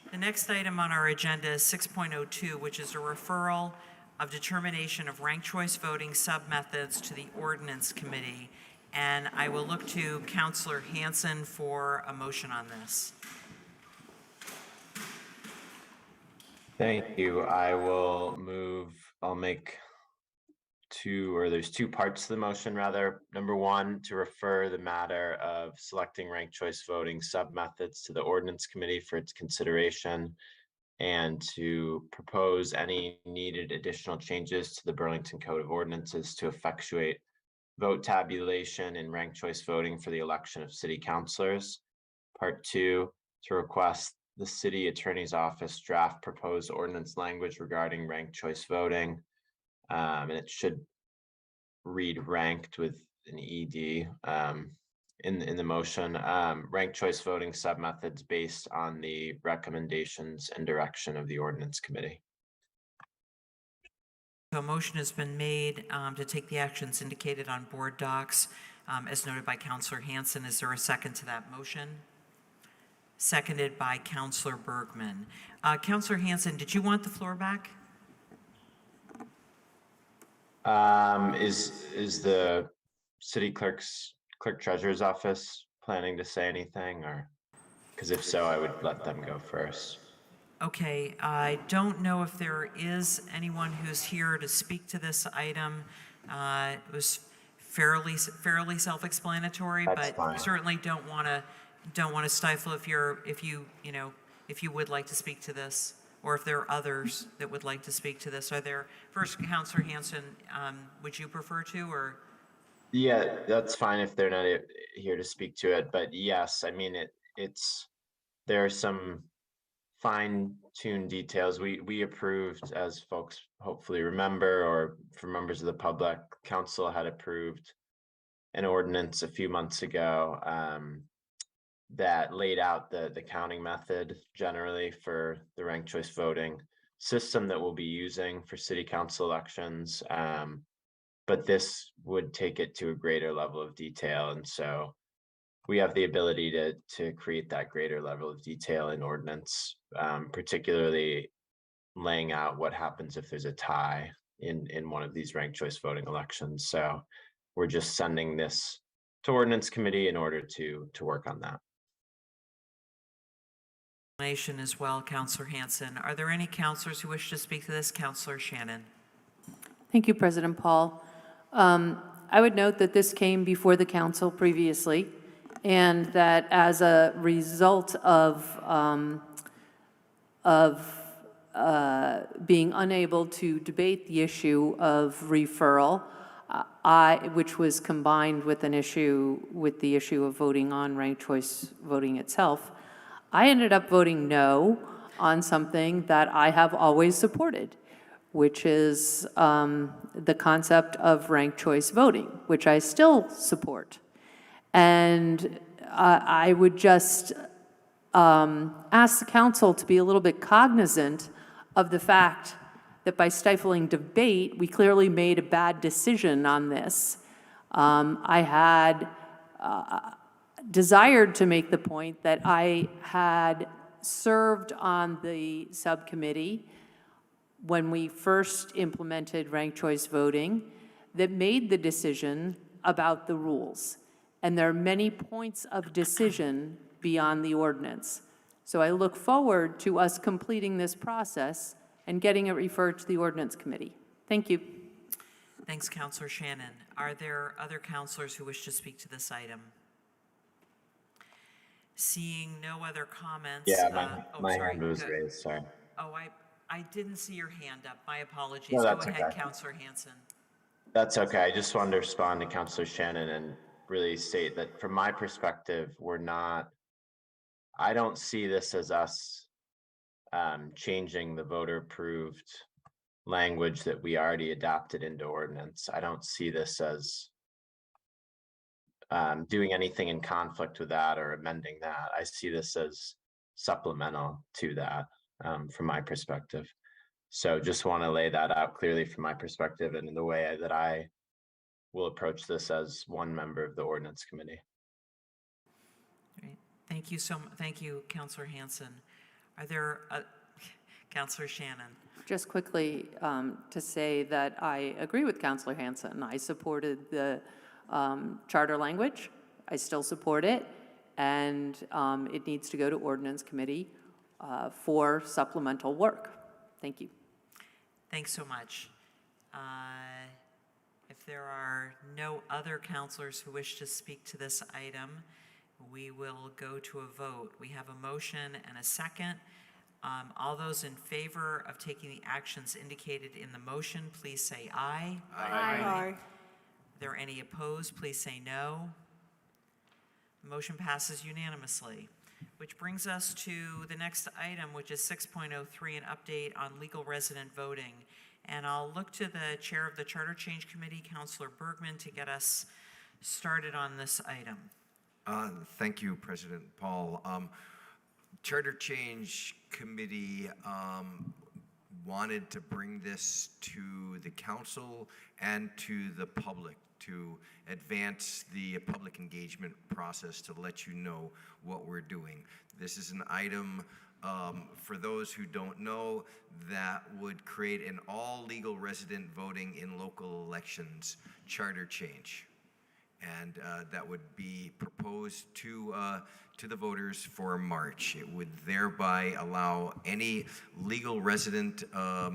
A: The next item on our agenda is 6.02, which is a referral of determination of ranked choice voting submethods to the Ordinance Committee. And I will look to Councilor Hanson for a motion on this.
C: Thank you. I'll make there's two parts to the motion rather. Number one, to refer the matter of selecting ranked choice voting submethods to the Ordinance Committee for its consideration, and to propose any needed additional changes to the Burlington Code of Ordinances to effectuate vote tabulation and ranked choice voting for the election of city councilors. Part two, to request the city attorney's office draft proposed ordinance language regarding ranked choice voting. And it should read ranked with an ED in the motion. Ranked choice voting submethods based on the recommendations and direction of the Ordinance Committee.
A: So a motion has been made to take the actions indicated on board docs as noted by Councilor Hanson. Is there a second to that motion? Seconded by Councilor Bergman. Councilor Hanson, did you want the floor back?
C: Is the city clerk treasurer's office planning to say anything, or because if so, I would let them go first.
A: Okay, I don't know if there is anyone who's here to speak to this item. It was fairly self-explanatory,
C: That's
A: but
C: fine.
A: certainly don't want to stifle if you would like to speak to this, or if there are others that would like to speak to this. Are there, first, Councilor Hanson, would you prefer to, or?
C: Yeah, that's fine if they're not here to speak to it, but yes, I mean, there are some fine-tuned details. We approved, as folks hopefully remember, or for members of the public, council had approved an ordinance a few months ago that laid out the counting method generally for the ranked choice voting system that we'll be using for city council elections. But this would take it to a greater level of detail. And so we have the ability to create that greater level of detail in ordinance, particularly laying out what happens if there's a tie in one of these ranked choice voting elections. So we're just sending this to Ordinance Committee in order to work on that.
A: As well, Councilor Hanson. Are there any councilors who wish to speak to this? Councilor Shannon.
U: Thank you, President Paul. I would note that this came before the council previously, and that as a result of being unable to debate the issue of referral, which was combined with the issue of voting on ranked choice voting itself, I ended up voting no on something that I have always supported, which is the concept of ranked choice voting, which I still support. And I would just ask the council to be a little bit cognizant of the fact that by stifling debate, we clearly made a bad decision on this. I had desired to make the point that I had served on the subcommittee when we first implemented ranked choice voting that made the decision about the rules. And there are many points of decision beyond the ordinance. So I look forward to us completing this process and getting it referred to the ordinance committee. Thank you.
A: Thanks, Councilor Shannon. Are there other councilors who wish to speak to this item? Seeing no other comments.
C: Yeah, my
A: sorry,
C: hand was
A: good.
C: raised, sorry.
A: Oh, I didn't see your hand up. My apologies.
C: No,
A: Go
C: that's
A: ahead,
C: okay.
A: Councilor Hanson.
C: That's okay. I just wanted to respond to Councilor Shannon and really state that from my perspective, I don't see this as us changing the voter approved language that we already adopted into ordinance. I don't see this as doing anything in conflict with that or amending that. I see this as supplemental to that from my perspective. So just want to lay that out clearly from my perspective and in the way that I will approach this as one member of the ordinance committee.
A: Great. Thank you Thank you, Councilor Hanson. Are there, Councilor Shannon?
U: Just quickly to say that I agree with Councilor Hanson. I supported the charter language. I still support it. And it needs to go to ordinance committee for supplemental work. Thank you.
A: Thanks so much. If there are no other councilors who wish to speak to this item, we will go to a vote. We have a motion and a second. All those in favor of taking the actions indicated in the motion, please say aye.
B: Aye.
A: Are there any opposed? Please say no. The motion passes unanimously. Which brings us to the next item, which is 6.03, an update on legal resident voting. And I'll look to the chair of the Charter Change Committee, Councilor Bergman, to get us started on this item.
R: Thank you, President Paul. Charter Change Committee wanted to bring this to the council and to the public to advance the public engagement process to let you know what we're doing. This is an item, for those who don't know, that would create an all legal resident voting in local elections charter change. And that would be proposed to the voters for March. It would thereby allow any legal resident, a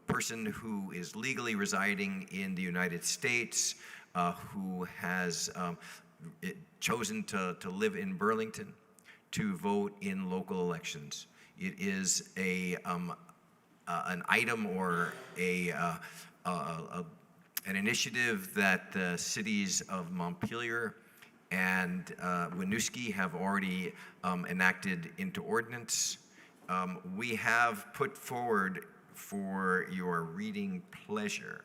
R: person who is legally residing in the United States, who has chosen to live in Burlington, to vote in local elections. It is an item or an initiative that the cities of Montpelier and Winooski have already enacted into ordinance. We have put forward for your reading pleasure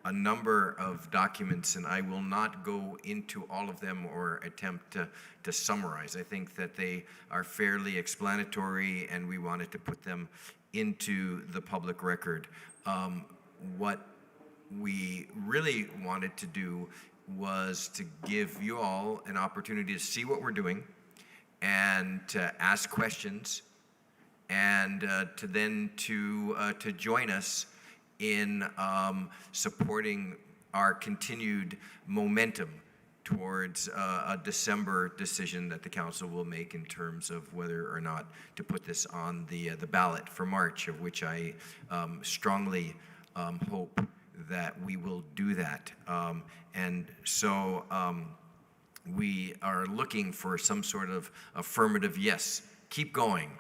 R: a number of documents, and I will not go into all of them or attempt to summarize. I think that they are fairly explanatory, and we wanted to put them into the public record. What we really wanted to do was to give you all an opportunity to see what we're doing and to ask questions and to join us in supporting our continued momentum towards a December decision that the council will make in terms of whether or not to put this on the ballot for March, of which I strongly hope that we will do that. And so we are looking for some sort of affirmative yes, keep going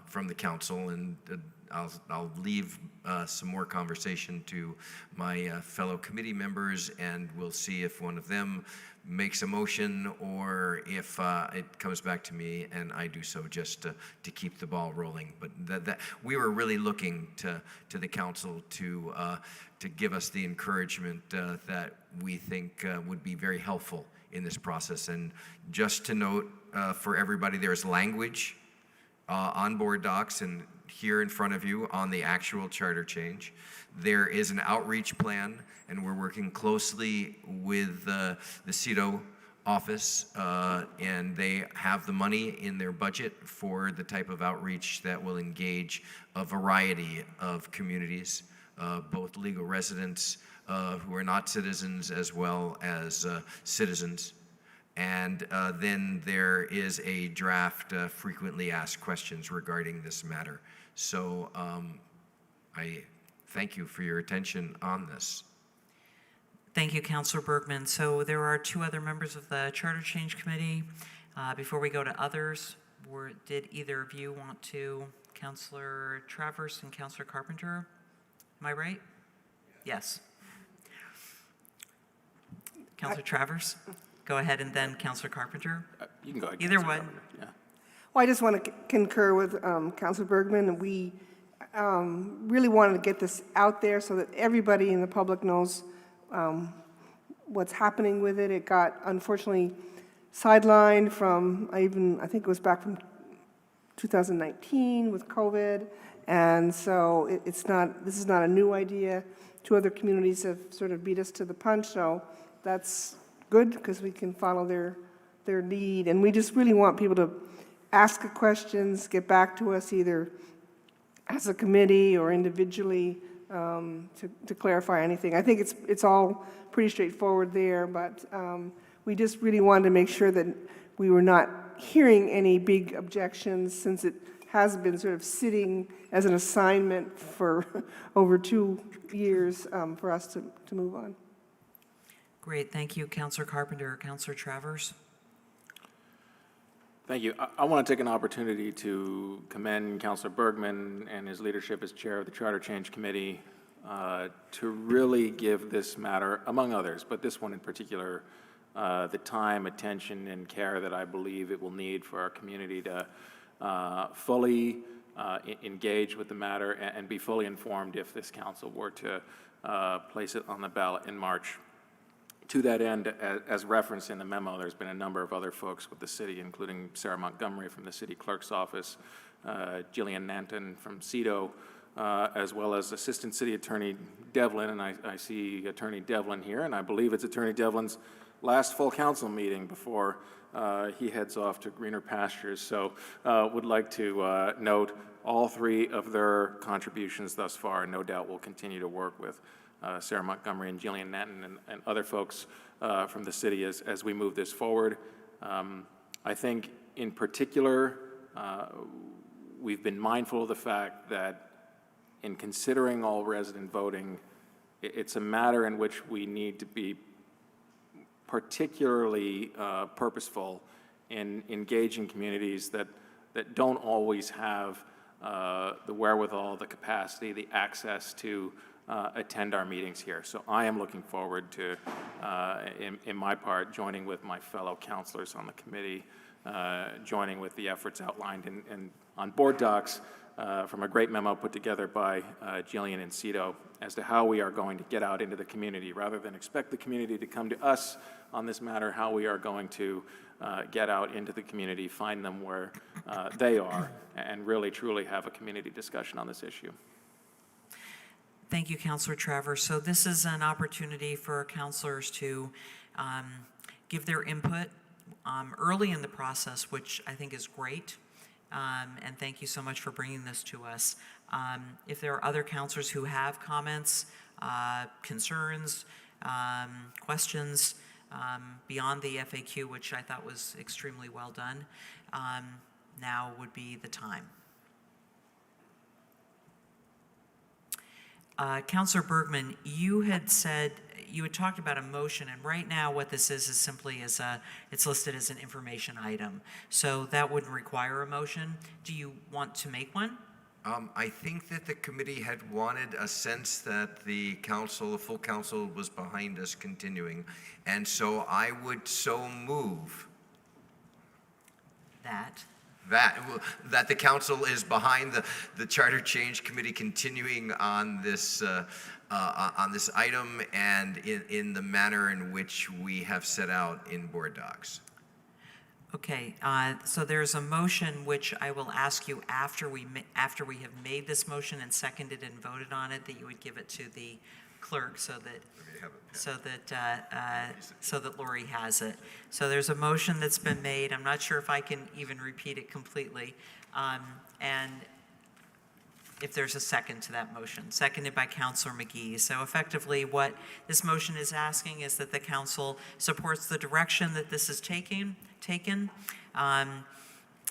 R: from the council, and I'll leave some more conversation to my fellow committee members, and we'll see if one of them makes a motion or if it comes back to me and I do so just to keep the ball rolling. But that we were really looking to the council to give us the encouragement that we think would be very helpful in this process. And just to note for everybody, there's language on board docs and here in front of you on the actual charter change. There is an outreach plan, and we're working closely with the CEDO office, and they have the money in their budget for the type of outreach that will engage a variety of communities, both legal residents, who are not citizens as well as citizens. And then there is a draft frequently asked questions regarding this matter. So I thank you for your attention on this.
A: Thank you, Councilor Bergman. So there are two other members of the Charter Change Committee. Before we go to others, did either of you want to, Councilor Travers and Councilor Carpenter? Am I right? Yes. Councilor Travers? Go ahead, and then Councilor Carpenter?
E: You can go ahead.
A: Either
E: Councilor
A: one.
E: Carpenter. Yeah.
B: Well, I just want to concur with Councilor Bergman. We really wanted to get this out there so that everybody in the public knows what's happening with it. It got, unfortunately, sidelined from, I think it was back from 2019 with COVID. And so this is not a new idea. Two other communities have sort of beat us to the punch, so that's good because we can follow their lead. And we just really want people to ask questions, get back to us either as a committee or individually to clarify anything. I think it's all pretty straightforward there, but we just really wanted to make sure that we were not hearing any big objections since it has been sort of sitting as an assignment for over 2 years for us to move on.
A: Great, thank you, Councilor Carpenter. Councilor Travers?
L: Thank you. I want to take an opportunity to commend Councilor Bergman and his leadership as chair of the Charter Change Committee to really give this matter, among others, but this one in particular, the time, attention, and care that I believe it will need for our community to fully engage with the matter and be fully informed if this council were to place it on the ballot in March. To that end, as referenced in the memo, there's been a number of other folks with the city, including Sarah Montgomery from the city clerk's office, Jillian Nanton from CEDO, as well as Assistant City Attorney Devlin, and I see Attorney Devlin here, and I believe it's Attorney Devlin's last full council meeting before he heads off to greener pastures. So would like to note all three of their contributions thus far, and no doubt we'll continue to work with Sarah Montgomery and Jillian Nanton and other folks from the city as we move this forward. I think in particular, we've been mindful of the fact that in considering all resident voting, it's a matter in which we need to be particularly purposeful in engaging communities that don't always have the wherewithal, the capacity, the access to attend our meetings here. So I am looking forward to, in my part, joining with my fellow councilors on the committee, joining with the efforts outlined on board docs from a great memo put together by Jillian and CEDO as to how we are going to get out into the community rather than expect the community to come to us on this matter, how we are going to get out into the community, find them where they are, and really truly have a community discussion on this issue.
A: Thank you, Councilor Travers. So this is an opportunity for councilors to give their input early in the process, which I think is great. And thank you so much for bringing this to us. If there are other councilors who have comments, concerns, questions beyond the FAQ, which I thought was extremely well done, now would be the time. Councilor Bergman, you had talked about a motion, and right now what this is simply it's listed as an information item. So that wouldn't require a motion. Do you want to make one?
R: I think that the committee had wanted a sense that the full council was behind us continuing. And so I would so move that the council is behind the Charter Change Committee continuing on this item and in the manner in which we have set out in board docs.
A: Okay, so there's a motion which I will ask you after we have made this motion and seconded and voted on it, that you would give it to the clerk so that Lori has it. So there's a motion that's been made. I'm not sure if I can even repeat it completely. And if there's a second to that motion. Seconded by Counselor McGee. So effectively, what this motion is asking is that the council supports the direction that this is taken,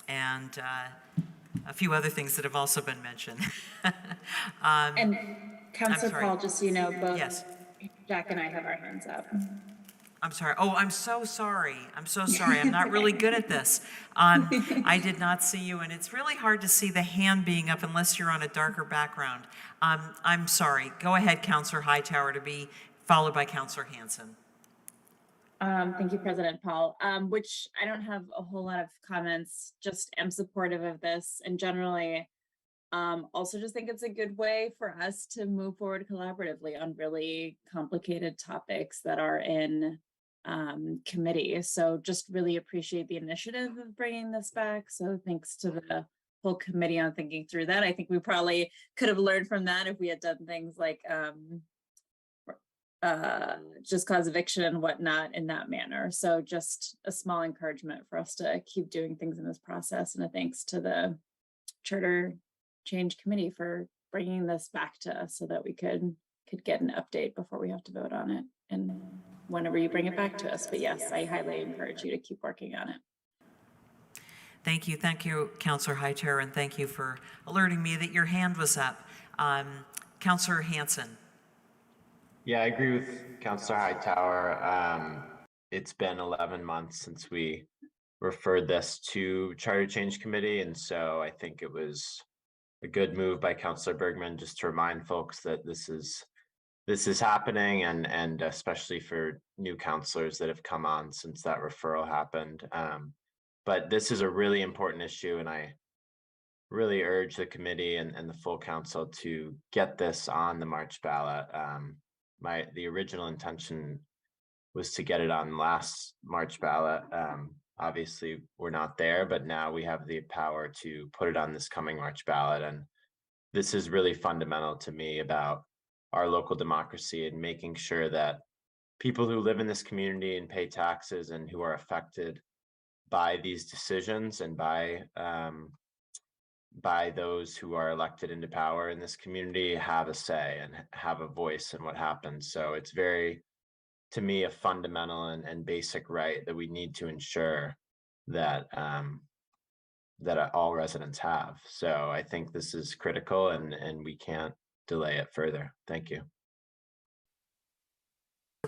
A: and a few other things that have also been mentioned.
S: And Councilor
A: sorry.
S: Paul, just so you know, both
A: Yes.
S: Jack and I have our hands up.
A: I'm sorry. Oh, I'm so sorry. I'm so sorry. I'm not really good at this. I did not see you, and it's really hard to see the hand being up unless you're on a darker background. I'm sorry. Go ahead, Counselor Hightower, to be followed by Counselor Hanson.
S: Thank you, President Paul, which I don't have a whole lot of comments, just am supportive of this and generally also just think it's a good way for us to move forward collaboratively on really complicated topics that are in committee. So just really appreciate the initiative of bringing this back. So thanks to the whole committee on thinking through that. I think we probably could have learned from that if we had done things like just cause eviction and whatnot in that manner. So just a small encouragement for us to keep doing things in this process. And a thanks to the Charter Change Committee for bringing this back to us so that we could get an update before we have to vote on it. And whenever you bring it back to us. But yes, I highly encourage you to keep working on it.
A: Thank you, Counselor Hightower, and thank you for alerting me that your hand was up. Counselor Hanson.
C: Yeah, I agree with Counselor Hightower. It's been 11 months since we referred this to Charter Change Committee, and so I think it was a good move by Counselor Bergman just to remind folks that this is happening, and especially for new counselors that have come on since that referral happened. But this is a really important issue, and I really urge the committee and the full council to get this on the March ballot. The original intention was to get it on last March ballot. Obviously, we're not there, but now we have the power to put it on this coming March ballot. And this is really fundamental to me about our local democracy and making sure that people who live in this community and pay taxes and who are affected by these decisions and by those who are elected into power in this community have a say and have a voice in what happens. So it's very, to me, a fundamental and basic right that we need to ensure that that all residents have. So I think this is critical, and we can't delay it further. Thank you.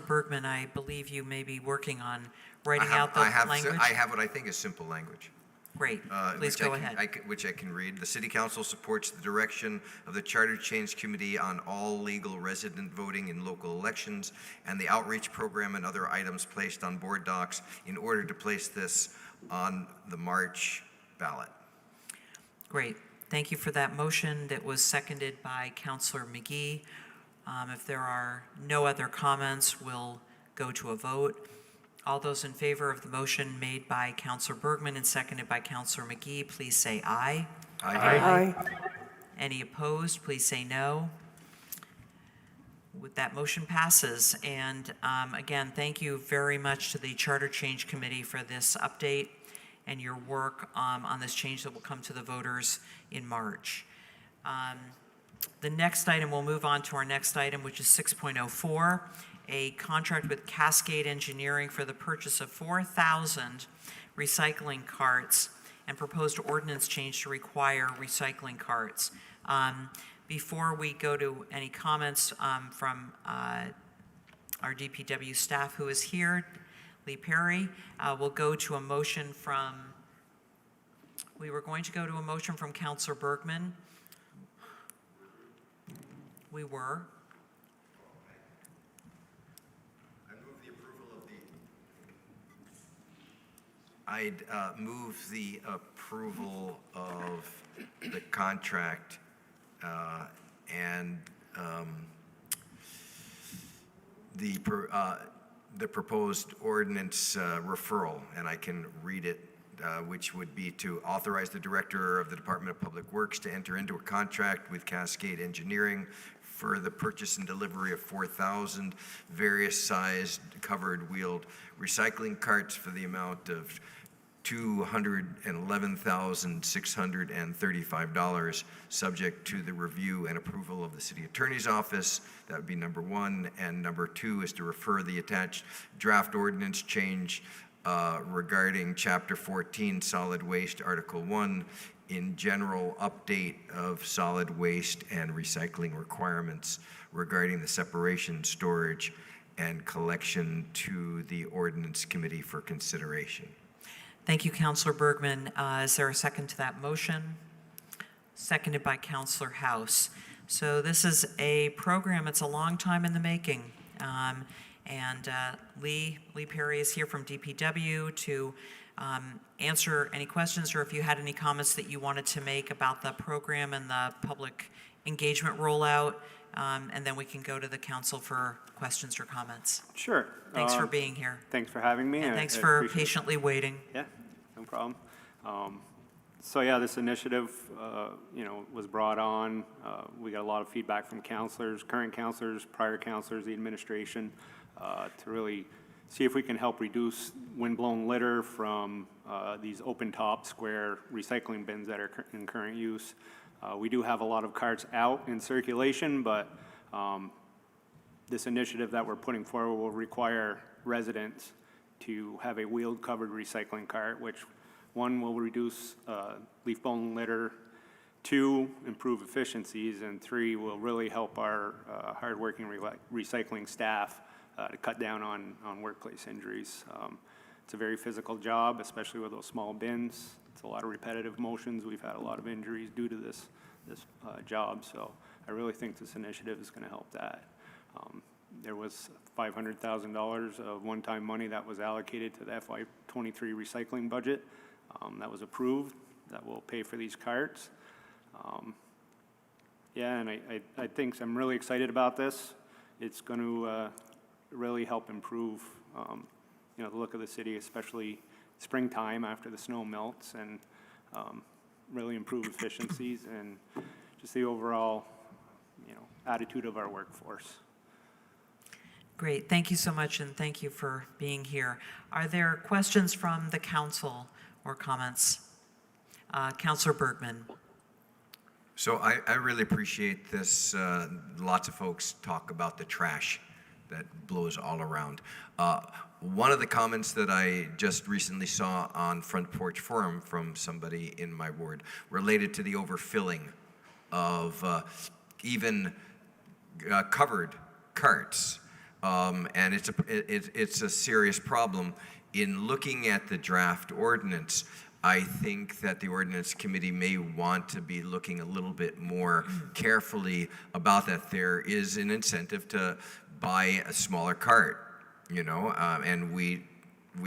A: Bergman, I believe you may be working on writing out the language.
R: I have what I think is simple language.
A: Great, please go ahead.
R: Which I can read. The City Council supports the direction of the Charter Change Committee on all legal resident voting in local elections and the outreach program and other items placed on board docs in order to place this on the March ballot.
A: Great. Thank you for that motion that was seconded by Counselor McGee. If there are no other comments, we'll go to a vote. All those in favor of the motion made by Counselor Bergman and seconded by Counselor McGee, please say aye.
R: Aye.
B: Aye.
A: Any opposed, please say no. With that, motion passes. And again, thank you very much to the Charter Change Committee for this update and your work on this change that will come to the voters in March. The next item, we'll move on to our next item, which is 6.04, a contract with Cascade Engineering for the purchase of 4,000 recycling carts and proposed ordinance change to require recycling carts. Before we go to any comments from our DPW staff who is here, Lee Perry, we'll go to a motion from, we were going to go to a motion from Counselor Bergman. We were.
R: I'd move the approval of the contract and the proposed ordinance referral, and I can read it, which would be to authorize the Director of the Department of Public Works to enter into a contract with Cascade Engineering for the purchase and delivery of 4,000 various sized covered wheeled recycling carts for the amount of $211,635, subject to the review and approval of the city attorney's office. That would be number one. And number two is to refer the attached draft ordinance change regarding Chapter 14, Solid Waste, Article 1, in general update of solid waste and recycling requirements regarding the separation, storage, and collection to the Ordinance Committee for consideration.
A: Thank you, Councillor Bergman. Is there a second to that motion? Seconded by Councillor House. So this is a program, it's a long time in the making. Lee Perry is here from DPW to answer any questions, or if you had any comments that you wanted to make about the program and the public engagement rollout, and then we can go to the council for questions or comments.
M: Sure.
A: Thanks for being here.
M: Thanks for having me.
A: And thanks
M: I
A: for
M: appreciate it.
A: patiently waiting.
M: Yeah, no problem. So yeah, this initiative, was brought on. We got a lot of feedback from counselors, current counselors, prior counselors, the administration, to really see if we can help reduce windblown litter from these open-top square recycling bins that are in current use. We do have a lot of carts out in circulation, but this initiative that we're putting forward will require residents to have a wheel-covered recycling cart, which one will reduce leaf-blown litter, two, improve efficiencies, and three, will really help our hardworking recycling staff to cut down on workplace injuries. It's a very physical job, especially with those small bins. It's a lot of repetitive motions. We've had a lot of injuries due to this job, so I really think this initiative is going to help that. There was $500,000 of one-time money that was allocated to the FY23 recycling budget that was approved, that will pay for these carts. Yeah, and I think I'm really excited about this. It's going to really help improve, the look of the city, especially springtime after the snow melts, and really improve efficiencies and just the overall, attitude of our workforce.
A: Great, thank you so much, and thank you for being here. Are there questions from the council or comments? Councillor Bergman.
R: So I really appreciate this. Lots of folks talk about the trash that blows all around. One of the comments that I just recently saw on Front Porch Forum from somebody in my ward related to the overfilling of even covered carts. And it's a serious problem. In looking at the draft ordinance, I think that the Ordinance Committee may want to be looking a little bit more carefully about that. There is an incentive to buy a smaller cart, and we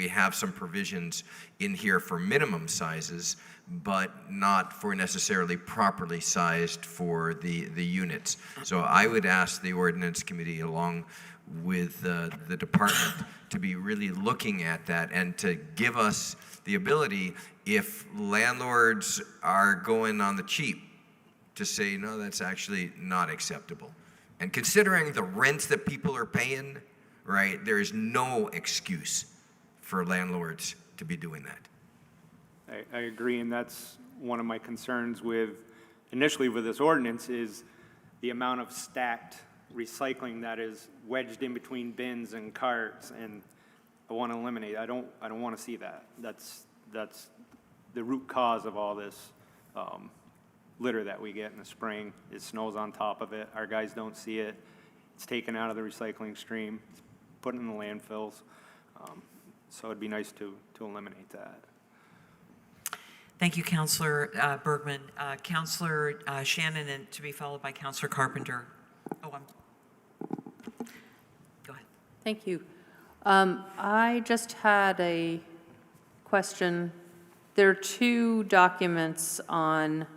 R: have some provisions in here for minimum sizes, but not for necessarily properly sized for the units. So I would ask the Ordinance Committee, along with the department, to be really looking at that and to give us the ability, if landlords are going on the cheap, to say, no, that's actually not acceptable. And considering the rents that people are paying, right, there is no excuse for landlords to be doing that.
M: I agree, and that's one of my concerns initially with this ordinance, is the amount of stacked recycling that is wedged in between bins and carts, and I want to eliminate. I don't want to see that. That's the root cause of all this litter that we get in the spring. It snows on top of it. Our guys don't see it. It's taken out of the recycling stream, it's put in the landfills. So it'd be nice to eliminate that.
A: Thank you, Councillor Bergman. Councillor Shannon, and to be followed by Councillor Carpenter. Go ahead.
U: Thank you. I just had a question. There are two documents on,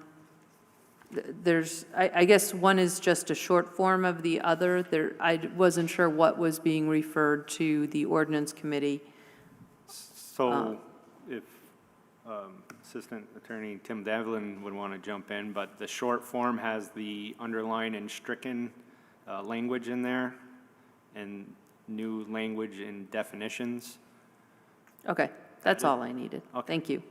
U: I guess one is just a short form of the other. I wasn't sure what was being referred to the Ordinance Committee.
M: So if Assistant Attorney Tim Devlin would want to jump in, but the short form has the underline and stricken language in there, and new language and definitions.
U: Okay. That's all I needed. Thank you.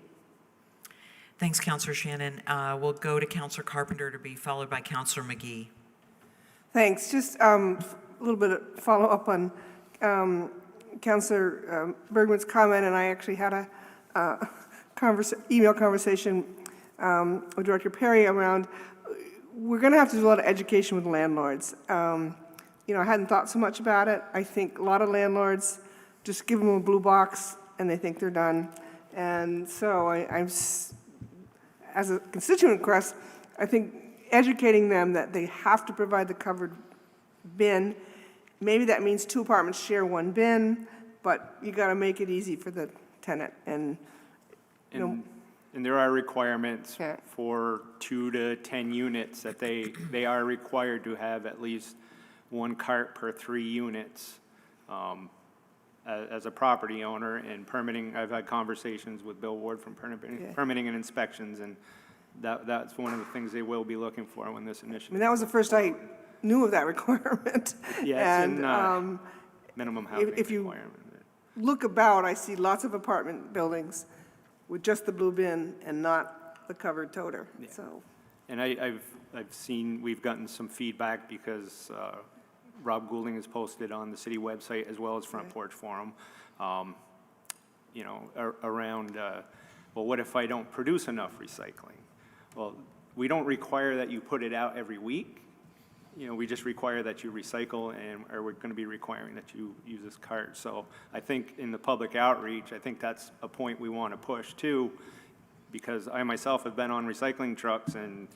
A: Thanks, Counselor Shannon. We'll go to Counselor Carpenter to be followed by Counselor McGee.
B: Thanks. Just a little bit of follow-up on Counselor Bergman's comment, and I actually had a email conversation with Director Perry around, we're going to have to do a lot of education with landlords. You know, I hadn't thought so much about it. I think a lot of landlords just give them a blue box and they think they're done. And so as a constituent request, I think educating them that they have to provide the covered bin. Maybe that means 2 apartments share 1 bin, but you got to make it easy for the tenant. And you know,
M: And there are requirements for 2 to 10 units that they are required to have at least 1 cart per 3 units. As a property owner and permitting, I've had conversations with Bill Ward from permitting and inspections, and that's one of the things they will be looking for when this initiative.
B: I mean, that was the first I knew of that requirement.
M: Yeah, it's
B: and
M: in minimum housing
B: if you
M: requirement.
B: look about, I see lots of apartment buildings with just the blue bin and not the covered toter.
M: Yeah.
B: So,
M: And I've seen, we've gotten some feedback because Rob Goulding has posted on the city website as well as Front Porch Forum, you know, around, well, what if I don't produce enough recycling? Well, we don't require that you put it out every week. You know, we just require that you recycle, and or we're going to be requiring that you use this cart. So I think in the public outreach, I think that's a point we want to push too, because I myself have been on recycling trucks and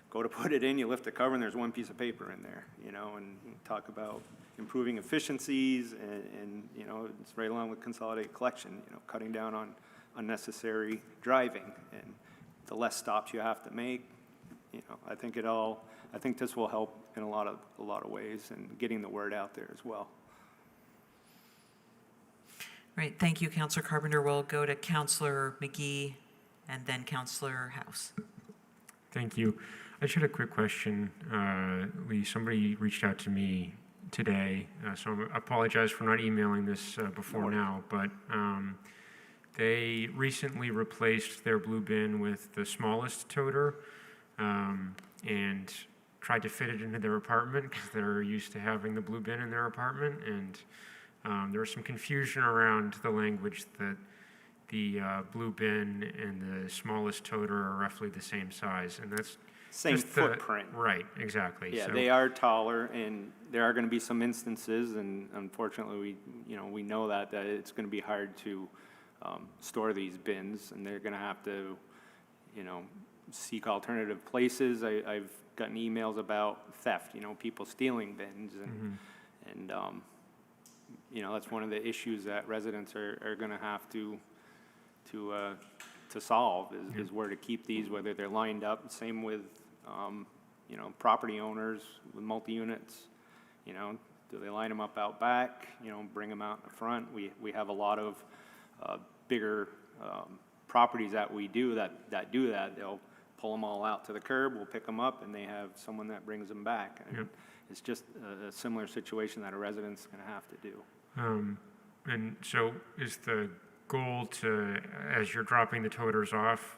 M: go to put it in, you lift the cover and there's 1 piece of paper in there, you know, and talk about improving efficiencies and you know, it's right along with consolidated collection, you know, cutting down on unnecessary driving and the less stops you have to make, you know, I think this will help in a lot of ways and getting the word out there as well.
A: Great, thank you, Counselor Carpenter. We'll go to Counselor McGee and then Counselor House.
J: Thank you. I just had a quick question. Lee, somebody reached out to me today, so I apologize for not emailing this before now, but they recently replaced their blue bin with the smallest toter and tried to fit it into their apartment because they're used to having the blue bin in their apartment, and there was some confusion around the language that the blue bin and the smallest toter are roughly the same size, and that's
M: Same
J: just
M: footprint.
J: Right, exactly.
M: Yeah,
J: So-
M: they are taller, and there are going to be some instances, and unfortunately, we know that it's going to be hard to store these bins, and they're going to have to, seek alternative places. I've gotten emails about theft, people stealing bins, and that's one of the issues that residents are going to have to solve is where to keep these, whether they're lined up. Same with, property owners with multi-units, do they line them up out back, bring them out in the front? We have a lot of bigger properties that we do that do that. They'll pull them all out to the curb, we'll pick them up, and they have someone that brings them back. And it's just a similar situation that a resident's going to have to do.
J: And so is the goal to, as you're dropping the toters off,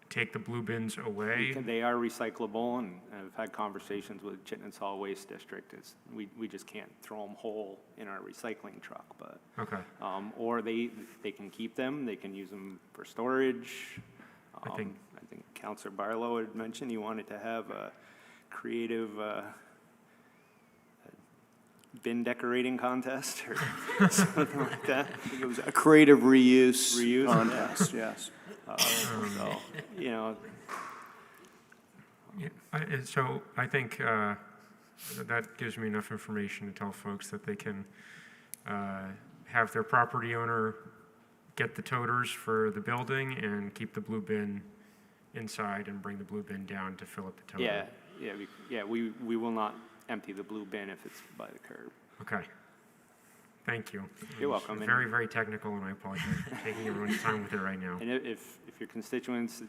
J: take the blue bins away?
M: They are recyclable, and I've had conversations with Chittenden Solid Waste District. We just can't throw them whole in our recycling truck, but
J: Okay.
M: Or they can keep them. They can use them for storage.
J: I think
M: Councilor Barlow had mentioned he wanted to have a creative bin decorating contest or something like that.
E: I think it was a creative reuse contest,
M: yes.
J: So I think that gives me enough information to tell folks that they can have their property owner get the toters for the building and keep the blue bin inside and bring the blue bin down to fill up the toter.
M: We will not empty the blue bin if it's by the curb.
J: Okay. Thank you.
M: You're welcome.
J: Very, very technical, and I apologize for taking everyone's time with it right now.
M: And if your constituents,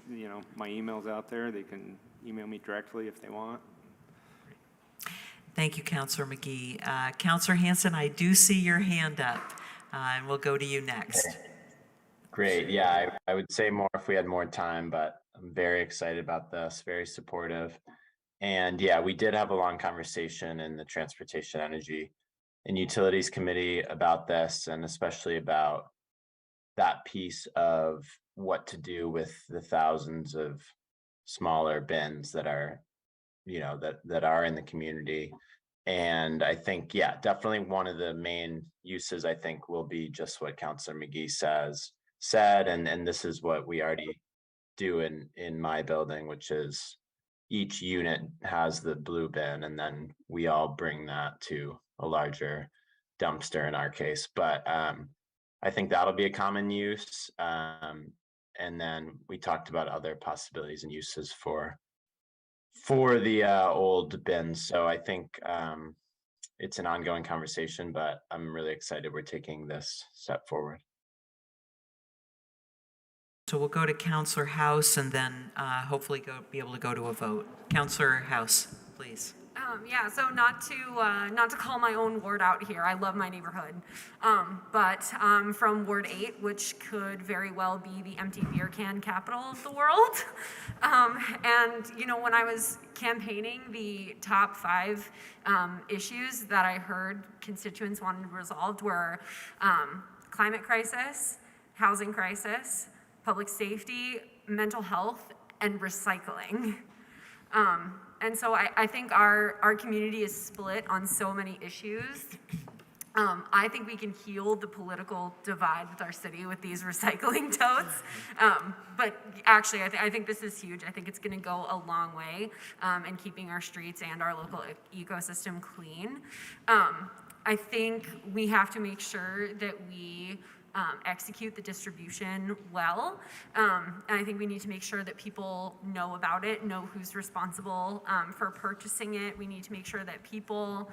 M: my email's out there, they can email me directly if they want.
A: Thank you, Counselor McGee. Counselor Hanson, I do see your hand up, and we'll go to you next.
C: Great. Yeah, I would say more if we had more time, but I'm very excited about this, very supportive. And yeah, we did have a long conversation in the Transportation, Energy, and Utilities Committee about this, and especially about that piece of what to do with the thousands of smaller bins that are, that are in the community. And I think, yeah, definitely one of the main uses, I think, will be just what Councilor McGee said, and this is what we already do in my building, which is each unit has the blue bin, and then we all bring that to a larger dumpster in our case. But I think that'll be a common use. And then we talked about other possibilities and uses for the old bins. So I think it's an ongoing conversation, but I'm really excited we're taking this step forward.
A: So we'll go to Councilor House and then hopefully be able to go to a vote. Councilor House, please.
D: Yeah, so not to call my own ward out here. I love my neighborhood, but from Ward 8, which could very well be the empty beer can capital of the world. And when I was campaigning, the top 5 issues that I heard constituents wanted resolved were climate crisis, housing crisis, public safety, mental health, and recycling. And so I think our community is split on so many issues. I think we can heal the political divide with our city with these recycling totes. But actually, I think this is huge. I think it's going to go a long way in keeping our streets and our local ecosystem clean. I think we have to make sure that we execute the distribution well. And I think we need to make sure that people know about it, know who's responsible for purchasing it. We need to make sure that people,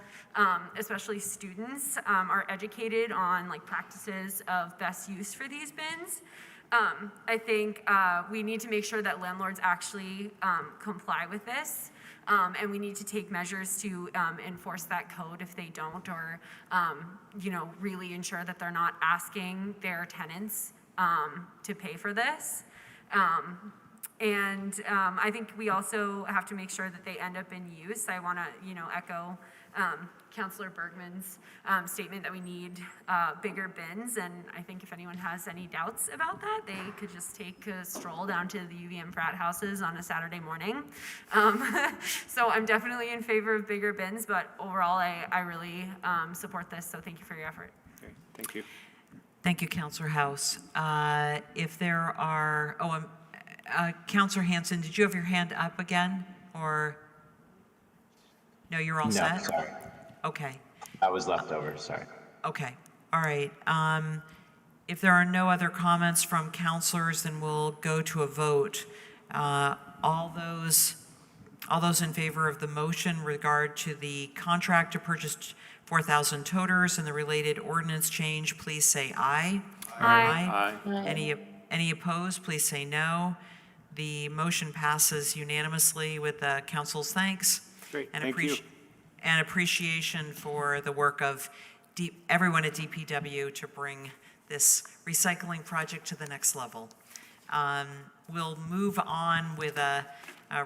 D: especially students, are educated on practices of best use for these bins. I think we need to make sure that landlords actually comply with this. And we need to take measures to enforce that code if they don't, or really ensure that they're not asking their tenants to pay for this. And I think we also have to make sure that they end up in use. I want to echo Councilor Bergman's statement that we need bigger bins, and I think if anyone has any doubts about that, they could just take a stroll down to the UVM frat houses on a Saturday morning. So I'm definitely in favor of bigger bins, but overall I really support this, so thank you for your effort.
M: Okay, thank you.
A: Thank you, Councilor House. If there are, Councilor Hanson, did you have your hand up again, or? No, you're all set?
C: No, sorry.
A: Okay.
C: That was left over, sorry.
A: Okay, all right. If there are no other comments from councilors, then we'll go to a vote. All those in favor of the motion regard to the contract to purchase 4,000 toters and the related ordinance change, please say aye.
D: Aye.
A: Aye. Any opposed, please say no. The motion passes unanimously with the council's thanks.
M: Great,
A: and
M: thank you.
A: And appreciation for the work of everyone at DPW to bring this recycling project to the next level. We'll move on with a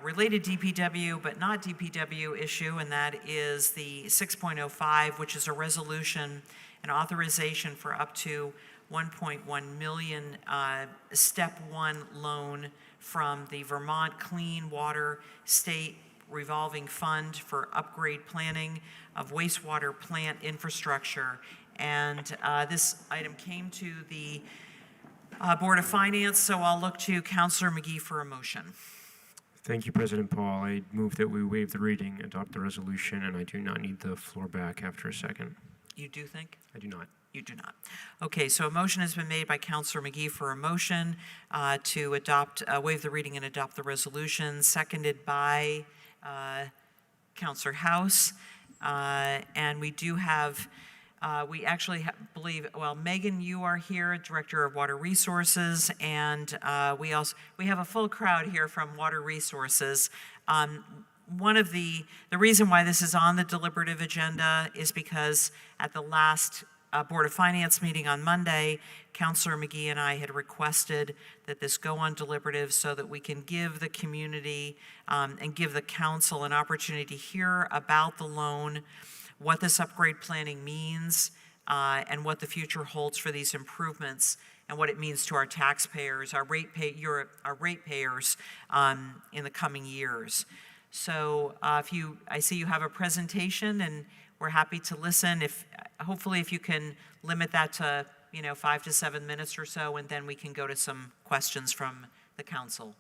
A: related DPW, but not DPW issue, and that is the 6.05, which is a resolution and authorization for up to 1.1 million Step 1 loan from the Vermont Clean Water State Revolving Fund for upgrade planning of wastewater plant infrastructure. And this item came to the Board of Finance, so I'll look to Councilor McGee for a motion.
J: Thank you, President Paul. I move that we waive the reading, adopt the resolution, and I do not need the floor back after a second.
A: You do think?
J: I do not.
A: You do not. Okay, so a motion has been made by Councilor McGee for a motion to adopt, waive the reading and adopt the resolution, seconded by Councilor House. And we do have, we actually believe, well, Megan, you are here, Director of Water Resources, and we have a full crowd here from Water Resources. One of the reason why this is on the deliberative agenda is because at the last Board of Finance meeting on Monday, Councilor McGee and I had requested that this go on deliberative so that we can give the community and give the council an opportunity to hear about the loan, what this upgrade planning means, and what the future holds for these improvements, and what it means to our taxpayers, our ratepayers in the coming years. So I see you have a presentation, and we're happy to listen. Hopefully if you can limit that to 5 to 7 minutes or so, and then we can go to some questions from the council.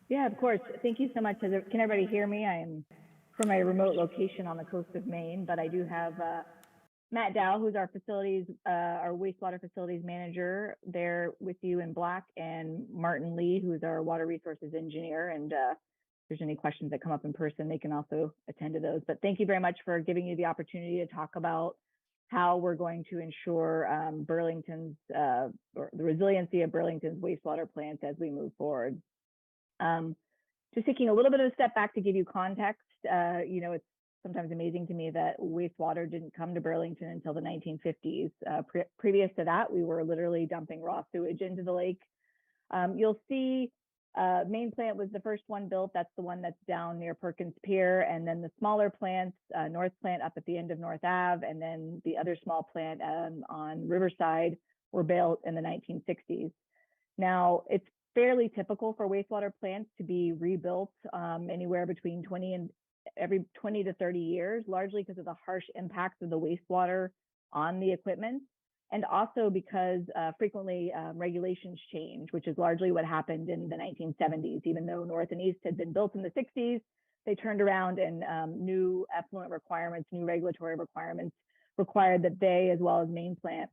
N: Yeah, of course. Thank you so much. Can everybody hear me? I am from a remote location on the coast of Maine, but I do have Matt Dow, who's our wastewater facilities manager, there with you in black, and Martin Lee, who's our water resources engineer. And if there's any questions that come up in person, they can also attend to those. But thank you very much for giving you the opportunity to talk about how we're going to ensure Burlington's, or the resiliency of Burlington's wastewater plants as we move forward. Just taking a little bit of a step back to give you context, it's sometimes amazing to me that wastewater didn't come to Burlington until the 1950s. Previous to that, we were literally dumping raw sewage into the lake. You'll see main plant was the first one built. That's the one that's down near Perkins Pier. And then the smaller plants, North Plant up at the end of North Ave, and then the other small plant on Riverside were built in the 1960s. Now, it's fairly typical for wastewater plants to be rebuilt anywhere between every 20 to 30 years, largely because of the harsh impacts of the wastewater on the equipment, and also because frequently regulations change, which is largely what happened in the 1970s. Even though North and East had been built in the 60s, they turned around and new effluent requirements, new regulatory requirements required that they, as well as Main Plant,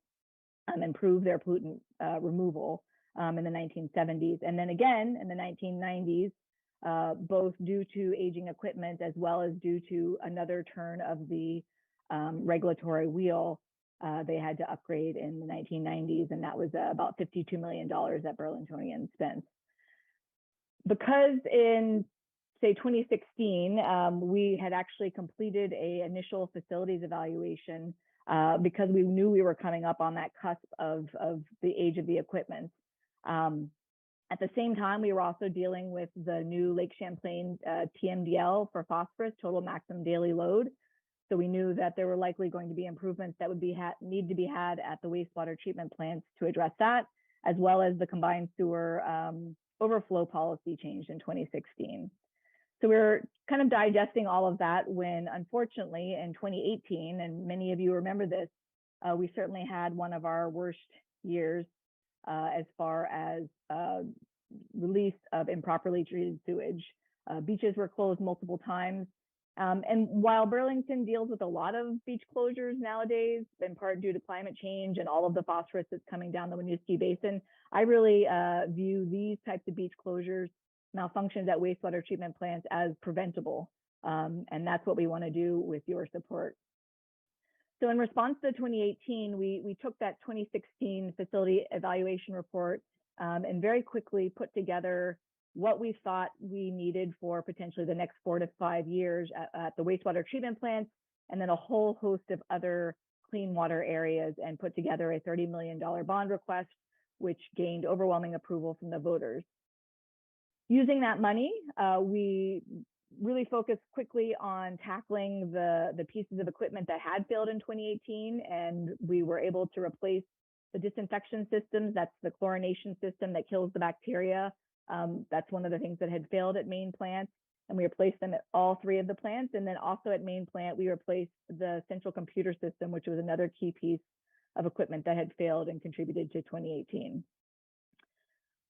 N: improve their pollutant removal in the 1970s. And then again in the 1990s, both due to aging equipment as well as due to another turn of the regulatory wheel, they had to upgrade in the 1990s, and that was about $52 million that Burlingtonians spent. Because in, say, 2016, we had actually completed an initial facilities evaluation because we knew we were coming up on that cusp of the age of the equipment. At the same time, we were also dealing with the new Lake Champlain TMDL for phosphorus, total maximum daily load. So we knew that there were likely going to be improvements that would need to be had at the wastewater treatment plants to address that, as well as the combined sewer overflow policy changed in 2016. So we were kind of digesting all of that when, unfortunately, in 2018, and many of you remember this, we certainly had one of our worst years as far as release of improperly treated sewage. Beaches were closed multiple times. And while Burlington deals with a lot of beach closures nowadays, in part due to climate change and all of the phosphorus that's coming down the Winooski Basin, I really view these types of beach closures, malfunctions at wastewater treatment plants, as preventable. And that's what we want to do with your support. So in response to 2018, we took that 2016 facility evaluation report and very quickly put together what we thought we needed for potentially the next 4 to 5 years at the wastewater treatment plants, and then a whole host of other clean water areas, and put together a $30 million bond request, which gained overwhelming approval from the voters. Using that money, we really focused quickly on tackling the pieces of equipment that had failed in 2018, and we were able to replace the disinfection systems. That's the chlorination system that kills the bacteria. That's one of the things that had failed at Main Plant, and we replaced them at all 3 of the plants. And then also at Main Plant, we replaced the central computer system, which was another key piece of equipment that had failed and contributed to 2018.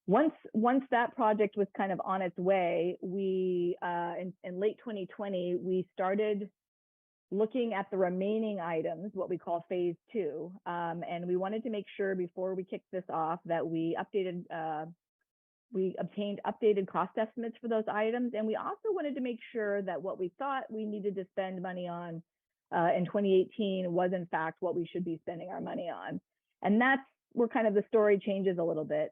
N: Once that project was kind of on its way, we in late 2020, we started looking at the remaining items, what we call phase 2, and we wanted to make sure before we kicked this off that we obtained updated cost estimates for those items, and we also wanted to make sure that what we thought we needed to spend money on in 2018 was in fact what we should be spending our money on. And that's where kind of the story changes a little bit.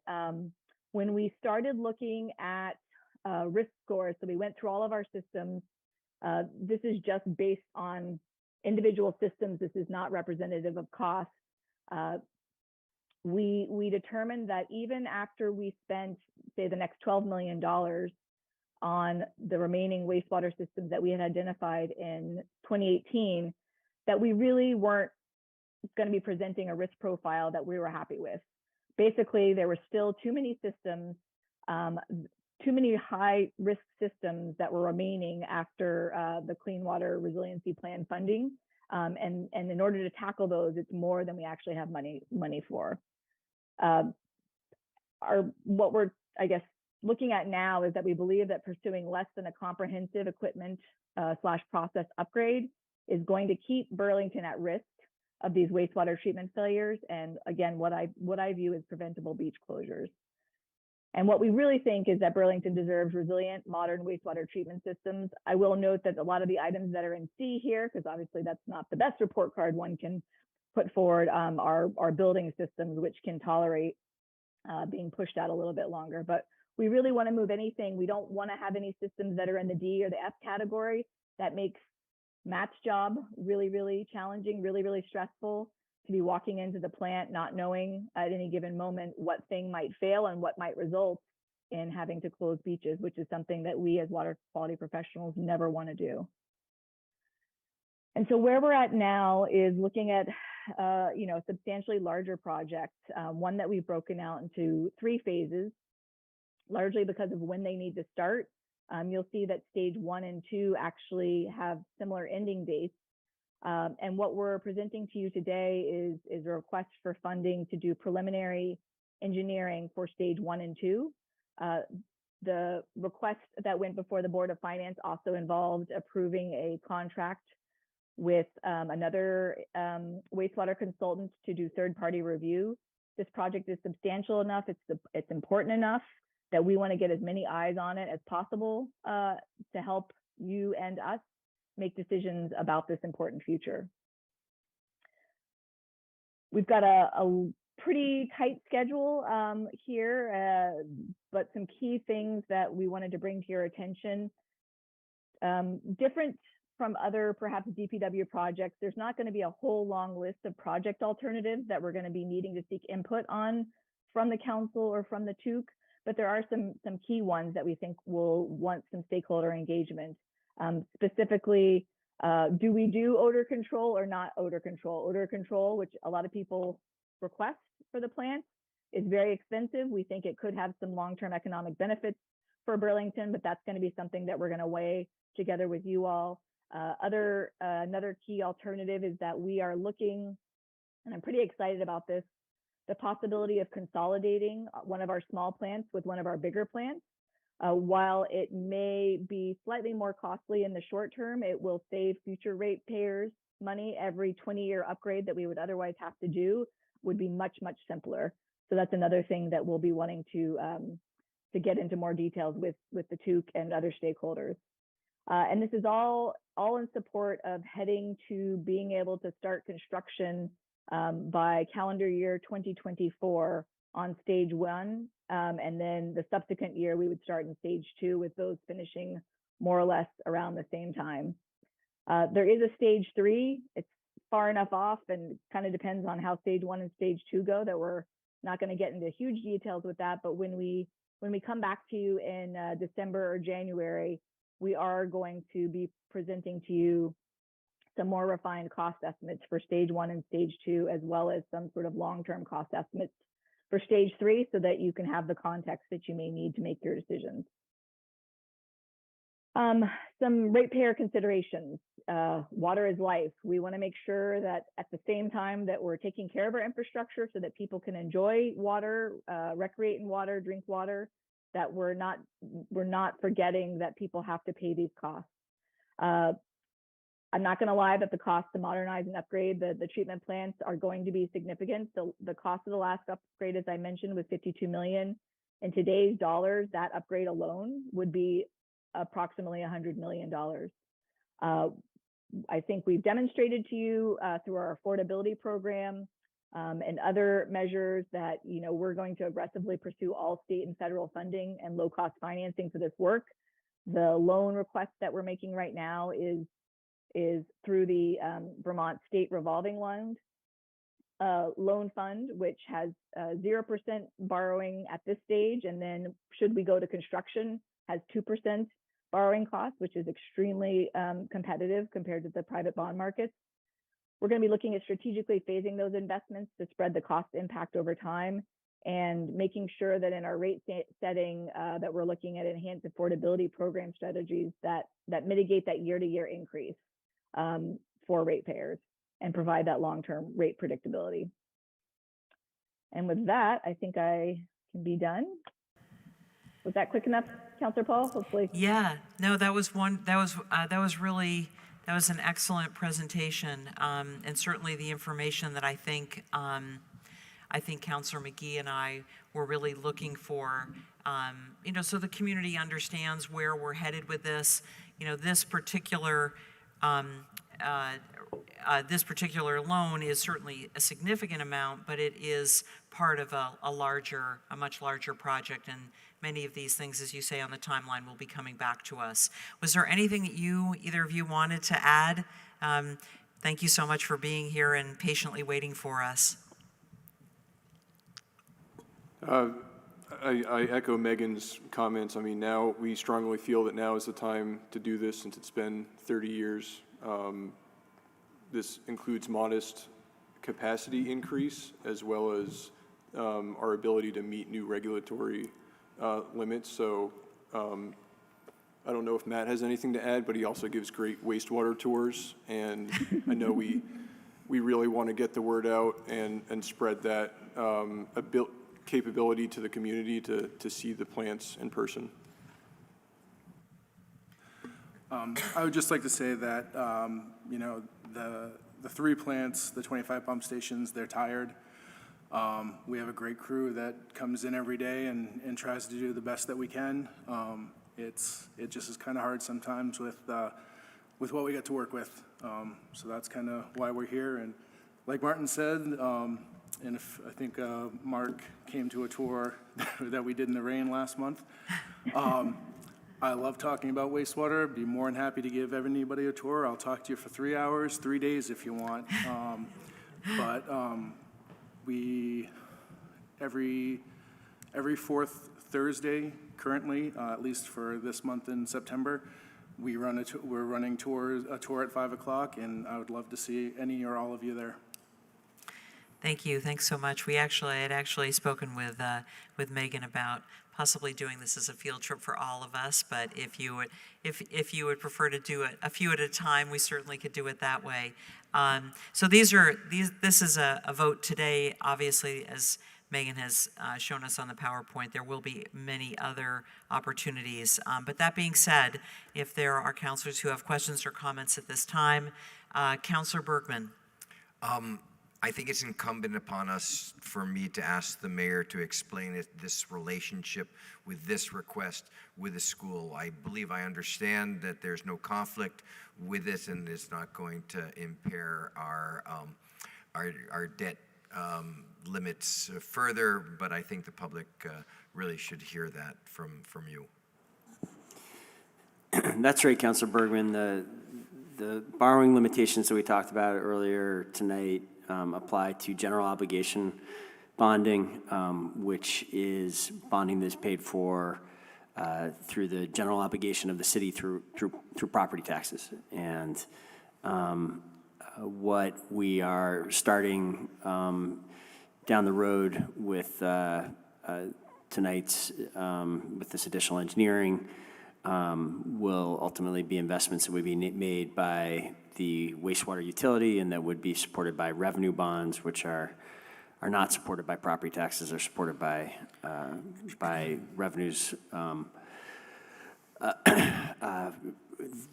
N: When we started looking at risk scores, so we went through all of our systems. This is just based on individual systems. This is not representative of costs. We determined that even after we spent, say, the next $12 million on the remaining wastewater systems that we had identified in 2018, that we really weren't going to be presenting a risk profile that we were happy with. Basically, there were still too many systems, too many high risk systems that were remaining after the Clean Water Resiliency Plan funding. And in order to tackle those, it's more than we actually have money for. What we're, I guess, looking at now is that we believe that pursuing less than a comprehensive equipment / process upgrade is going to keep Burlington at risk of these wastewater treatment failures. And again, what I view as preventable beach closures. And what we really think is that Burlington deserves resilient, modern wastewater treatment systems. I will note that a lot of the items that are in C here, because obviously that's not the best report card one can put forward, are building systems which can tolerate being pushed out a little bit longer. But we really want to move anything. We don't want to have any systems that are in the D or the F category. That makes Matt's job really, really challenging, really, really stressful, to be walking into the plant not knowing at any given moment what thing might fail and what might result in having to close beaches, which is something that we as water quality professionals never want to do. And so where we're at now is looking at a substantially larger project, one that we've broken out into 3 phases, largely because of when they need to start. You'll see that stage 1 and 2 actually have similar ending dates. And what we're presenting to you today is a request for funding to do preliminary engineering for stage 1 and 2. The request that went before the Board of Finance also involved approving a contract with another wastewater consultant to do third-party review. This project is substantial enough, it's important enough that we want to get as many eyes on it as possible to help you and us make decisions about this important future. We've got a pretty tight schedule here, but some key things that we wanted to bring to your attention. Different from other perhaps DPW projects, there's not going to be a whole long list of project alternatives that we're going to be needing to seek input on from the council or from the TUC, but there are some key ones that we think will want some stakeholder engagement. Specifically, do we do odor control or not odor control? Odor control, which a lot of people request for the plant, is very expensive. We think it could have some long-term economic benefits for Burlington, but that's going to be something that we're going to weigh together with you all. Another key alternative is that we are looking, and I'm pretty excited about this, the possibility of consolidating one of our small plants with one of our bigger plants. While it may be slightly more costly in the short term, it will save future ratepayers money. Every 20-year upgrade that we would otherwise have to do would be much, much simpler. So that's another thing that we'll be wanting to get into more details with the TUC and other stakeholders. And this is all in support of heading to being able to start construction by calendar year 2024 on stage 1. And then the subsequent year, we would start in stage 2 with those finishing more or less around the same time. There is a stage 3. It's far enough off and kind of depends on how stage 1 and stage 2 go that we're not going to get into huge details with that. But when we come back to you in December or January, we are going to be presenting to you some more refined cost estimates for stage 1 and stage 2, as well as some sort of long-term cost estimates for stage 3, so that you can have the context that you may need to make your decisions. Some ratepayer considerations. Water is life. We want to make sure that at the same time that we're taking care of our infrastructure so that people can enjoy water, recreate in water, drink water, that we're not forgetting that people have to pay these costs. I'm not going to lie that the cost to modernize and upgrade the treatment plants are going to be significant. The cost of the last upgrade, as I mentioned, was $52 million. In today's dollars, that upgrade alone would be approximately $100 million. I think we've demonstrated to you through our affordability program and other measures that we're going to aggressively pursue all state and federal funding and low-cost financing for this work. The loan request that we're making right now is through the Vermont State Revolving Loan. loan fund, which has 0% borrowing at this stage, and then should we go to construction, has 2% borrowing costs, which is extremely competitive compared to the private bond markets. We're going to be looking at strategically phasing those investments to spread the cost impact over time, and making sure that in our rate setting that we're looking at enhanced affordability program strategies that mitigate that year-to-year increase for ratepayers and provide that long-term rate predictability. And with that, I think I can be done. Was that quick enough, Councilor Paul? Hopefully.
A: Yeah, no, that was an excellent presentation, and certainly the information that I think Councilor McGee and I were really looking for, so the community understands where we're headed with this. This particular loan is certainly a significant amount, but it is part of a much larger project, and many of these things, as you say, on the timeline will be coming back to us. Was there anything that either of you wanted to add? Thank you so much for being here and patiently waiting for us.
P: I echo Megan's comments. I mean, now we strongly feel that now is the time to do this, since it's been 30 years. This includes modest capacity increase, as well as our ability to meet new regulatory limits. So I don't know if Matt has anything to add, but he also gives great wastewater tours, and I know we really want to get the word out and spread that capability to the community to see the plants in person.
Q: I would just like to say that, the 3 plants, the 25 pump stations, they're tired. We have a great crew that comes in every day and tries to do the best that we can. It just is kind of hard sometimes with what we get to work with. So that's kind of why we're here. And like Martin said, and if I think Mark came to a tour that we did in the rain last month. I love talking about wastewater. Be more than happy to give anybody a tour. I'll talk to you for 3 hours, 3 days if you want. We every fourth Thursday currently, at least for this month in September, we're running a tour at 5 o'clock, and I would love to see any or all of you there.
A: Thank you. Thanks so much. I had actually spoken with Megan about possibly doing this as a field trip for all of us, but if you would prefer to do it a few at a time, we certainly could do it that way. So this is a vote today. Obviously, as Megan has shown us on the PowerPoint, there will be many other opportunities. But that being said, if there are councilors who have questions or comments at this time, Councilor Bergman.
R: I think it's incumbent upon us for me to ask the mayor to explain this relationship with this request with the school. I believe I understand that there's no conflict with it, and it's not going to impair our debt limits further, but I think the public really should hear that from you.
O: That's right, Councilor Bergman. The borrowing limitations that we talked about earlier tonight apply to general obligation bonding, which is bonding that's paid for through the general obligation of the city through property taxes. And what we are starting down the road with tonight's with this additional engineering will ultimately be investments that would be made by the wastewater utility, and that would be supported by revenue bonds, which are not supported by property taxes. They're supported by revenues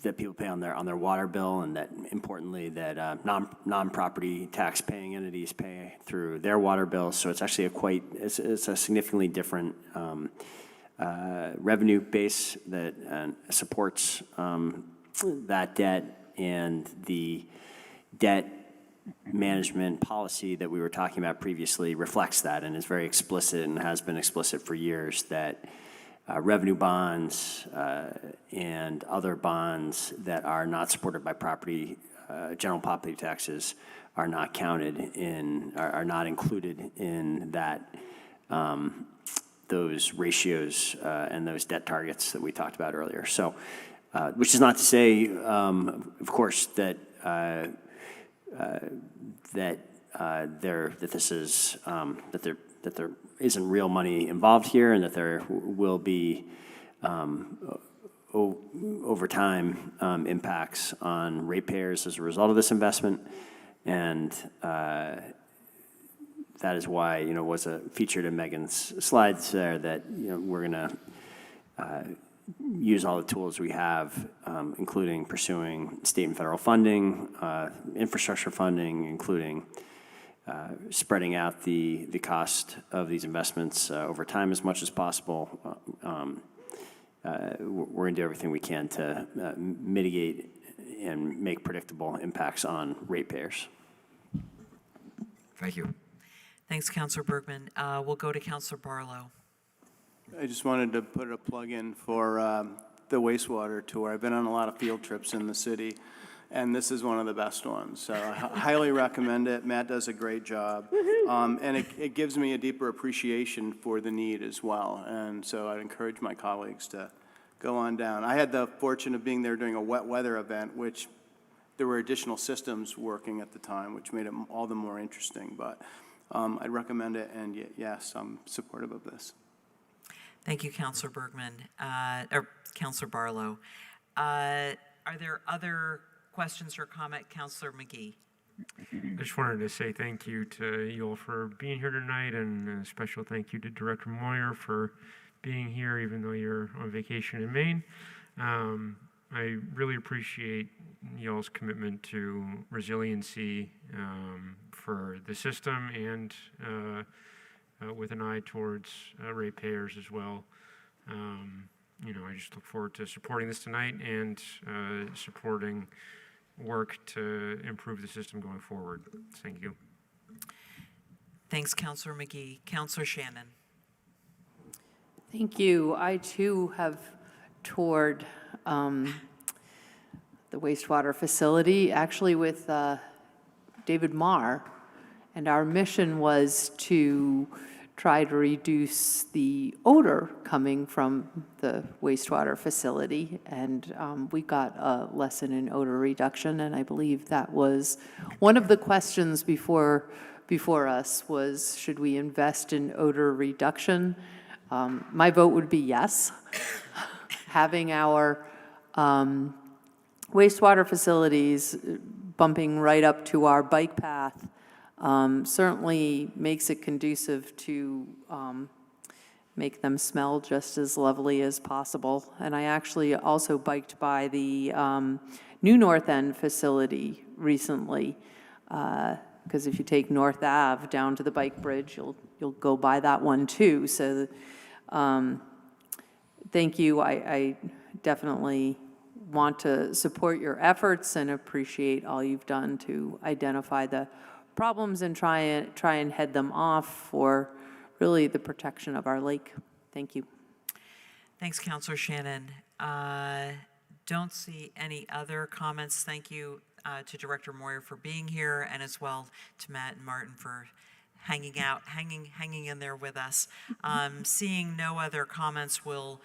O: that people pay on their water bill, and that importantly that non-property tax paying entities pay through their water bill. So it's actually it's a significantly different revenue base that supports that debt, and the debt management policy that we were talking about previously reflects that, and is very explicit and has been explicit for years that revenue bonds and other bonds that are not supported by property general property taxes are not counted in, are not included in that, those ratios and those debt targets that we talked about earlier. So, which is not to say, of course, that there isn't real money involved here, and that there will be over time impacts on ratepayers as a result of this investment, and that is why, was featured in Megan's slides there, that we're going to use all the tools we have, including pursuing state and federal funding, infrastructure funding, including spreading out the cost of these investments over time as much as possible. We're going to do everything we can to mitigate and make predictable impacts on ratepayers.
R: Thank you.
A: Thanks, Councilor Bergman. We'll go to Councilor Barlow.
E: I just wanted to put a plug in for the wastewater tour. I've been on a lot of field trips in the city, and this is one of the best ones. So I highly recommend it. Matt does a great job. And it gives me a deeper appreciation for the need as well. And so I'd encourage my colleagues to go on down. I had the fortune of being there during a wet weather event, which there were additional systems working at the time, which made it all the more interesting. But I'd recommend it, and yes, I'm supportive of this.
A: Thank you, Councilor Bergman, or Councilor Barlow. Are there other questions or comment? Councilor McGee.
J: I just wanted to say thank you to you all for being here tonight, and a special thank you to Director Moyer for being here, even though you're on vacation in Maine. I really appreciate y'all's commitment to resiliency for the system, and with an eye towards ratepayers as well. I just look forward to supporting this tonight and supporting work to improve the system going forward. Thank you.
A: Thanks, Councilor McGee. Councilor Shannon.
U: Thank you. I too have toured the wastewater facility, actually with David Marr, and our mission was to try to reduce the odor coming from the wastewater facility, and we got a lesson in odor reduction, and I believe that was one of the questions before us was, should we invest in odor reduction? My vote would be yes. Having our wastewater facilities bumping right up to our bike path certainly makes it conducive to make them smell just as lovely as possible. And I actually also biked by the new North End facility recently, because if you take North Ave down to the bike bridge, you'll go by that one too. So thank you. I definitely want to support your efforts and appreciate all you've done to identify the problems and try and head them off for really the protection of our lake. Thank you.
A: Thanks, Councilor Shannon. Don't see any other comments. Thank you to Director Moyer for being here, and as well to Matt and Martin for hanging in there with us. Seeing no other comments, we'll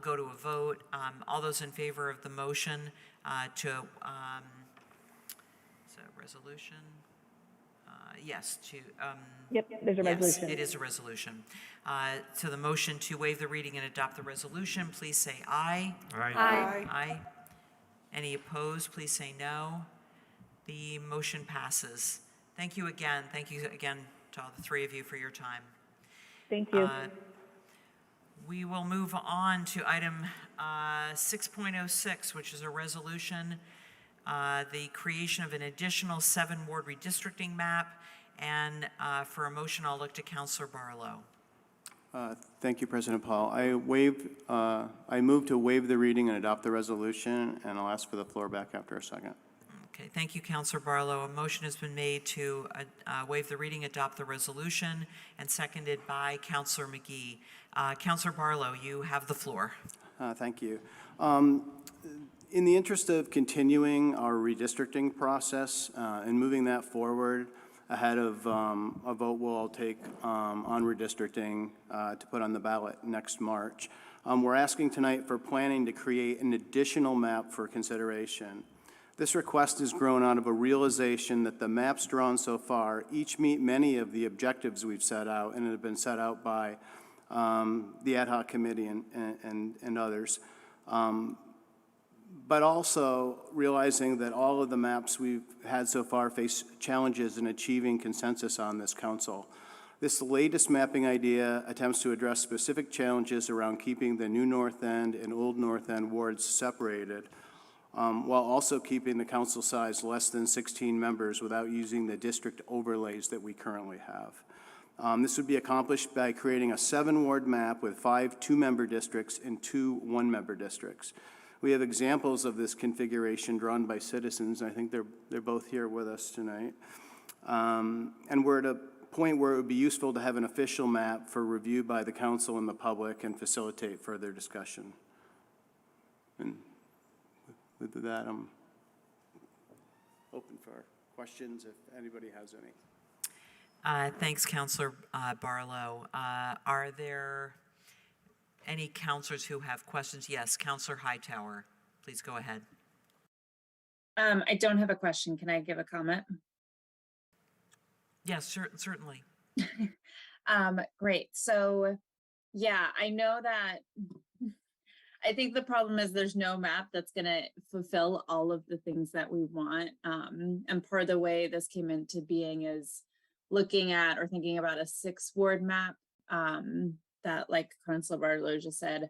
A: go to a vote. All those in favor of the motion to is that a resolution? Yes, to
N: Yep, there's a resolution.
A: It is a resolution. To the motion to waive the reading and adopt the resolution, please say aye.
J: Aye.
N: Aye.
A: Aye. Any opposed, please say no. The motion passes. Thank you again. Thank you again to all the three of you for your time.
N: Thank you.
A: We will move on to item 6.06, which is a resolution, the creation of an additional 7-ward redistricting map. And for a motion, I'll look to Councilor Barlow.
E: Thank you, President Paul. I move to waive the reading and adopt the resolution, and I'll ask for the floor back after a second.
A: Okay, thank you, Councilor Barlow. A motion has been made to waive the reading, adopt the resolution, and seconded by Councilor McGee. Councilor Barlow, you have the floor.
E: Thank you. In the interest of continuing our redistricting process and moving that forward ahead of a vote we'll all take on redistricting to put on the ballot next March, we're asking tonight for planning to create an additional map for consideration. This request has grown out of a realization that the maps drawn so far each meet many of the objectives we've set out and have been set out by the ad hoc committee and others. But also realizing that all of the maps we've had so far face challenges in achieving consensus on this council. This latest mapping idea attempts to address specific challenges around keeping the new North End and Old North End wards separated, while also keeping the council size less than 16 members without using the district overlays that we currently have. This would be accomplished by creating a 7-ward map with 5 2-member districts and 2 1-member districts. We have examples of this configuration drawn by citizens. I think they're both here with us tonight. And we're at a point where it would be useful to have an official map for review by the council and the public and facilitate further discussion. And with that, I'm open for questions if anybody has any.
A: Thanks, Councilor Barlow. Are there any councilors who have questions? Yes, Councilor Hightower, please go ahead.
S: I don't have a question. Can I give a comment?
A: Yes, certainly.
S: Great. So, yeah, I know that I think the problem is there's no map that's going to fulfill all of the things that we want. And part of the way this came into being is looking at or thinking about a 6-ward map that, like Councilor Barlow just said,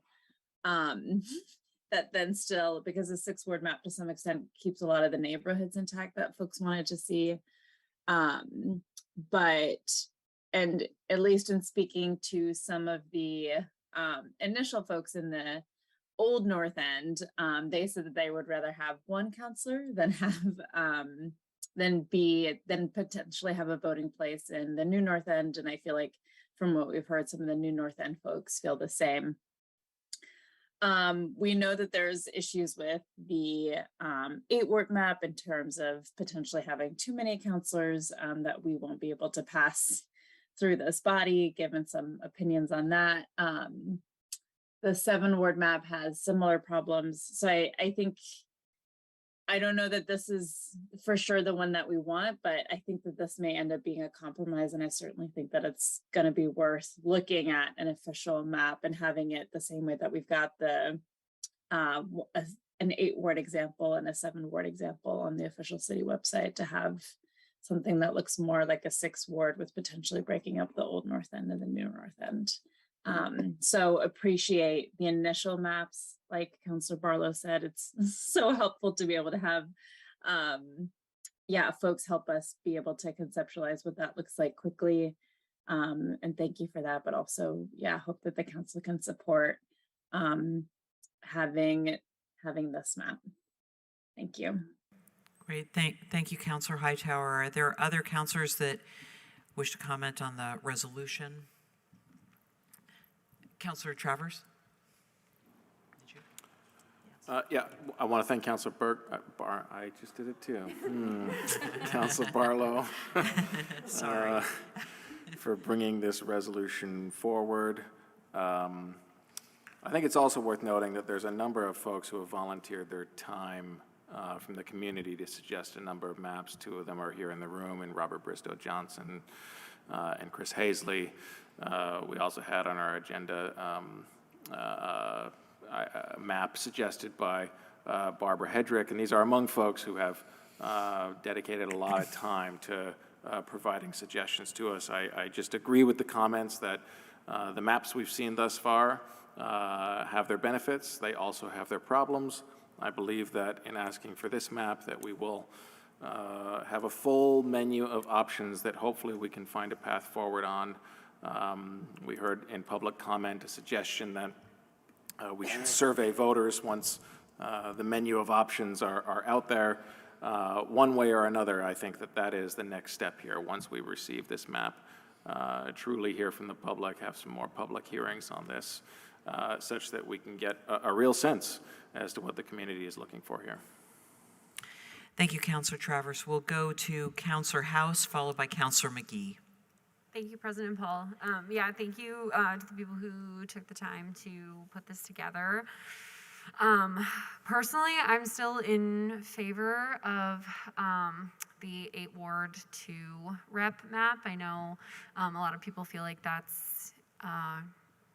S: that then still, because the 6-ward map to some extent keeps a lot of the neighborhoods intact that folks wanted to see. But, and at least in speaking to some of the initial folks in the Old North End, they said that they would rather have one counselor than have than potentially have a voting place in the New North End. And I feel like from what we've heard, some of the New North End folks feel the same. We know that there's issues with the 8-ward map in terms of potentially having too many counselors that we won't be able to pass through this body, given some opinions on that. The 7-ward map has similar problems. So I think, I don't know that this is for sure the one that we want, but I think that this may end up being a compromise. And I certainly think that it's going to be worth looking at an official map and having it the same way that we've got the an 8-ward example and a 7-ward example on the official city website, to have something that looks more like a 6-ward with potentially breaking up the Old North End and the New North End. So appreciate the initial maps. Like Councilor Barlow said, it's so helpful to be able to have, folks help us be able to conceptualize what that looks like quickly. And thank you for that, but also, hope that the council can support having this map. Thank you.
A: Great, thank you, Councilor Hightower. Are there other councilors that wish to comment on the resolution? Councilor Travers?
L: I want to thank Councilor I just did it too. Councilor Barlow
A: Sorry.
L: For bringing this resolution forward. I think it's also worth noting that there's a number of folks who have volunteered their time from the community to suggest a number of maps. 2 of them are here in the room, and Robert Bristow Johnson and Chris Hazley. We also had on our agenda a map suggested by Barbara Hedrick, and these are among folks who have dedicated a lot of time to providing suggestions to us. I just agree with the comments that the maps we've seen thus far have their benefits. They also have their problems. I believe that in asking for this map that we will have a full menu of options that hopefully we can find a path forward on. We heard in public comment a suggestion that we should survey voters once the menu of options are out there. One way or another, I think that is the next step here. Once we receive this map, truly hear from the public, have some more public hearings on this, such that we can get a real sense as to what the community is looking for here.
A: Thank you, Councillor Travers. We'll go to Councillor House, followed by Councillor McGee.
D: Thank you, President Paul. Yeah, thank you to the people who took the time to put this together. Personally, I'm still in favor of the 8-ward 2 rep map. I know a lot of people feel like that's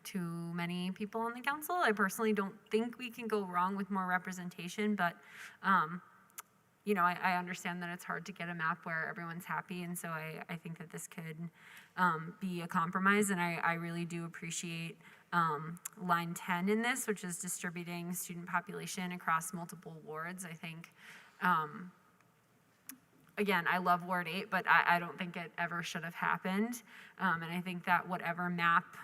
D: too many people on the council. I personally don't think we can go wrong with more representation, but you know, I understand that it's hard to get a map where everyone's happy, and so I think that this could be a compromise, and I really do appreciate line 10 in this, which is distributing student population across multiple wards. I think, again, I love Ward 8, but I don't think it ever should have happened, and I think that whatever map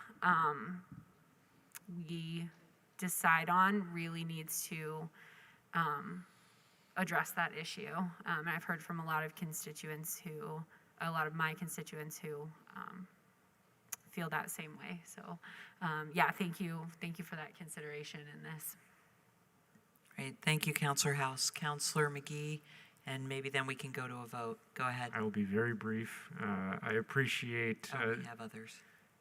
D: we decide on really needs to address that issue. And I've heard from a lot of my constituents who feel that same way. So, yeah, thank you for that consideration in this.
A: Great, thank you, Councillor House. Councillor McGee, and maybe then we can go to a vote. Go ahead.
J: I will be very brief. I appreciate
A: We have others.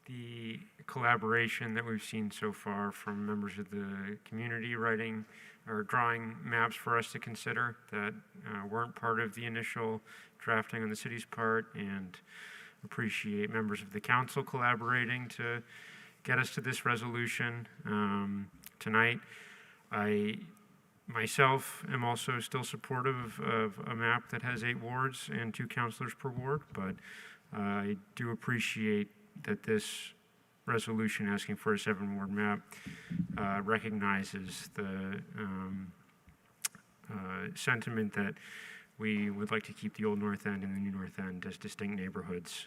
J: the collaboration that we've seen so far from members of the community writing or drawing maps for us to consider that weren't part of the initial drafting on the city's part, and appreciate members of the council collaborating to get us to this resolution tonight. I myself am also still supportive of a map that has 8 wards and 2 councilors per ward, but I do appreciate that this resolution asking for a 7-ward map recognizes the sentiment that we would like to keep the old North End and the new North End as distinct neighborhoods.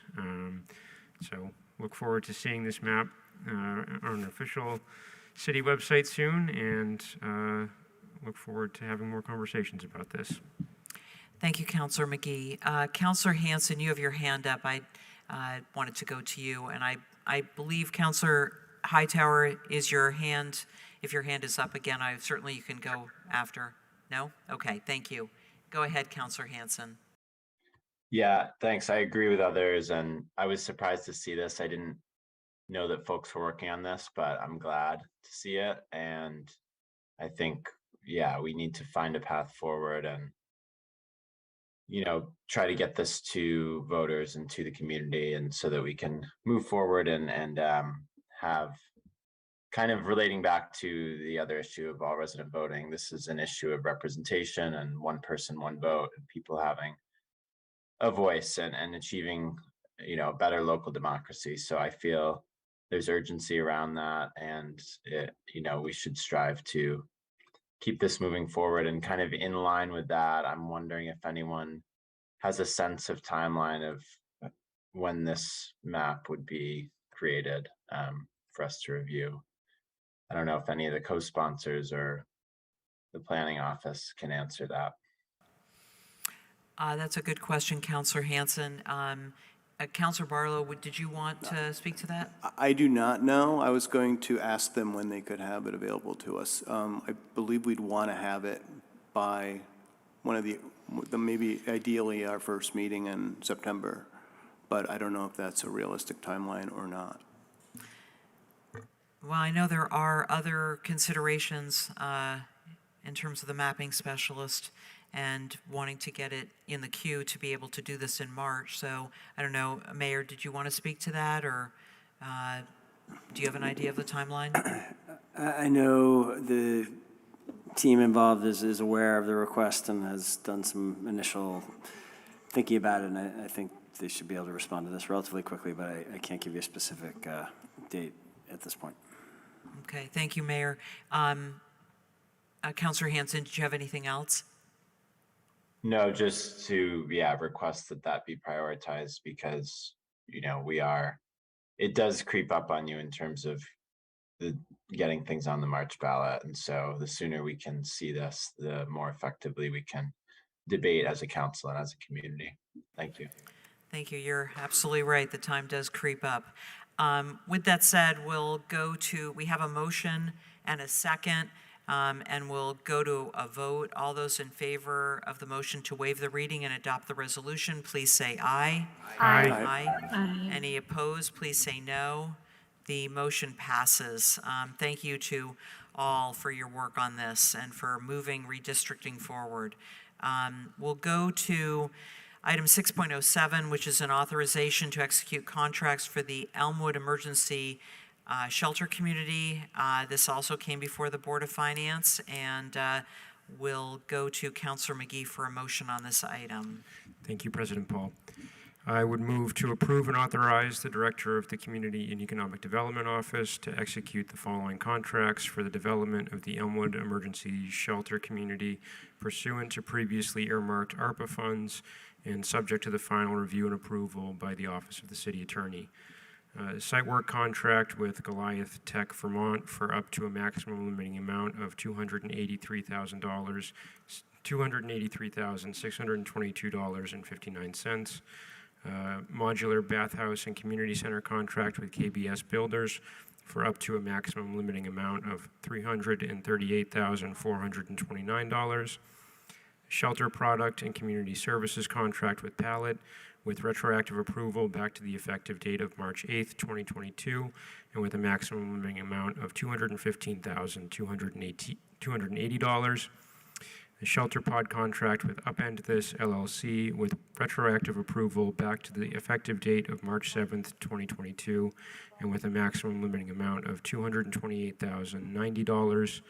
J: So look forward to seeing this map on an official city website soon, and look forward to having more conversations about this.
A: Thank you, Councillor McGee. Councillor Hanson, you have your hand up. I wanted to go to you, and I believe Councillor Hightower is your hand. If your hand is up again, certainly you can go after. No? Okay, thank you. Go ahead, Councillor Hanson.
C: Yeah, thanks. I agree with others, and I was surprised to see this. I didn't know that folks were working on this, but I'm glad to see it. And I think, yeah, we need to find a path forward and, you know, try to get this to voters and to the community, and so that we can move forward and have kind of relating back to the other issue of all resident voting. This is an issue of representation and one person, one vote, and people having a voice and achieving, you know, better local democracy. So I feel there's urgency around that, and you know, we should strive to keep this moving forward. And kind of in line with that, I'm wondering if anyone has a sense of timeline of when this map would be created for us to review. I don't know if any of the co-sponsors or the planning office can answer that.
A: That's a good question, Councillor Hanson. Councillor Barlow, did you want to speak to that?
E: I do not know. I was going to ask them when they could have it available to us. I believe we'd want to have it by one of the maybe ideally our first meeting in September, but I don't know if that's a realistic timeline or not.
A: Well, I know there are other considerations in terms of the mapping specialist and wanting to get it in the queue to be able to do this in March. So I don't know, Mayor, did you want to speak to that, or do you have an idea of the timeline?
O: I know the team involved is aware of the request and has done some initial thinking about it, and I think they should be able to respond to this relatively quickly, but I can't give you a specific date at this point.
A: Okay, thank you, Mayor. Councillor Hanson, did you have anything else?
C: No, just to, request that be prioritized, because, you know, it does creep up on you in terms of getting things on the March ballot. And so the sooner we can see this, the more effectively we can debate as a council and as a community. Thank you.
A: Thank you. You're absolutely right. The time does creep up. With that said, we have a motion and a second, and we'll go to a vote. All those in favor of the motion to waive the reading and adopt the resolution, please say aye.
J: Aye.
A: Aye. Any opposed, please say no. The motion passes. Thank you to all for your work on this and for moving redistricting forward. We'll go to item 6.07, which is an authorization to execute contracts for the Elmwood Emergency Shelter Community. This also came before the Board of Finance, and we'll go to Councilor McGee for a motion on this item.
J: Thank you, President Paul. I would move to approve and authorize the Director of the Community and Economic Development Office to execute the following contracts for the development of the Elmwood Emergency Shelter Community pursuant to previously earmarked ARPA funds and subject to the final review and approval by the Office of the City Attorney. Site work contract with Goliath Tech Vermont for up to a maximum limiting amount of $283,000, $283,622.59. Modular bathhouse and community center contract with KBS Builders for up to a maximum limiting amount of $338,429. Shelter product and community services contract with Pallet with retroactive approval back to the effective date of March 8th, 2022, and with a maximum limiting amount of $215,280. The shelter pod contract with Upend This LLC with retroactive approval back to the effective date of March 7th, 2022, and with a maximum limiting amount of $228,090.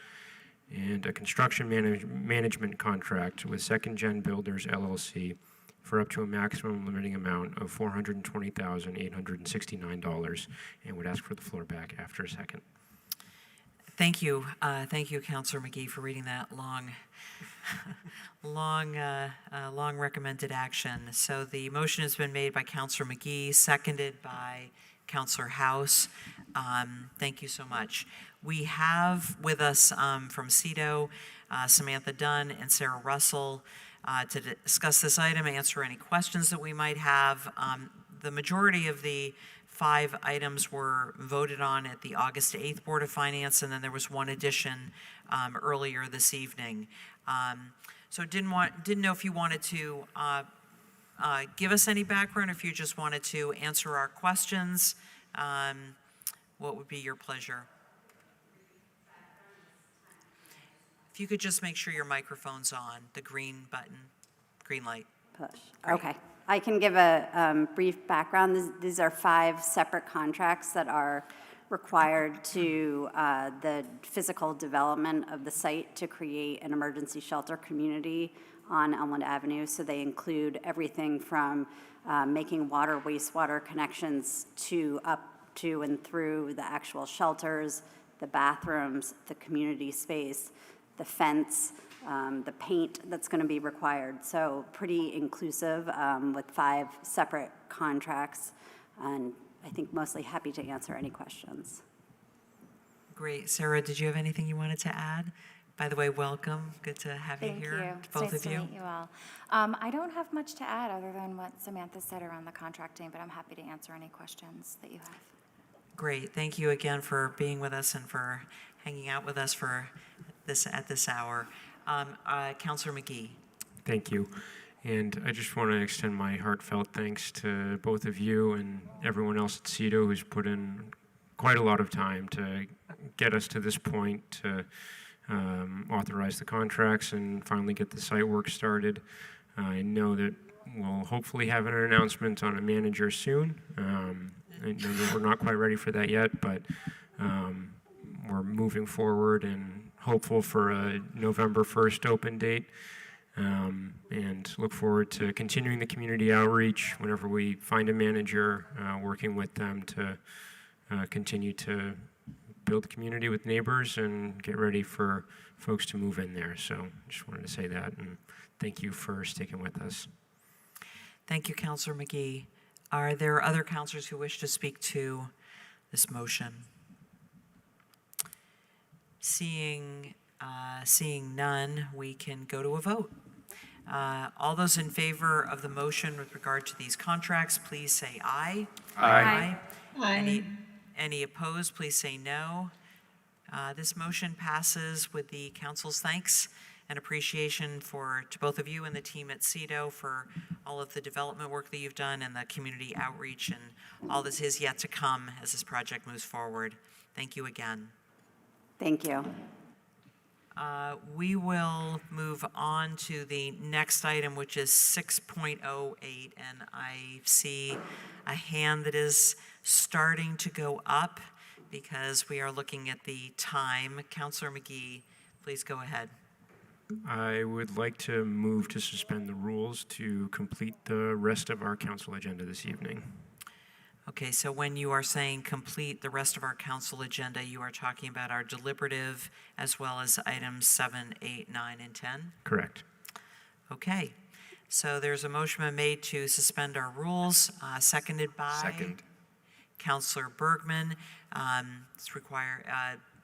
J: And a construction management contract with Second Gen Builders LLC for up to a maximum limiting amount of $420,869, and would ask for the floor back after a second.
A: Thank you. Thank you, Councilor McGee, for reading that long recommended action. So the motion has been made by Councilor McGee, seconded by Councilor House. Thank you so much. We have with us from CEDO, Samantha Dunn and Sarah Russell to discuss this item, answer any questions that we might have. The majority of the 5 items were voted on at the August 8th Board of Finance, and then there was one addition earlier this evening. So didn't know if you wanted to give us any background, or if you just wanted to answer our questions. What would be your pleasure? If you could just make sure your microphone's on, the green button, green light.
F: Push. Okay. I can give a brief background. These are 5 separate contracts that are required to the physical development of the site to create an emergency shelter community on Elmwood Avenue. So they include everything from making water, wastewater connections to up to and through the actual shelters, the bathrooms, the community space, the fence, the paint that's going to be required. So pretty inclusive with 5 separate contracts, and I think mostly happy to answer any questions.
A: Great. Sarah, did you have anything you wanted to add? By the way, welcome. Good to have you here,
K: Thank you.
A: both
K: It's
A: of you.
K: nice to meet you all. I don't have much to add other than what Samantha said around the contracting, but I'm happy to answer any questions that you have.
A: Great. Thank you again for being with us and for hanging out with us for at this hour. Councilor McGee.
J: Thank you. And I just want to extend my heartfelt thanks to both of you and everyone else at CEDO who's put in quite a lot of time to get us to this point, to authorize the contracts and finally get the site work started. I know that we'll hopefully have an announcement on a manager soon. I know that we're not quite ready for that yet, but we're moving forward and hopeful for a November 1st open date, and look forward to continuing the community outreach whenever we find a manager, working with them to continue to build the community with neighbors and get ready for folks to move in there. So just wanted to say that, and thank you for sticking with us.
A: Thank you, Councilor McGee. Are there other councilors who wish to speak to this motion? Seeing none, we can go to a vote. All those in favor of the motion with regard to these contracts, please say aye.
K: Aye.
A: Any opposed, please say no. This motion passes with the council's thanks and appreciation to both of you and the team at CEDO for all of the development work that you've done and the community outreach and all that is yet to come as this project moves forward. Thank you again.
F: Thank you.
A: We will move on to the next item, which is 6.08, and I see a hand that is starting to go up because we are looking at the time. Councillor McGee, please go ahead.
J: I would like to move to suspend the rules to complete the rest of our council agenda this evening.
A: Okay, so when you are saying complete the rest of our council agenda, you are talking about our deliberative as well as items 7, 8, 9, and 10?
J: Correct.
A: Okay, so there's a motion made to suspend our rules, seconded by?
R: Second.
A: Councillor Bergman. It's required,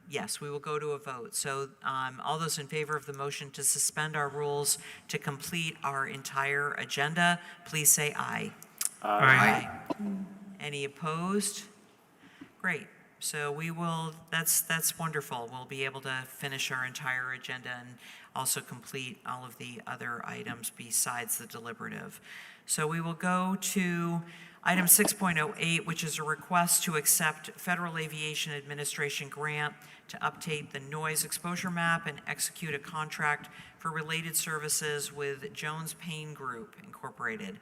A: yes, we will go to a vote. So all those in favor of the motion to suspend our rules to complete our entire agenda, please say aye.
J: Aye.
A: Any opposed? Great. So we will, that's wonderful. We'll be able to finish our entire agenda and also complete all of the other items besides the deliberative. So we will go to item 6.08, which is a request to accept Federal Aviation Administration grant to update the noise exposure map and execute a contract for related services with Jones Payne Group Incorporated.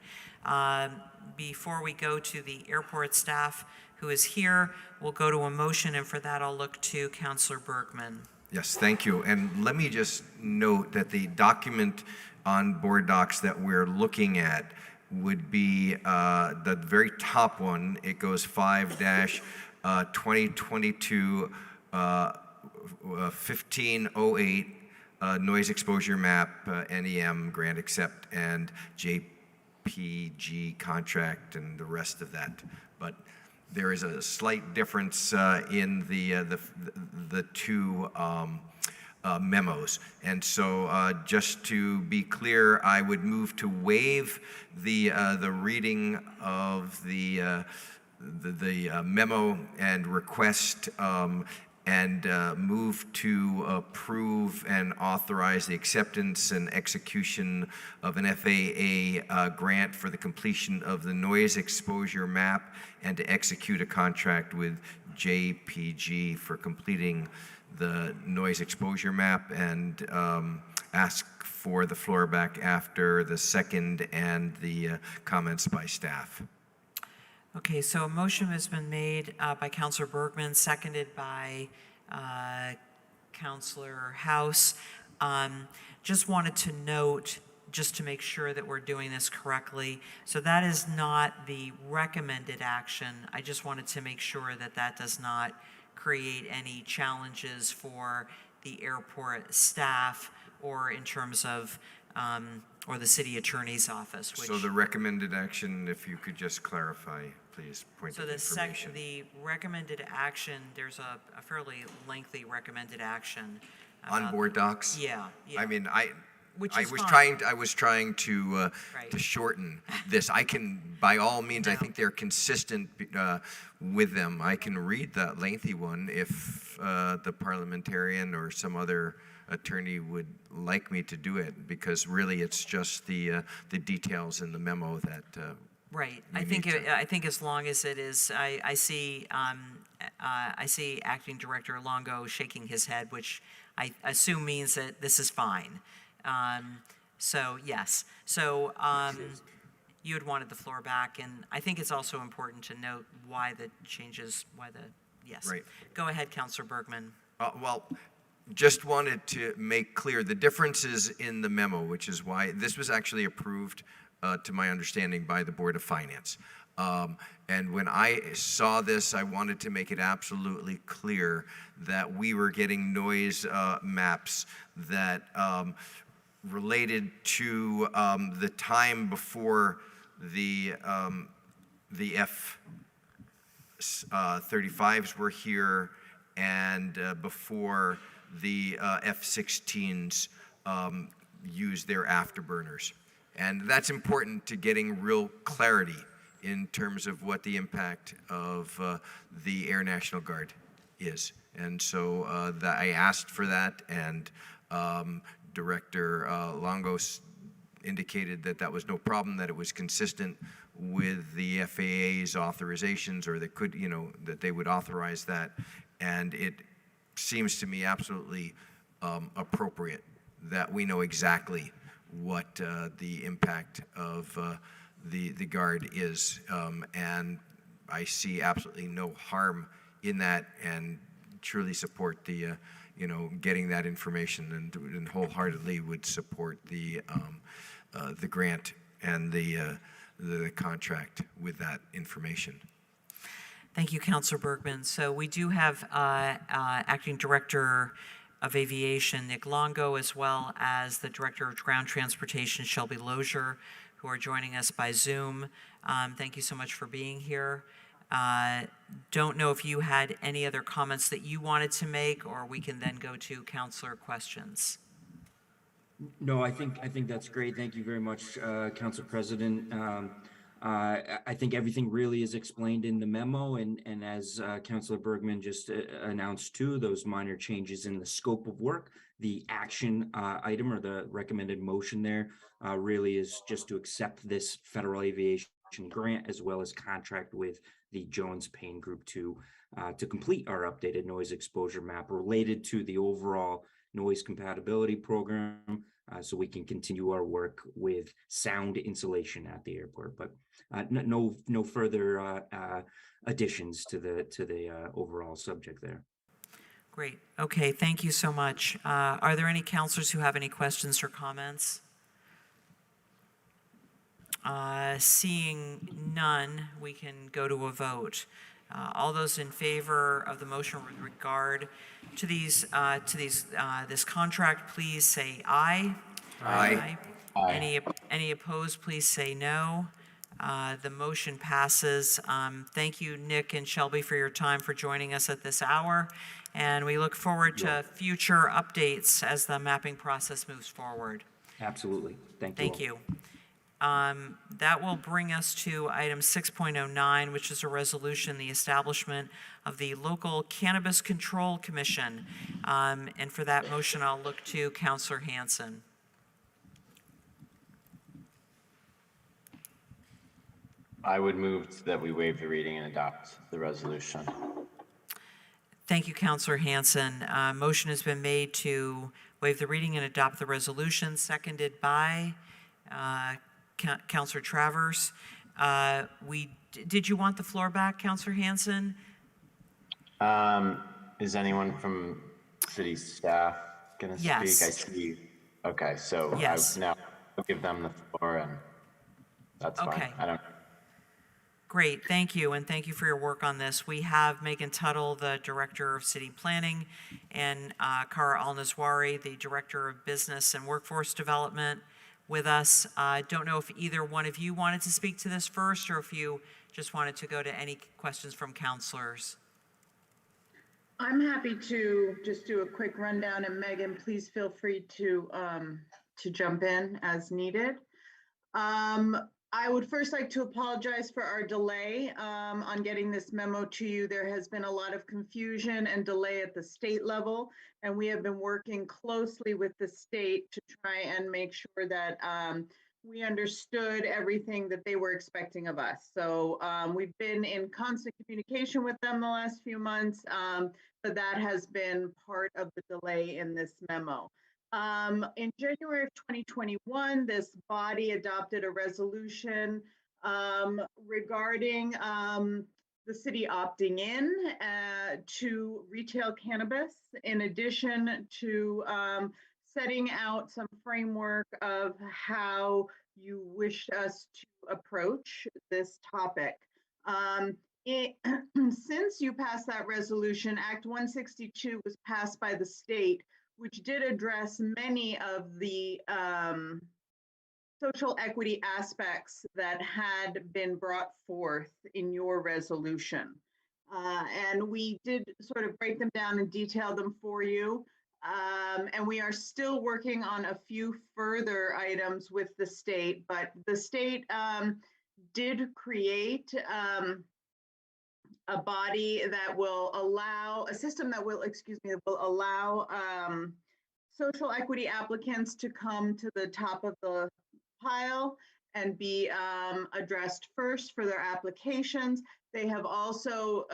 A: Before we go to the airport staff who is here, we'll go to a motion, and for that I'll look to Councillor Bergman.
R: Yes, thank you. And let me just note that the document on board docs that we're looking at would be the very top one. It goes 5-2022 1508 noise exposure map, NEM grant accept, and JPG contract and the rest of that. But there is a slight difference in the two memos. And so just to be clear, I would move to waive the reading of the memo and request and move to approve and authorize the acceptance and execution of an FAA grant for the completion of the noise exposure map and to execute a contract with JPG for completing the noise exposure map, and ask for the floor back after the second and the comments by staff.
A: Okay, so a motion has been made by Councillor Bergman, seconded by Councillor House. Just wanted to note, just to make sure that we're doing this correctly, so that is not the recommended action. I just wanted to make sure that that does not create any challenges for the airport staff or in terms of, or the city attorney's office. Which,
R: So the recommended action, if you could just clarify, please, point
A: so
R: of information.
A: the recommended action, there's a fairly lengthy recommended action.
R: On
A: about-
R: board docs?
A: Yeah, yeah.
R: I mean,
A: Which
R: I
A: is
R: was
A: fine.
R: trying to shorten this. I can, by all means, I think they're consistent with them. I can read the lengthy one if the parliamentarian or some other attorney would like me to do it, because really it's just the details in the memo that.
A: Right. I think as long as it is, I see Acting Director Longo shaking his head, which I assume means that this is fine. So yes. So you had wanted the floor back, and I think it's also important to note why the changes. Yes.
R: Right.
A: Go ahead, Councillor Bergman.
R: Well, just wanted to make clear the differences in the memo, which is why this was actually approved, to my understanding, by the Board of Finance. And when I saw this, I wanted to make it absolutely clear that we were getting noise maps that related to the time before the F-35s were here and before the F-16s used their afterburners. And that's important to getting real clarity in terms of what the impact of the Air National Guard is. And so I asked for that, and Director Longos indicated that that was no problem, that it was consistent with the FAA's authorizations, or that could, that they would authorize that. And it seems to me absolutely appropriate that we know exactly what the impact of the Guard is. And I see absolutely no harm in that, and truly support the, getting that information, and wholeheartedly would support the grant and the contract with that information.
A: Thank you, Councilor Bergman. So we do have Acting Director of Aviation Nick Longo, as well as the Director of Ground Transportation Shelby Lozier, who are joining us by Zoom. Thank you so much for being here. Don't know if you had any other comments that you wanted to make, or we can then go to Councilor questions.
G: No, I think that's great. Thank you very much, Council President. I think everything really is explained in the memo, and as Councilor Bergman just announced too, those minor changes in the scope of work, the action item or the recommended motion there really is just to accept this federal aviation grant, as well as contract with the Jones Payne Group to complete our updated noise exposure map related to the overall noise compatibility program, so we can continue our work with sound insulation at the airport. But no further additions to the overall subject there.
A: Great. Okay, thank you so much. Are there any councilors who have any questions or comments? Seeing none, we can go to a vote. All those in favor of the motion with regard to this contract, please say aye.
R: Aye.
A: Aye. Any opposed, please say no. The motion passes. Thank you, Nick and Shelby, for your time, for joining us at this hour. And we look forward to future updates as the mapping process moves forward.
G: Absolutely. Thank you.
A: Thank you. That will bring us to item 6.09, which is a resolution, the establishment of the local Cannabis Control Commission. And for that motion, I'll look to Councilor Hanson.
C: I would move that we waive the reading and adopt the resolution.
A: Thank you, Councilor Hanson. Motion has been made to waive the reading and adopt the resolution, seconded by Councilor Travers. Did you want the floor back, Councilor Hanson?
C: Is anyone from city staff going to speak?
A: Yes.
C: I see. Okay, so
A: Yes.
C: now I'll give them the floor, and that's
A: Okay.
C: fine.
A: Great, thank you, and thank you for your work on this. We have Megan Tuttle, the Director of City Planning, and Kara Al-Nazwari, the Director of Business and Workforce Development, with us. I don't know if either one of you wanted to speak to this first, or if you just wanted to go to any questions from councilors.
T: I'm happy to just do a quick rundown, and Megan, please feel free to jump in as needed. I would first like to apologize for our delay on getting this memo to you. There has been a lot of confusion and delay at the state level, and we have been working closely with the state to try and make sure that we understood everything that they were expecting of us. So we've been in constant communication with them the last few months, but that has been part of the delay in this memo. In January of 2021, this body adopted a resolution regarding the city opting in to retail cannabis, in addition to setting out some framework of how you wish us to approach this topic. Since you passed that resolution, Act 162 was passed by the state, which did address many of the social equity aspects that had been brought forth in your resolution. And we did sort of break them down and detail them for you. And we are still working on a few further items with the state, but the state did create a body that will allow, a system that will, that will allow social equity applicants to come to the top of the pile and be addressed first for their applications. They have also,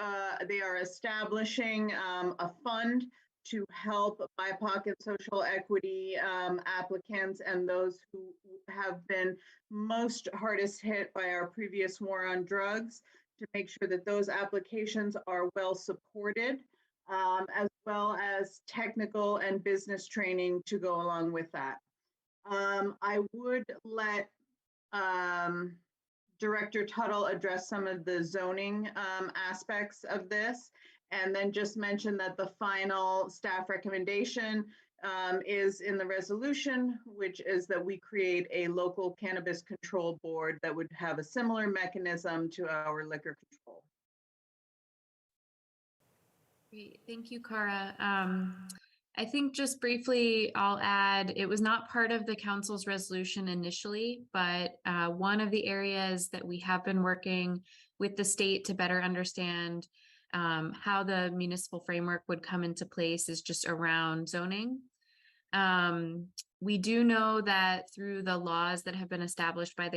T: they are establishing a fund to help BIPOC and social equity applicants and those who have been most hardest hit by our previous war on drugs, to make sure that those applications are well supported, as well as technical and business training to go along with that. I would let Director Tuttle address some of the zoning aspects of this, and then just mention that the final staff recommendation is in the resolution, which is that we create a local cannabis control board that would have a similar mechanism to our liquor control.
S: Great, thank you, Cara. I think just briefly, I'll add, it was not part of the council's resolution initially, but one of the areas that we have been working with the state to better understand how the municipal framework would come into place is just around zoning. We do know that through the laws that have been established by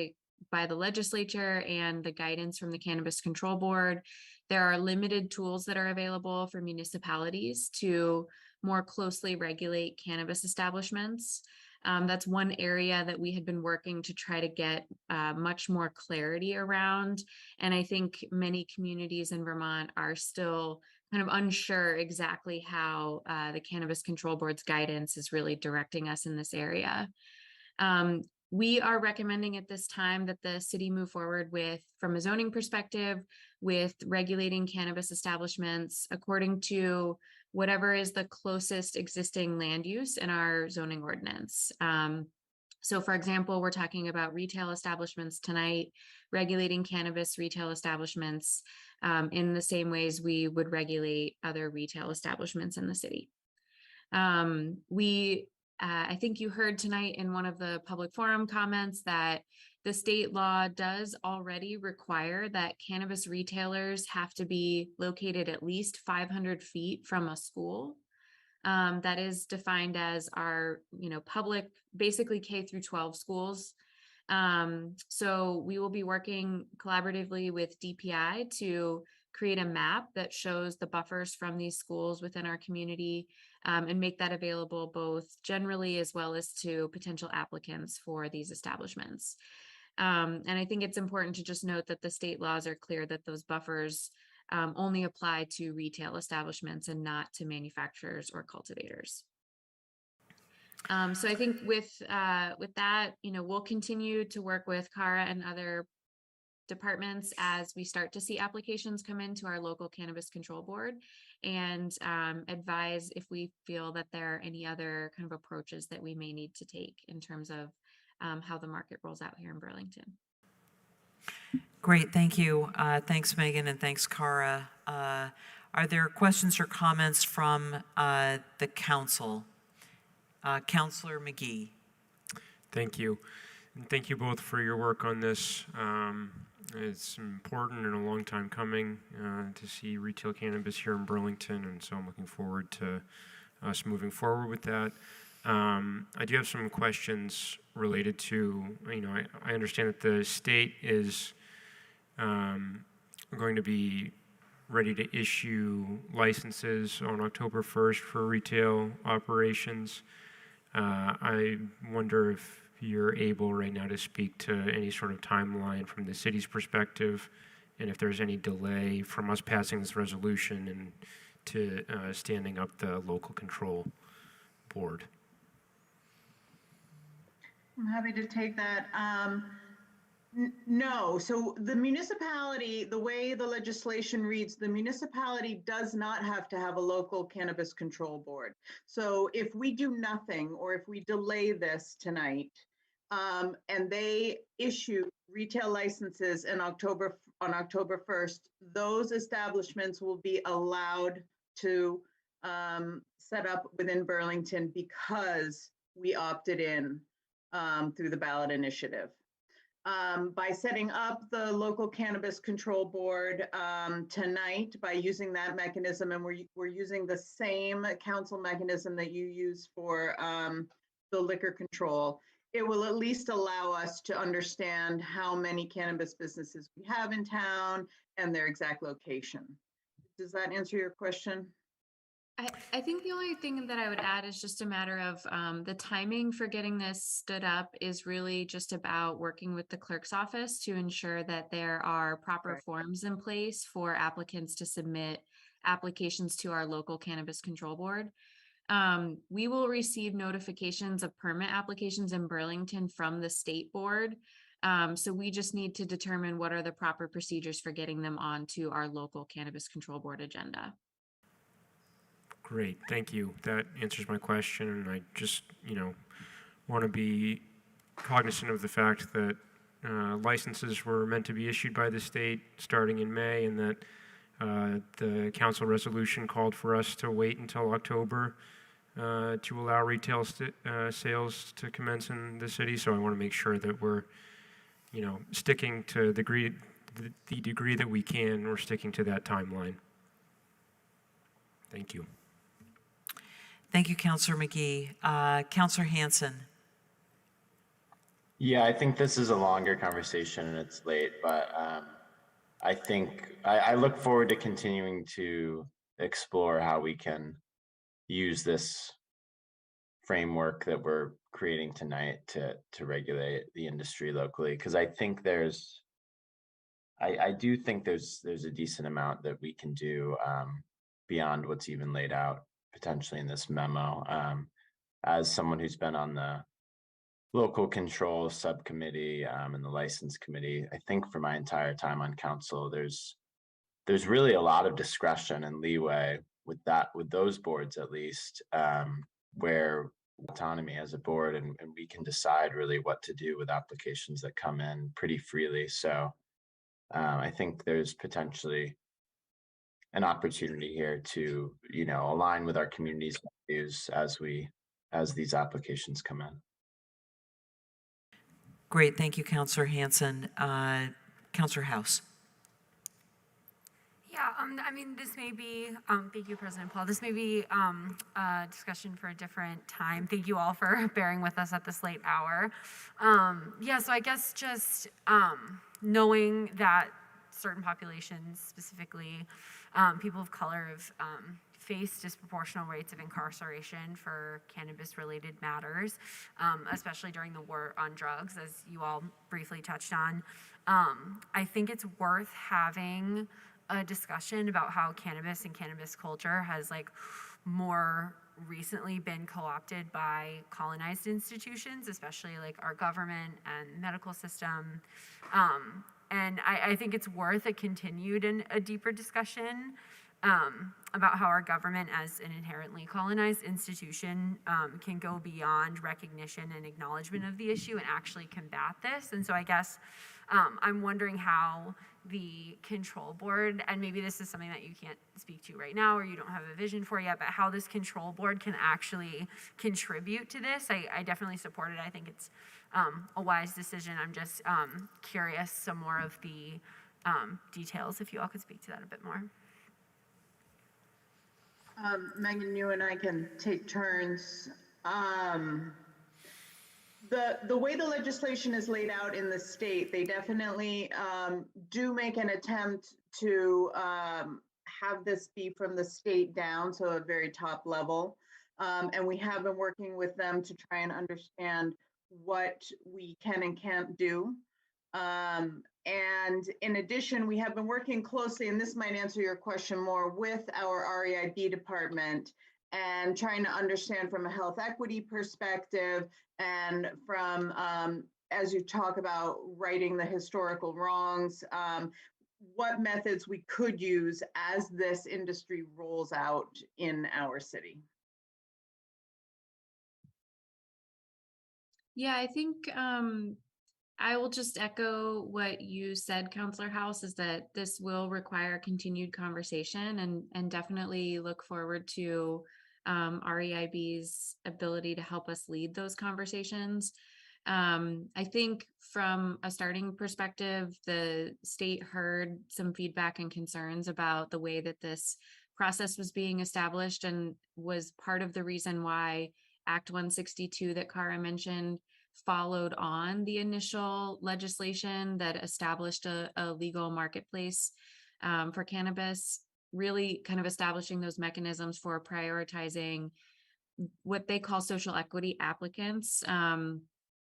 S: the legislature and the guidance from the Cannabis Control Board, there are limited tools that are available for municipalities to more closely regulate cannabis establishments. That's one area that we had been working to try to get much more clarity around. And I think many communities in Vermont are still kind of unsure exactly how the Cannabis Control Board's guidance is really directing us in this area. We are recommending at this time that the city move forward with, from a zoning perspective, with regulating cannabis establishments according to whatever is the closest existing land use in our zoning ordinance. So for example, we're talking about retail establishments tonight, regulating cannabis retail establishments in the same ways we would regulate other retail establishments in the city. I think you heard tonight in one of the public forum comments that the state law does already require that cannabis retailers have to be located at least 500 feet from a school. That is defined as our, public, basically K through 12 schools. So we will be working collaboratively with DPI to create a map that shows the buffers from these schools within our community, and make that available both generally as well as to potential applicants for these establishments. And I think it's important to just note that the state laws are clear that those buffers only apply to retail establishments and not to manufacturers or cultivators. So I think with that, we'll continue to work with Cara and other departments as we start to see applications come into our local Cannabis Control Board, and advise if we feel that there are any other kind of approaches that we may need to take in terms of how the market rolls out here in Burlington.
A: Great, thank you. Thanks, Megan, and thanks, Cara. Are there questions or comments from the council? Councilor McGee.
J: Thank you. And thank you both for your work on this. It's important and a long time coming to see retail cannabis here in Burlington, and so I'm looking forward to us moving forward with that. I do have some questions related to, I understand that the state is going to be ready to issue licenses on October 1st for retail operations. I wonder if you're able right now to speak to any sort of timeline from the city's perspective, and if there's any delay from us passing this resolution and to standing up the local control board.
T: I'm happy to take that. No, so the municipality, the way the legislation reads, the municipality does not have to have a local cannabis control board. So if we do nothing, or if we delay this tonight, and they issue retail licenses on October 1st, those establishments will be allowed to set up within Burlington because we opted in through the ballot initiative. by setting up the local cannabis control board tonight by using that mechanism, and we're using the same council mechanism that you use for the liquor control. It will at least allow us to understand how many cannabis businesses we have in town and their exact location. Does that answer your question?
I: I think the only thing that I would add is just a matter of the timing for getting this stood up is really just about working with the clerk's office to ensure that there are proper forms in place for applicants to submit applications to our local cannabis control board. We will receive notifications of permit applications in Burlington from the state board. So we just need to determine what are the proper procedures for getting them onto our local cannabis control board agenda.
J: Great, thank you. That answers my question, and I just, want to be cognizant of the fact that licenses were meant to be issued by the state starting in May, and that the council resolution called for us to wait until October to allow retail sales to commence in the city. So I want to make sure that we're, sticking to the degree that we can, we're sticking to that timeline. Thank you.
A: Thank you, Councillor McGee. Councillor Hanson.
C: Yeah, I think this is a longer conversation and it's late, but I think I look forward to continuing to explore how we can use this framework that we're creating tonight to regulate the industry locally, because I think I do think there's a decent amount that we can do beyond what's even laid out potentially in this memo. As someone who's been on the local control subcommittee and the license committee, I think for my entire time on council, there's really a lot of discretion and leeway with those boards, at least, where autonomy as a board, and we can decide really what to do with applications that come in pretty freely. So I think there's potentially an opportunity here to, align with our community's values as these applications come in.
A: Great, thank you, Councillor Hanson. Councillor House.
D: Yeah, this may be, thank you, President Paul. This may be a discussion for a different time. Thank you all for bearing with us at this late hour. So I guess just knowing that certain populations, specifically people of color, have face disproportional rates of incarceration for cannabis-related matters, especially during the war on drugs, as you all briefly touched on. I think it's worth having a discussion about how cannabis and cannabis culture has more recently been co-opted by colonized institutions, especially our government and medical system. And I think it's worth a continued and a deeper discussion about how our government, as an inherently colonized institution, can go beyond recognition and acknowledgement of the issue and actually combat this. And so I guess I'm wondering how the control board, and maybe this is something that you can't speak to right now or you don't have a vision for yet, but how this control board can actually contribute to this. I definitely support it. I think it's a wise decision. I'm just curious some more of the details, if you all could speak to that a bit more.
T: Megan, you and I can take turns. The way the legislation is laid out in the state, they definitely do make an attempt to have this be from the state down, so a very top level. And we have been working with them to try and understand what we can and can't do. And in addition, we have been working closely, and this might answer your question more, with our REIB department and trying to understand from a health equity perspective and from, as you talk about righting the historical wrongs, what methods we could use as this industry rolls out in our city.
I: Yeah, I think I will just echo what you said, Councillor House, is that this will require continued conversation, and definitely look forward to REIB's ability to help us lead those conversations. I think from a starting perspective, the state heard some feedback and concerns about the way that this process was being established and was part of the reason why Act 162 that Kara mentioned followed on the initial legislation that established a legal marketplace for cannabis, really kind of establishing those mechanisms for prioritizing what they call social equity applicants.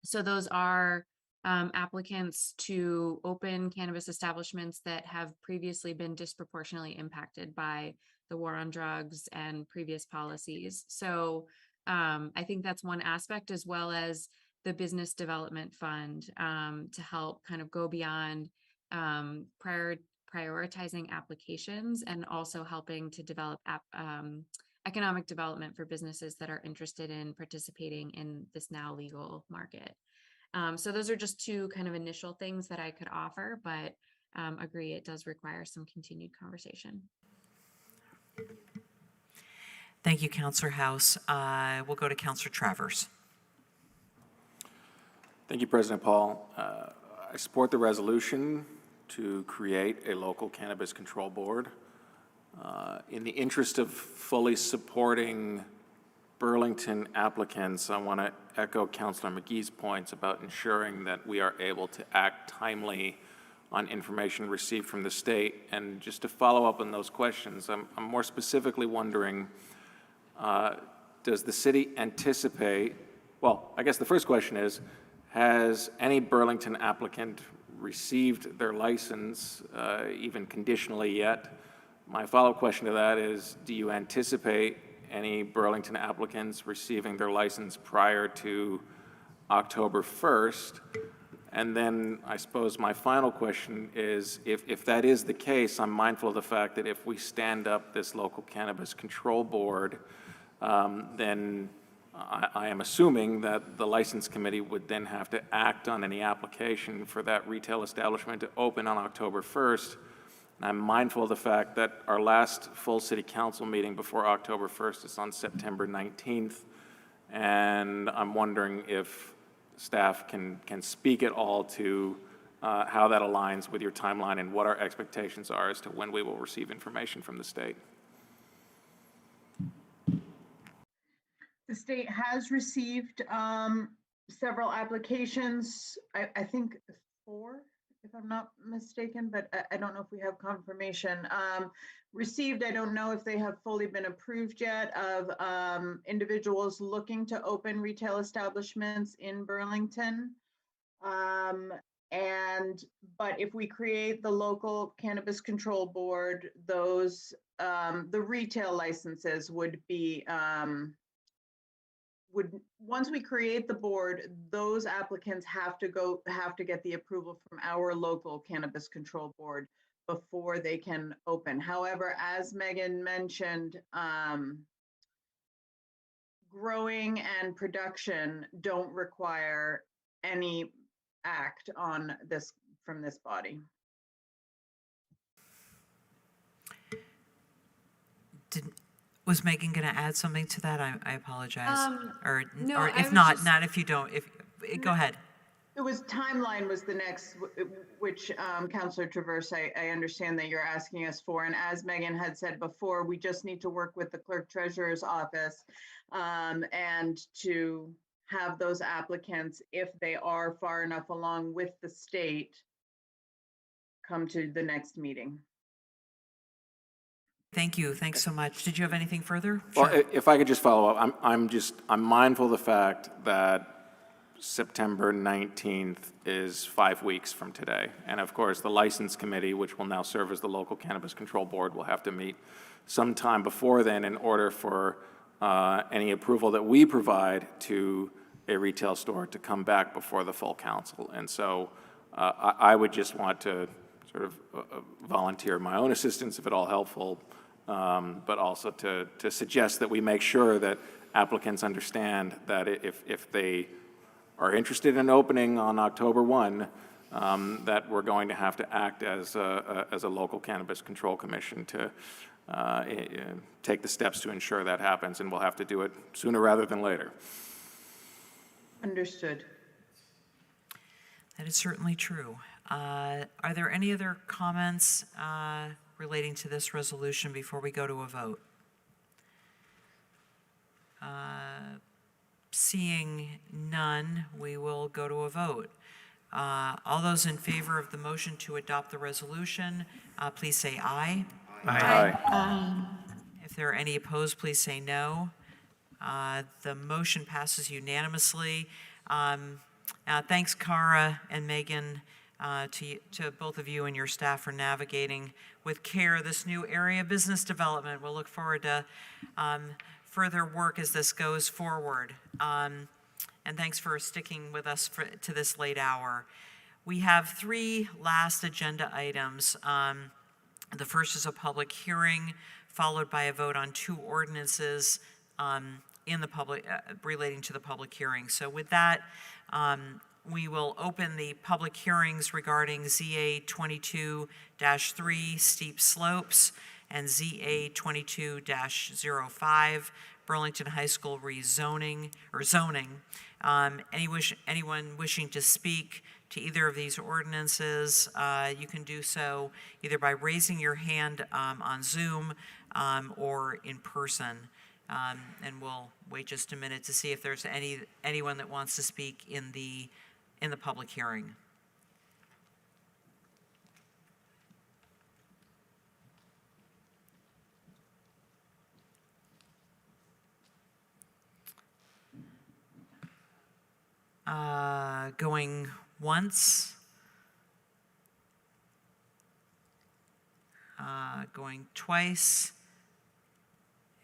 I: So those are applicants to open cannabis establishments that have previously been disproportionately impacted by the war on drugs and previous policies. So I think that's one aspect, as well as the business development fund to help kind of go beyond prioritizing applications and also helping to develop economic development for businesses that are interested in participating in this now legal market. So those are just two kind of initial things that I could offer, but agree it does require some continued conversation.
A: Thank you, Councillor House. We'll go to Councillor Travers.
L: Thank you, President Paul. I support the resolution to create a local cannabis control board. In the interest of fully supporting Burlington applicants, I want to echo Councillor McGee's points about ensuring that we are able to act timely on information received from the state. And just to follow up on those questions, I'm more specifically wondering, does the city anticipate, well, I guess the first question is, has any Burlington applicant received their license, even conditionally yet? My follow-up question to that is, do you anticipate any Burlington applicants receiving their license prior to October 1st? And then I suppose my final question is, if that is the case, I'm mindful of the fact that if we stand up this local cannabis control board, then I am assuming that the license committee would then have to act on any application for that retail establishment to open on October 1st. And I'm mindful of the fact that our last full city council meeting before October 1st is on September 19th. And I'm wondering if staff can speak at all to how that aligns with your timeline and what our expectations are as to when we will receive information from the state.
T: The state has received several applications, I think 4, if I'm not mistaken, but I don't know if we have confirmation. Received, I don't know if they have fully been approved yet, of individuals looking to open retail establishments in Burlington. But if we create the local cannabis control board, those, the retail licenses would be, once we create the board, those applicants have to get the approval from our local cannabis control board before they can open. However, as Megan mentioned, growing and production don't require any act on this from this body.
A: Was Megan going to add something to that? I apologize.
D: No,
A: or
D: I
A: if
D: was
A: not,
D: just-
A: not if you don't. Go ahead.
T: It was timeline was the next, which Councillor Traverse, I understand that you're asking us for. And as Megan had said before, we just need to work with the clerk treasurer's office and to have those applicants, if they are far enough along with the state, come to the next meeting.
A: Thank you. Thanks so much. Did you have anything further?
L: Well, if I could just follow up, I'm mindful of the fact that September 19th is 5 weeks from today. And of course, the license committee, which will now serve as the local cannabis control board, will have to meet sometime before then in order for any approval that we provide to a retail store to come back before the full council. And so I would just want to sort of volunteer my own assistance, if at all helpful, but also to suggest that we make sure that applicants understand that if they are interested in opening on October 1, that we're going to have to act as a local cannabis control commission to take the steps to ensure that happens, and we'll have to do it sooner rather than later.
T: Understood.
A: That is certainly true. Are there any other comments relating to this resolution before we go to a vote? Seeing none, we will go to a vote. All those in favor of the motion to adopt the resolution, please say aye.
P: Aye.
A: If there are any opposed, please say no. The motion passes unanimously. Thanks, Cara and Megan, to both of you and your staff for navigating with care this new area of business development. We'll look forward to further work as this goes forward. And thanks for sticking with us to this late hour. We have 3 last agenda items. The first is a public hearing, followed by a vote on 2 ordinances in the public relating to the public hearing. So with that, we will open the public hearings regarding ZA 22-3 steep slopes and ZA 22-05 Burlington High School rezoning or zoning. Anyone wishing to speak to either of these ordinances, you can do so either by raising your hand on Zoom or in person. And we'll wait just a minute to see if there's anyone that wants to speak in the public hearing. Going once. Going twice.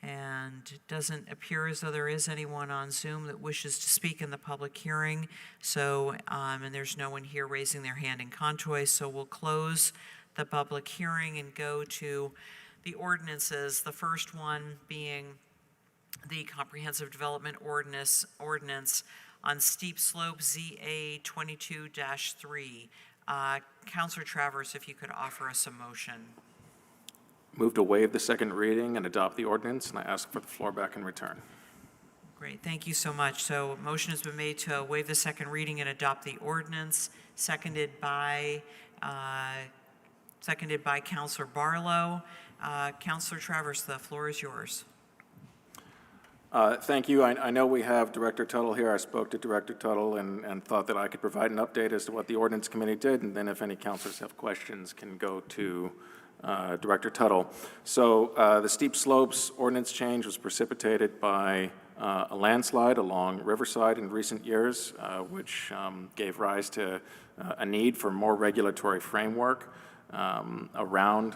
A: And it doesn't appear as though there is anyone on Zoom that wishes to speak in the public hearing. So, and there's no one here raising their hand in contoy, so we'll close the public hearing and go to the ordinances. The first one being the Comprehensive Development Ordinance on steep slope ZA 22-3. Councilor Travers, if you could offer us a motion.
L: Move to waive the second reading and adopt the ordinance, and I ask for the floor back in return.
A: Great, thank you so much. So a motion has been made to waive the second reading and adopt the ordinance, seconded by Councilor Barlow. Councilor Travers, the floor is yours.
L: Thank you. I know we have Director Tuttle here. I spoke to Director Tuttle and thought that I could provide an update as to what the ordinance committee did, and then if any councilors have questions, can go to Director Tuttle. So the steep slopes ordinance change was precipitated by a landslide along Riverside in recent years, which gave rise to a need for more regulatory framework around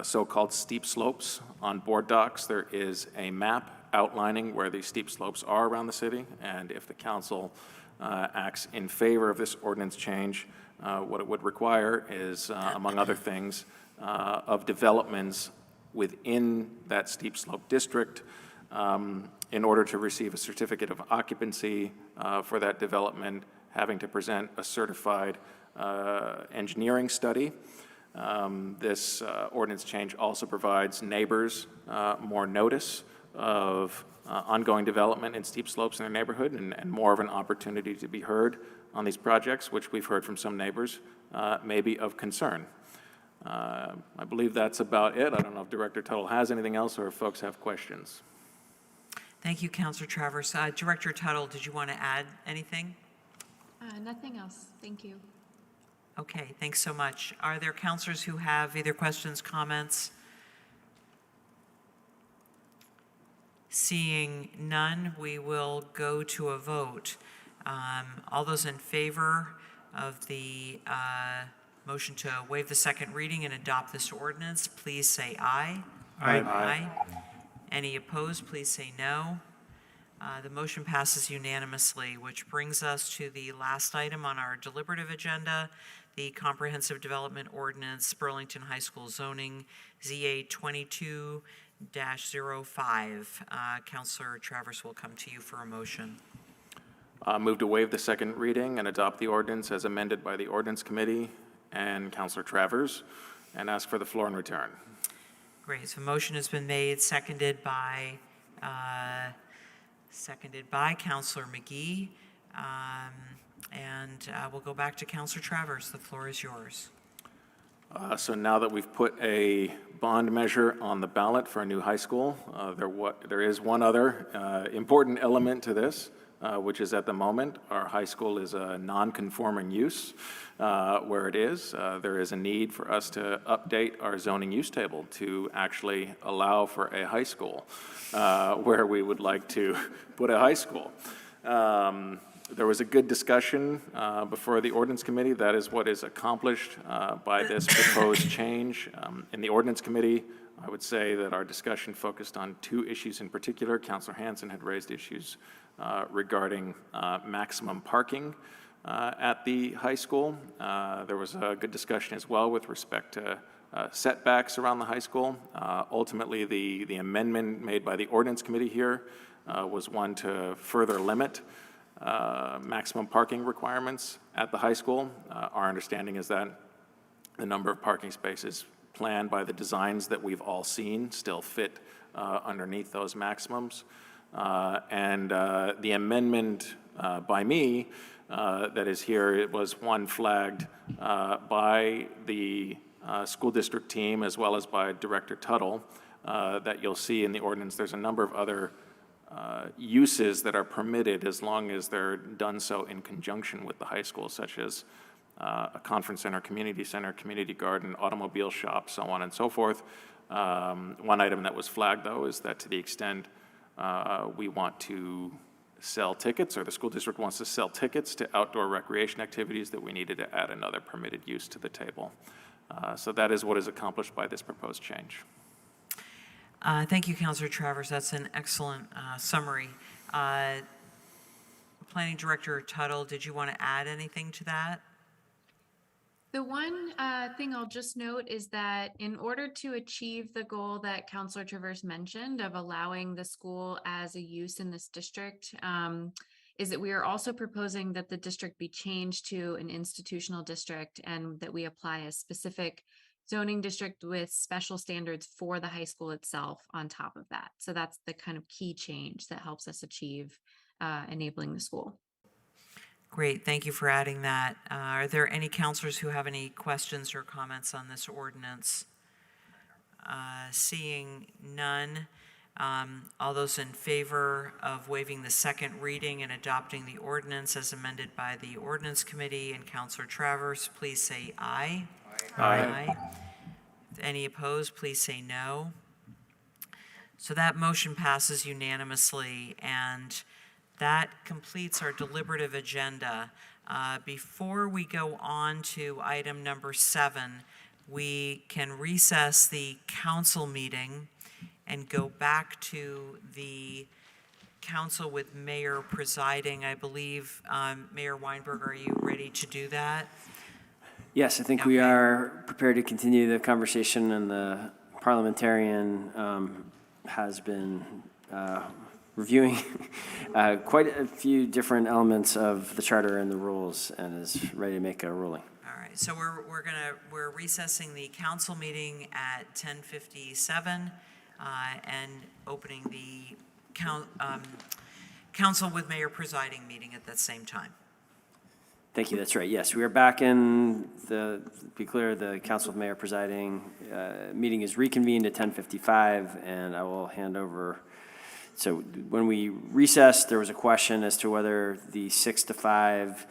L: so-called steep slopes. On board docks, there is a map outlining where these steep slopes are around the city, and if the council acts in favor of this ordinance change, what it would require is, among other things, of developments within that steep slope district in order to receive a certificate of occupancy for that development, having to present a certified engineering study. This ordinance change also provides neighbors more notice of ongoing development in steep slopes in their neighborhood and more of an opportunity to be heard on these projects, which we've heard from some neighbors may be of concern. I believe that's about it. I don't know if Director Tuttle has anything else or if folks have questions.
A: Thank you, Councilor Travers. Director Tuttle, did you want to add anything?
I: Nothing else. Thank you.
A: Okay, thanks so much. Are there councilors who have either questions, comments? Seeing none, we will go to a vote. All those in favor of the motion to waive the second reading and adopt this ordinance, please say aye.
J: Aye.
A: Aye. Any opposed, please say no. The motion passes unanimously, which brings us to the last item on our deliberative agenda, the Comprehensive Development Ordinance, Burlington High School Zoning, ZA 22-05. Councilor Travers will come to you for a motion.
L: Move to waive the second reading and adopt the ordinance as amended by the Ordinance Committee and Councilor Travers, and ask for the floor in return.
A: Great, so a motion has been made, seconded by Councilor McGee. And we'll go back to Counselor Travers. The floor is yours.
L: So now that we've put a bond measure on the ballot for a new high school, there is one other important element to this, which is at the moment, our high school is a non-conforming use where it is. There is a need for us to update our zoning use table to actually allow for a high school where we would like to put a high school. There was a good discussion before the Ordinance Committee. That is what is accomplished by this proposed change. In the Ordinance Committee, I would say that our discussion focused on two issues in particular. Councillor Hansen had raised issues regarding maximum parking at the high school. There was a good discussion as well with respect to setbacks around the high school. Ultimately, the amendment made by the Ordinance Committee here was one to further limit maximum parking requirements at the high school. Our understanding is that the number of parking spaces planned by the designs that we've all seen still fit underneath those maximums. And the amendment by me that is here, it was one flagged by the school district team as well as by Director Tuttle that you'll see in the ordinance. There's a number of other uses that are permitted as long as they're done so in conjunction with the high school, such as a conference center, community garden, automobile shop, so on and so forth. One item that was flagged, though, is that to the extent we want to sell tickets, or the school district wants to sell tickets to outdoor recreation activities, that we needed to add another permitted use to the table. So that is what is accomplished by this proposed change.
A: Thank you, Councillor Travers. That's an excellent summary. Planning Director Tuttle, did you want to add anything to that?
I: The one thing I'll just note is that in order to achieve the goal that Councillor Travers mentioned of allowing the school as a use in this district, is that we are also proposing that the district be changed to an institutional district and that we apply a specific zoning district with special standards for the high school itself on top of that. So that's the kind of key change that helps us achieve enabling the school.
A: Great, thank you for adding that. Are there any counselors who have any questions or comments on this ordinance? Seeing none, all those in favor of waiving the second reading and adopting the ordinance as amended by the Ordinance Committee and Councillor Travers, please say aye. Aye. Any opposed, please say no. So that motion passes unanimously, and that completes our deliberative agenda. Before we go on to item number 7, we can recess the council meeting and go back to the council with Mayor presiding. I believe, Mayor Weinberg, are you ready to do that?
O: Yes, I think we are prepared to continue the conversation, and the parliamentarian has been reviewing quite a few different elements of the charter and the rules and is ready to make a ruling.
A: All right, so we're recessing the council meeting at 10:57 and opening the council with Mayor presiding meeting at that same time.
O: Thank you, that's right. Yes, we are back in to be clear, the council with mayor presiding meeting is reconvened at 10:55, and I will hand over. So when we recessed, there was a question as to whether the 6 to 5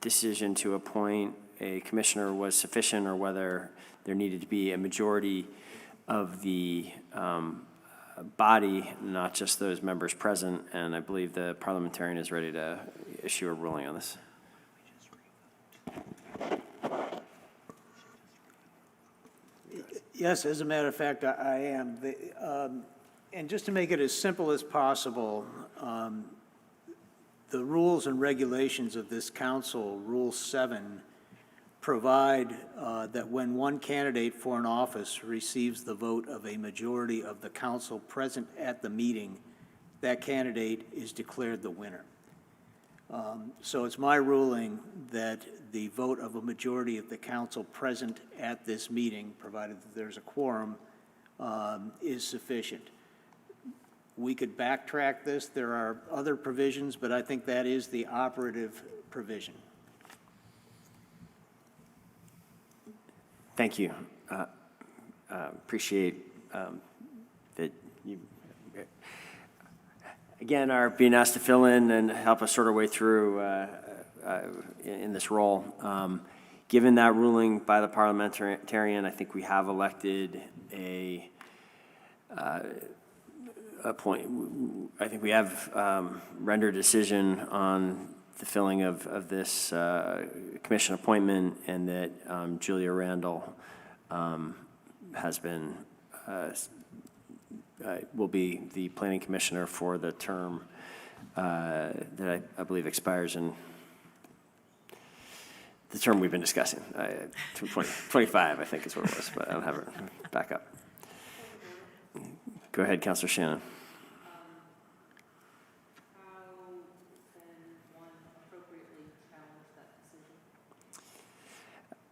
O: decision to appoint a commissioner was sufficient, or whether there needed to be a majority of the body, not just those members present, and I believe the parliamentarian is ready to issue a ruling on this.
H: Yes, as a matter of fact, I am. And just to make it as simple as possible, the rules and regulations of this council, Rule 7, provide that when one candidate for an office receives the vote of a majority of the council present at the meeting, that candidate is declared the winner. So it's my ruling that the vote of a majority of the council present at this meeting, provided that there's a quorum, is sufficient. We could backtrack this. There are other provisions, but I think that is the operative provision.
O: Thank you. Appreciate that you, again, are being asked to fill in and help us sort our way through in this role. Given that ruling by the parliamentarian, I think we have elected a point. I think we have rendered a decision on the filling of this commission appointment, and that Julia Randall has been, will be the planning commissioner for the term that I believe expires in the term we've been discussing. 25, I think is what it was, but I don't have it back up. Go ahead, Councilor Shannon.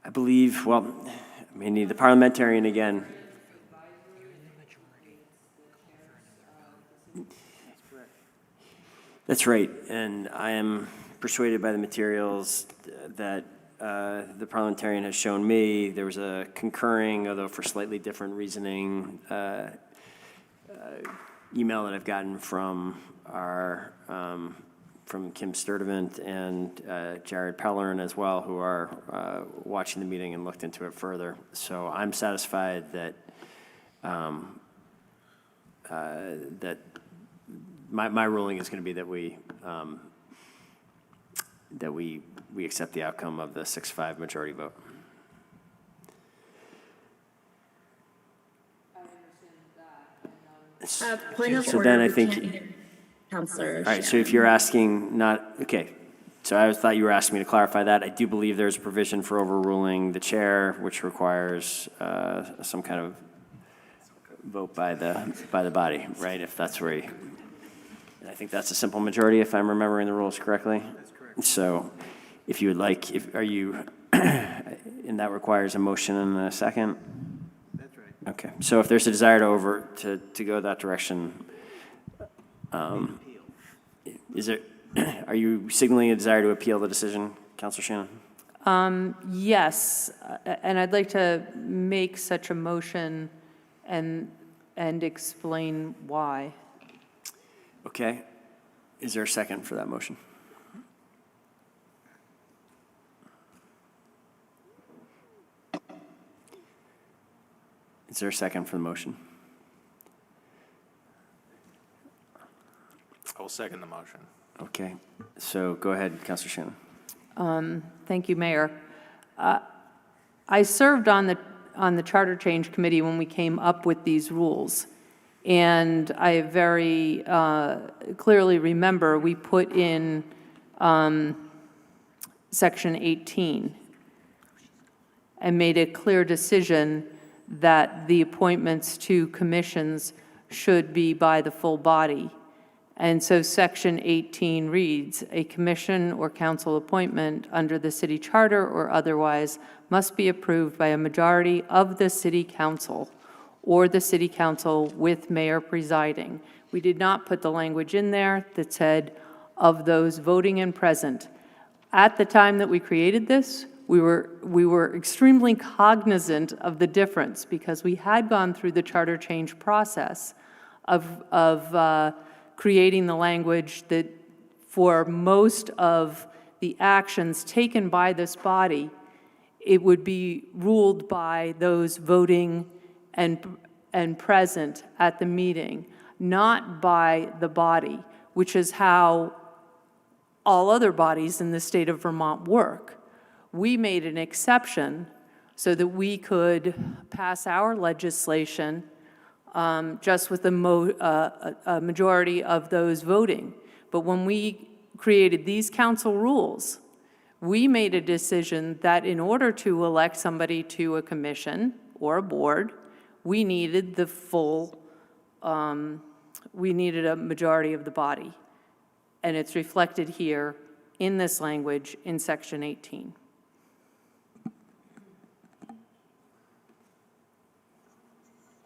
O: I believe, well, I mean, the parliamentarian again. That's right, and I am persuaded by the materials that the parliamentarian has shown me. There was a concurring, although for slightly different reasoning, email that I've gotten from our from Kim Sturdivant and Jared Pellerin as well, who are watching the meeting and looked into it further. So I'm satisfied that that my ruling is going to be that we accept the outcome of the 6-5 majority vote.
S: Point of
O: So
S: order,
O: then I
S: we
O: think.
S: can't hear Councilor
O: All right, so if you're asking not, okay, so I thought you were asking me to clarify that. I do believe there's a provision for overruling the chair, which requires some kind of vote by the body, right? If that's where you, and I think that's a simple majority, if I'm remembering the rules correctly. That's correct. So if you would like, are you, and that requires a motion and a second? That's right. Okay, so if there's a desire to go that direction, is there, are you signaling a desire to appeal the decision, Councilor Shannon?
U: Yes, and I'd like to make such a motion and explain why.
O: Okay. Is there a second for that motion? Is there a second for the motion?
L: I will second the motion.
O: Okay. So go ahead, Councilor Shannon.
U: Thank you, Mayor. I served on the Charter Change Committee when we came up with these rules. And I very clearly remember we put in Section 18 and made a clear decision that the appointments to commissions should be by the full body. And so Section 18 reads, a commission or council appointment under the city charter or otherwise must be approved by a majority of the city council or the city council with mayor presiding. We did not put the language in there that said of those voting and present. At the time that we created this, we were extremely cognizant of the difference because we had gone through the charter change process of creating the language that for most of the actions taken by this body, it would be ruled by those voting and present at the meeting, not by the body, which is how all other bodies in the state of Vermont work. We made an exception so that we could pass our legislation just with a majority of those voting. But when we created these council rules, we made a decision that in order to elect somebody to a commission or a board, we needed the full, we needed a majority of the body. And it's reflected here in this language in Section 18.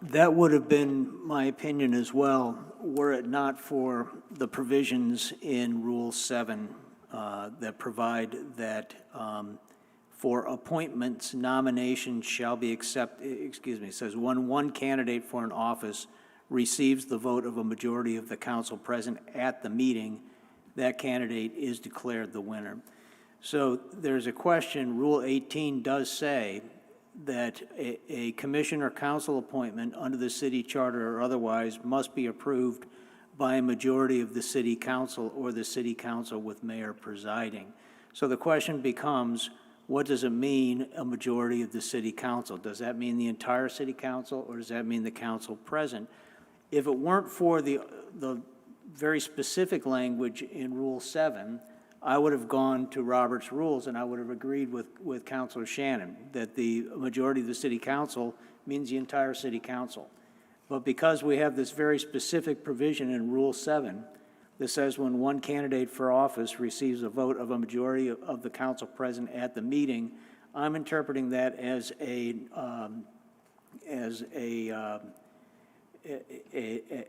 H: That would have been my opinion as well. were it not for the provisions in Rule 7 that provide that for appointments, nominations shall be it says when one candidate for an office receives the vote of a majority of the council present at the meeting, that candidate is declared the winner. So there's a question, Rule 18 does say that a commission or council appointment under the city charter or otherwise must be approved by a majority of the city council or the city council with mayor presiding. So the question becomes, what does it mean, a majority of the city council? Does that mean the entire city council, or does that mean the council present? If it weren't for the very specific language in Rule 7, I would have gone to Robert's rules and I would have agreed with Councilor Shannon that the majority of the city council means the entire city council. But because we have this very specific provision in Rule 7 that says when one candidate for office receives a vote of a majority of the council present at the meeting, I'm interpreting that as an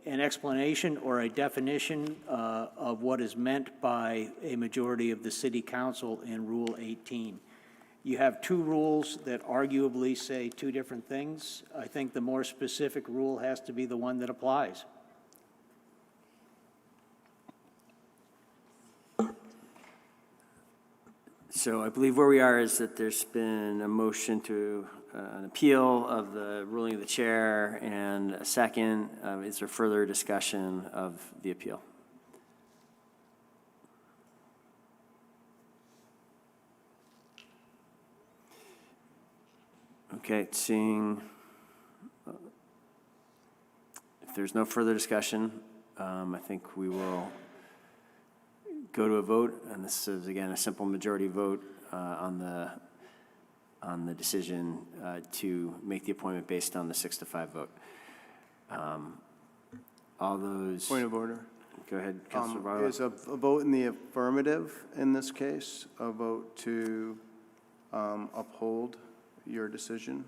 H: explanation or a definition of what is meant by a majority of the city council in Rule 18. You have two rules that arguably say two different things. I think the more specific rule has to be the one that applies.
O: So I believe where we are is that there's been a motion to an appeal of the ruling of the chair and a second. Is there further discussion of the appeal? Okay, seeing if there's no further discussion, I think we will go to a vote, and this is again a simple majority vote on the decision to make the appointment based on the 6-5 vote. All those.
E: Point of order.
O: Go ahead, Councilor Barlow.
E: Is a vote in the affirmative in this case a vote to uphold your decision?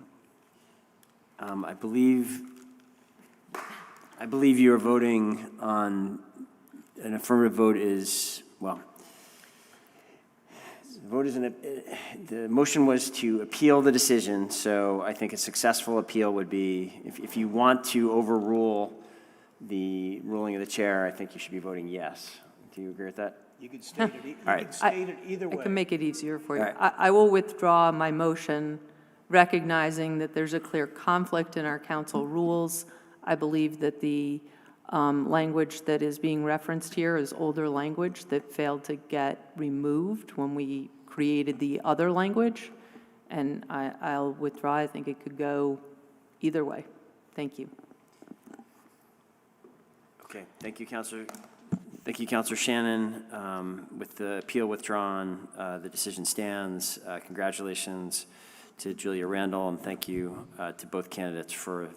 O: I believe you are voting on an affirmative vote is, well, the vote is the motion was to appeal the decision, so I think a successful appeal would be, if you want to overrule the ruling of the chair, I think you should be voting yes. Do you agree with that?
H: You could state it,
O: All right.
H: either way.
U: I can make it easier for you.
O: All right.
U: I will withdraw my motion, recognizing that there's a clear conflict in our council rules. I believe that the language that is being referenced here is older language that failed to get removed when we created the other language, and I'll withdraw. I think it could go either way. Thank you.
O: Okay, thank you, Councilor. Thank you, Councilor Shannon. With the appeal withdrawn, the decision stands. Congratulations to Julia Randall, and thank you to both candidates for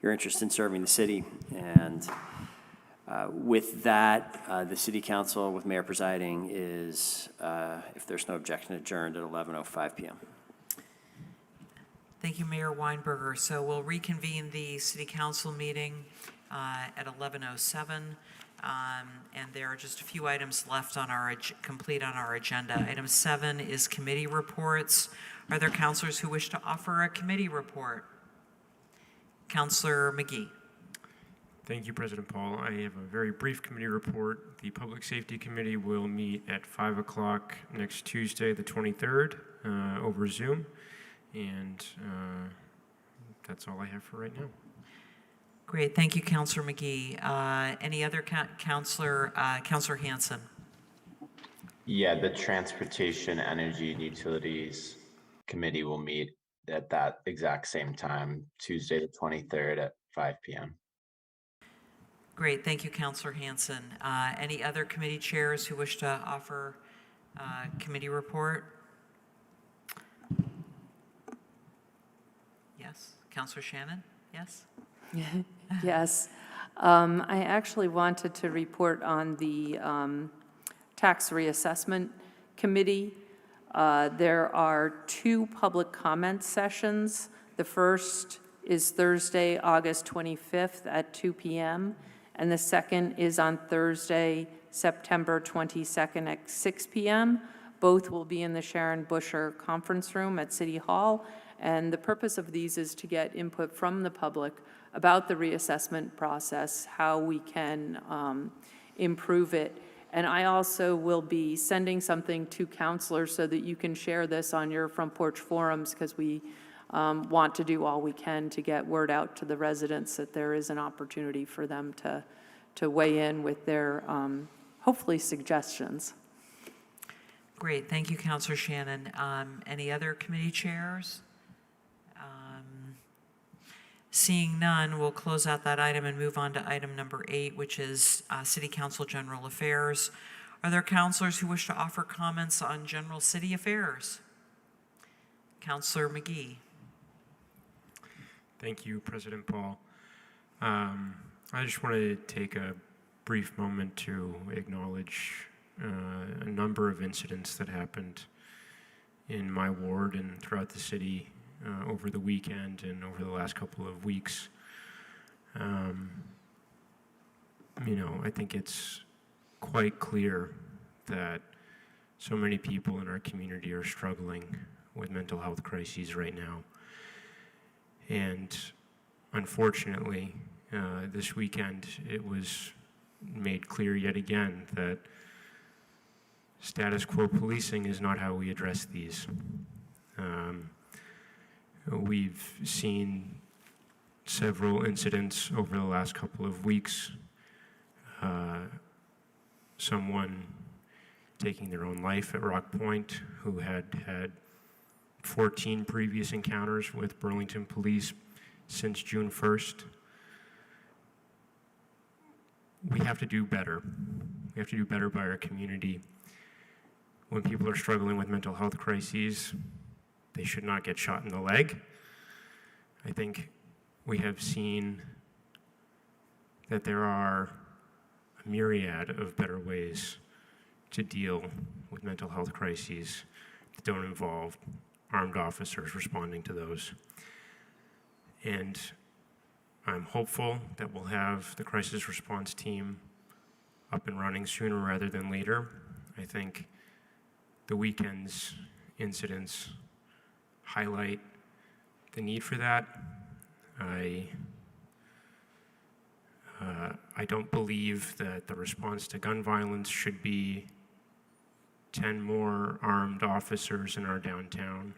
O: your interest in serving the city. And with that, the City Council with Mayor presiding is, if there's no objection, adjourned at 11:05 p.m.
A: Thank you, Mayor Weinberger. So we'll reconvene the City Council meeting at 11:07. And there are just a few items left on complete on our agenda. Item 7 is committee reports. Are there councilors who wish to offer a committee report? Councilor McGee.
J: Thank you, President Paul. I have a very brief committee report. The Public Safety Committee will meet at 5 o'clock next Tuesday, the 23rd, over Zoom. And that's all I have for right now.
A: Great, thank you, Councilor McGee. Any other Councilor Hanson?
C: Yeah, the Transportation, Energy, and Utilities Committee will meet at that exact same time, Tuesday the 23rd at 5 p.m.
A: Great, thank you, Councilor Hanson. Any other committee chairs who wish to offer a committee report? Yes, Councilor Shannon, yes?
U: Yes. I actually wanted to report on the Tax Reassessment Committee. There are 2 public comment sessions. The first is Thursday, August 25th at 2 p.m., and the second is on Thursday, September 22nd at 6 p.m. Both will be in the Sharon Busher Conference Room at City Hall, and the purpose of these is to get input from the public about the reassessment process, how we can improve it. And I also will be sending something to counselors so that you can share this on your front porch forums, because we want to do all we can to get word out to the residents that there is an opportunity for them to weigh in with their, hopefully, suggestions.
A: Great, thank you, Councilor Shannon. Any other committee chairs? Seeing none, we'll close out that item and move on to item number 8, which is City Council General Affairs. Are there councilors who wish to offer comments on general city affairs? Councilor McGee.
J: Thank you, President Paul. I just want to take a brief moment to acknowledge a number of incidents that happened in my ward and throughout the city over the weekend and over the last couple of weeks. I think it's quite clear that so many people in our community are struggling with mental health crises right now. And unfortunately, this weekend, it was made clear yet again that status quo policing is not how we address these. We've seen several incidents over the last couple of weeks. Someone taking their own life at Rock Point, who had had 14 previous encounters with Burlington police since June 1st. We have to do better. We have to do better by our community. When people are struggling with mental health crises, they should not get shot in the leg. I think we have seen that there are a myriad of better ways to deal with mental health crises that don't involve armed officers responding to those. And I'm hopeful that we'll have the crisis response team up and running sooner rather than later. I think the weekend's incidents highlight the need for that. I don't believe that the response to gun violence should be 10 more armed officers in our downtown.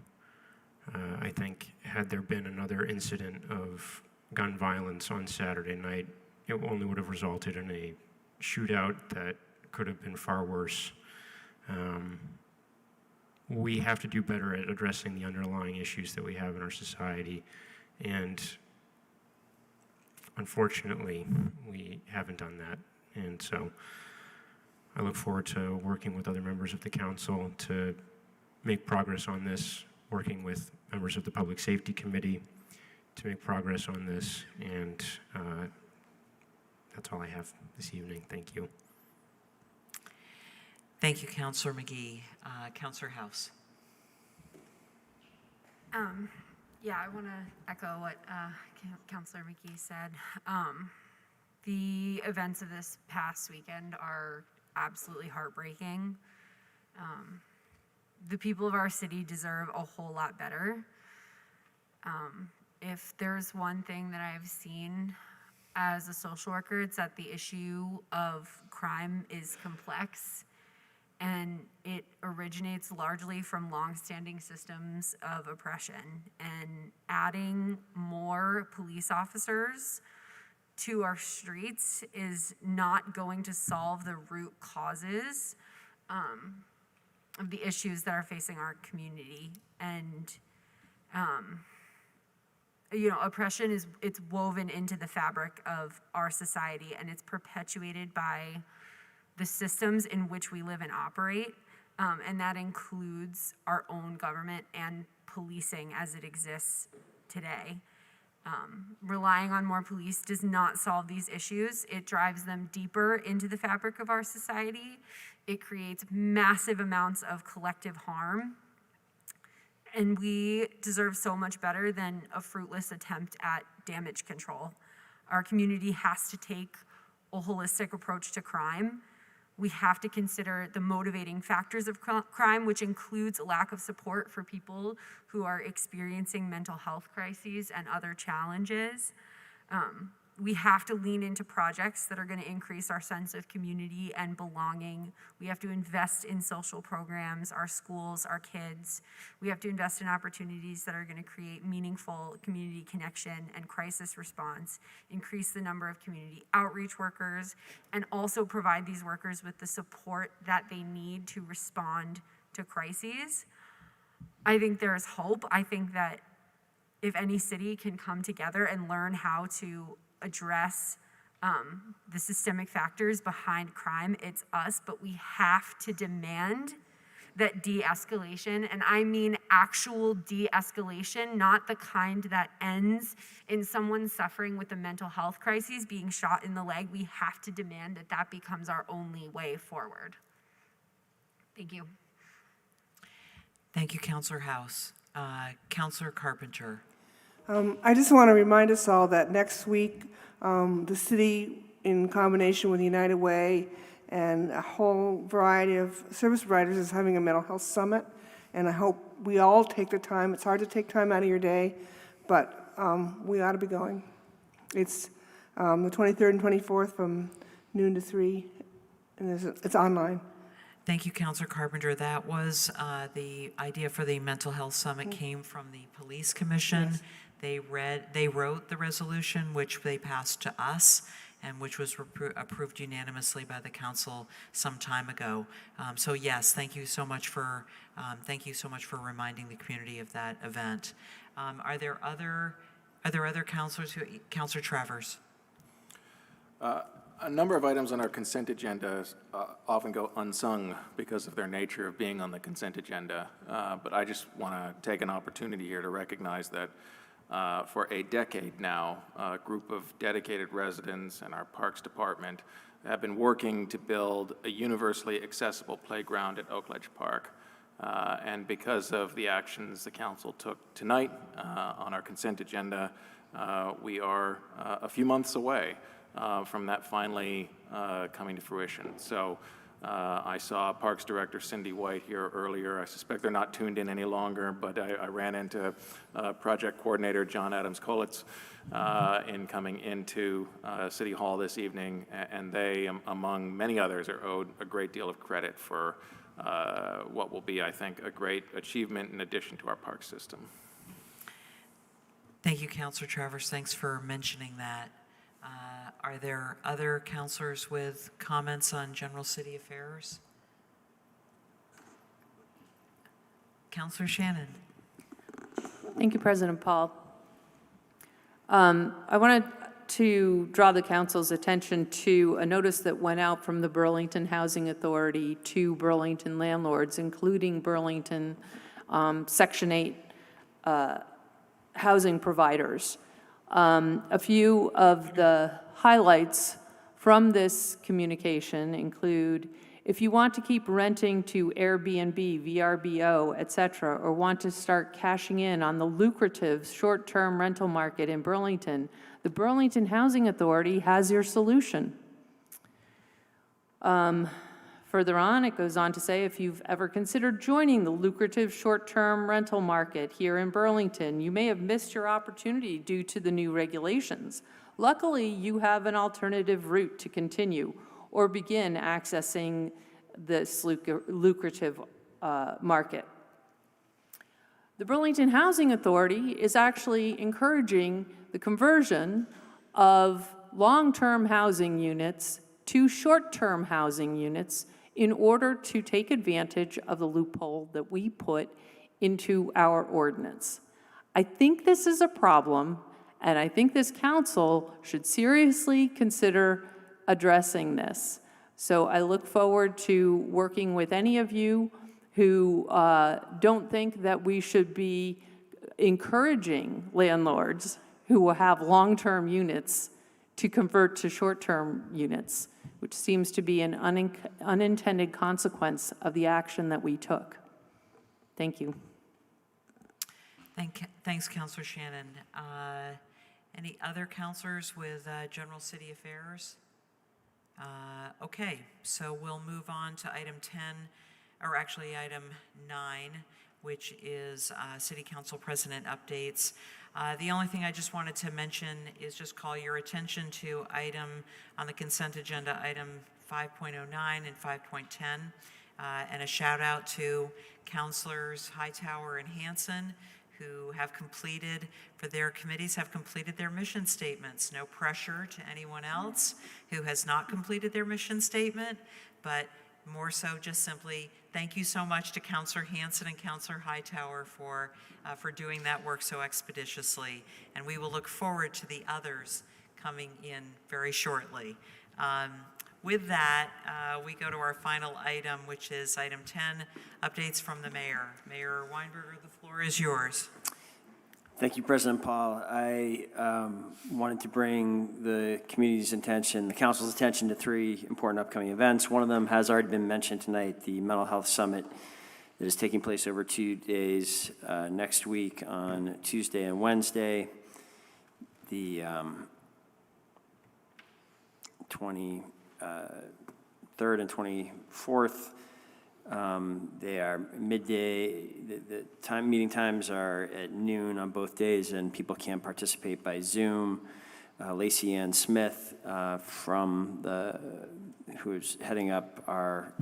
J: I think had there been another incident of gun violence on Saturday night, it only would have resulted in a shootout that could have been far worse. We have to do better at addressing the underlying issues that we have in our society, and unfortunately, we haven't done that. And so I look forward to working with other members of the council to make progress on this, working with members of the Public Safety Committee to make progress on this, and that's all I have this evening. Thank you.
A: Thank you, Councilor McGee. Councilor House.
D: Yeah, I want to echo what Councilor McGee said. The events of this past weekend are absolutely heartbreaking. The people of our city deserve a whole lot better. If there's one thing that I've seen as a social worker, it's that the issue of crime is complex, and it originates largely from longstanding systems of oppression. And adding more police officers to our streets is not going to solve the root causes of the issues that are facing our community. And oppression it's woven into the fabric of our society, and it's perpetuated by the systems in which we live and operate, and that includes our own government and policing as it exists today. Relying on more police does not solve these issues. It drives them deeper into the fabric of our society. It creates massive amounts of collective harm. And we deserve so much better than a fruitless attempt at damage control. Our community has to take a holistic approach to crime. We have to consider the motivating factors of crime, which includes a lack of support for people who are experiencing mental health crises and other challenges. We have to lean into projects that are going to increase our sense of community and belonging. We have to invest in social programs, our schools, our kids. We have to invest in opportunities that are going to create meaningful community connection and crisis response, increase the number of community outreach workers, and also provide these workers with the support that they need to respond to crises. I think there is hope. I think that if any city can come together and learn how to address the systemic factors behind crime, it's us, but we have to demand that de-escalation, and I mean actual de-escalation, not the kind that ends in someone suffering with a mental health crisis, being shot in the leg. We have to demand that that becomes our only way forward. Thank you.
A: Thank you, Councillor House. Councillor Carpenter.
B: I just want to remind us all that next week, the city, in combination with United Way and a whole variety of service providers, is having a mental health summit. And I hope we all take the time. It's hard to take time out of your day, but we ought to be going. It's the 23rd and 24th from noon to 3, and it's online.
A: Thank you, Councillor Carpenter. That was the idea for the Mental Health Summit came from the Police Commission.
B: Yes.
A: They wrote the resolution, which they passed to us, and which was approved unanimously by the council some time ago. So yes, thank you so much for reminding the community of that event. Are there other councilors Councillor Travers?
L: A number of items on our consent agenda often go unsung because of their nature of being on the consent agenda. But I just want to take an opportunity here to recognize that for a decade now, a group of dedicated residents and our Parks Department have been working to build a universally accessible playground at Oakledge Park. And because of the actions the council took tonight on our consent agenda, we are a few months away from that finally coming to fruition. So I saw Parks Director Cindy White here earlier. I suspect they're not tuned in any longer, but I ran into Project Coordinator John Adams-Kolitz in coming into City Hall this evening, and they, among many others, are owed a great deal of credit for what will be, I think, a great achievement in addition to our park system.
A: Thank you, Councillor Travers. Thanks for mentioning that. Are there other councilors with comments on general city affairs? Councillor Shannon.
U: Thank you, President Paul. I wanted to draw the council's attention to a notice that went out from the Burlington Housing Authority to Burlington landlords, including Burlington Section 8 housing providers. A few of the highlights from this communication include, if you want to keep renting to Airbnb, VRBO, et cetera, or want to start cashing in on the lucrative short-term rental market in Burlington, the Burlington Housing Authority has your solution. Further on, it goes on to say, if you've ever considered joining the lucrative short-term rental market here in Burlington, you may have missed your opportunity due to the new regulations. Luckily, you have an alternative route to continue or begin accessing this lucrative market. The Burlington Housing Authority is actually encouraging the conversion of long-term housing units to short-term housing units in order to take advantage of the loophole that we put into our ordinance. I think this is a problem, and I think this council should seriously consider addressing this. So I look forward to working with any of you who don't think that we should be encouraging landlords who will have long-term units to convert to short-term units, which seems to be an unintended consequence of the action that we took. Thank you.
A: Thanks, Councillor Shannon. Any other councilors with general city affairs? Okay, so we'll move on to item 10, or actually item 9, which is City Council President updates. The only thing I just wanted to mention is just call your attention to item on the consent agenda, item 5.09 and 5.10, and a shout out to Councilors Hightower and Hanson, who have completed, for their committees, have completed their mission statements. No pressure to anyone else who has not completed their mission statement, but more so just simply thank you so much to Councilor Hanson and Councilor Hightower for doing that work so expeditiously. And we will look forward to the others coming in very shortly. With that, we go to our final item, which is item 10, updates from the mayor. Mayor Weinberger, the floor is yours.
O: Thank you, President Paul. I wanted to bring the community's attention, the council's attention to 3 important upcoming events. One of them has already been mentioned tonight, the Mental Health Summit that is taking place over 2 days next week on Tuesday and Wednesday. The 23rd and 24th. They are midday. The meeting times are at noon on both days, and people can participate by Zoom. Lacey Ann Smith, who's heading up our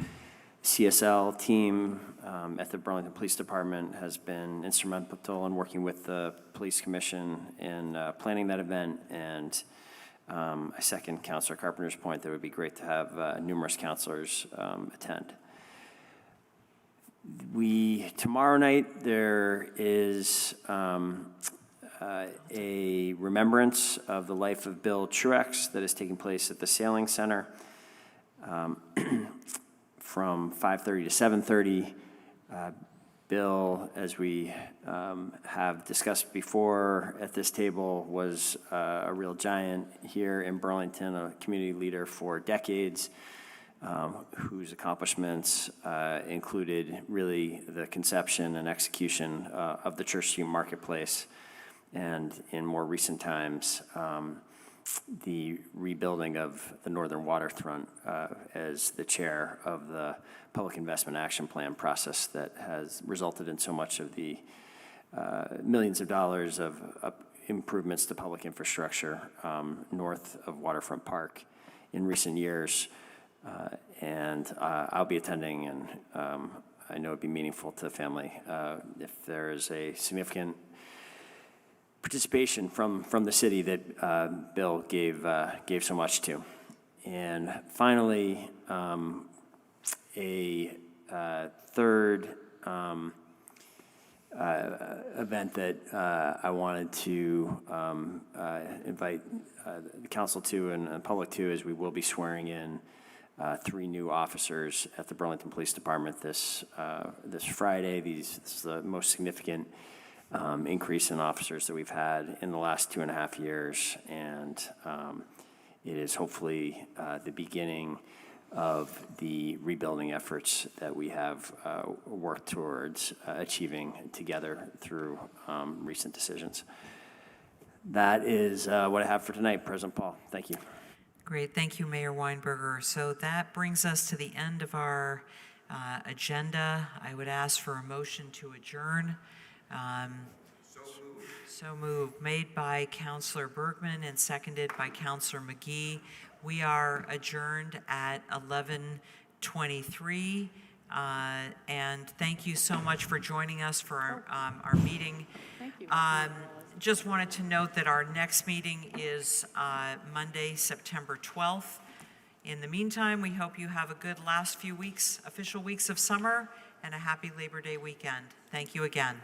O: CSL team at the Burlington Police Department, has been instrumental in working with the Police Commission in planning that event. And I second Councilor Carpenter's point that it would be great to have numerous councilors attend. Tomorrow night, there is a remembrance of the life of Bill Truex that is taking place at the Sailing Center from 5:30 to 7:30. Bill, as we have discussed before at this table, was a real giant here in Burlington, a community leader for decades, whose accomplishments included really the conception and execution of the Church Street Marketplace, and in more recent times, the rebuilding of the Northern Waterfront as the chair of the Public Investment Action Plan process that has resulted in so much of the millions of dollars of improvements to public infrastructure north of Waterfront Park in recent years. And I'll be attending, and I know it'd be meaningful to the family if there is a significant participation from the city that Bill gave so much to. And finally, a third event that I wanted to invite the council to and the public to is we will be swearing in 3 new officers at the Burlington Police Department this Friday. This is the most significant increase in officers that we've had in the last 2.5 years, and it is hopefully the beginning of the rebuilding efforts that we have worked towards achieving together through recent decisions. That is what I have for tonight, President Paul. Thank you.
A: Great, thank you, Mayor Weinberger. So that brings us to the end of our agenda. I would ask for a motion to adjourn. So moved. Made by Councilor Bergman and seconded by Councilor McGee. We are adjourned at 11:23. And thank you so much for joining us for our meeting.
U: Thank you.
A: Just wanted to note that our next meeting is Monday, September 12th. In the meantime, we hope you have a good last few weeks, official weeks of summer, and a happy Labor Day weekend. Thank you again.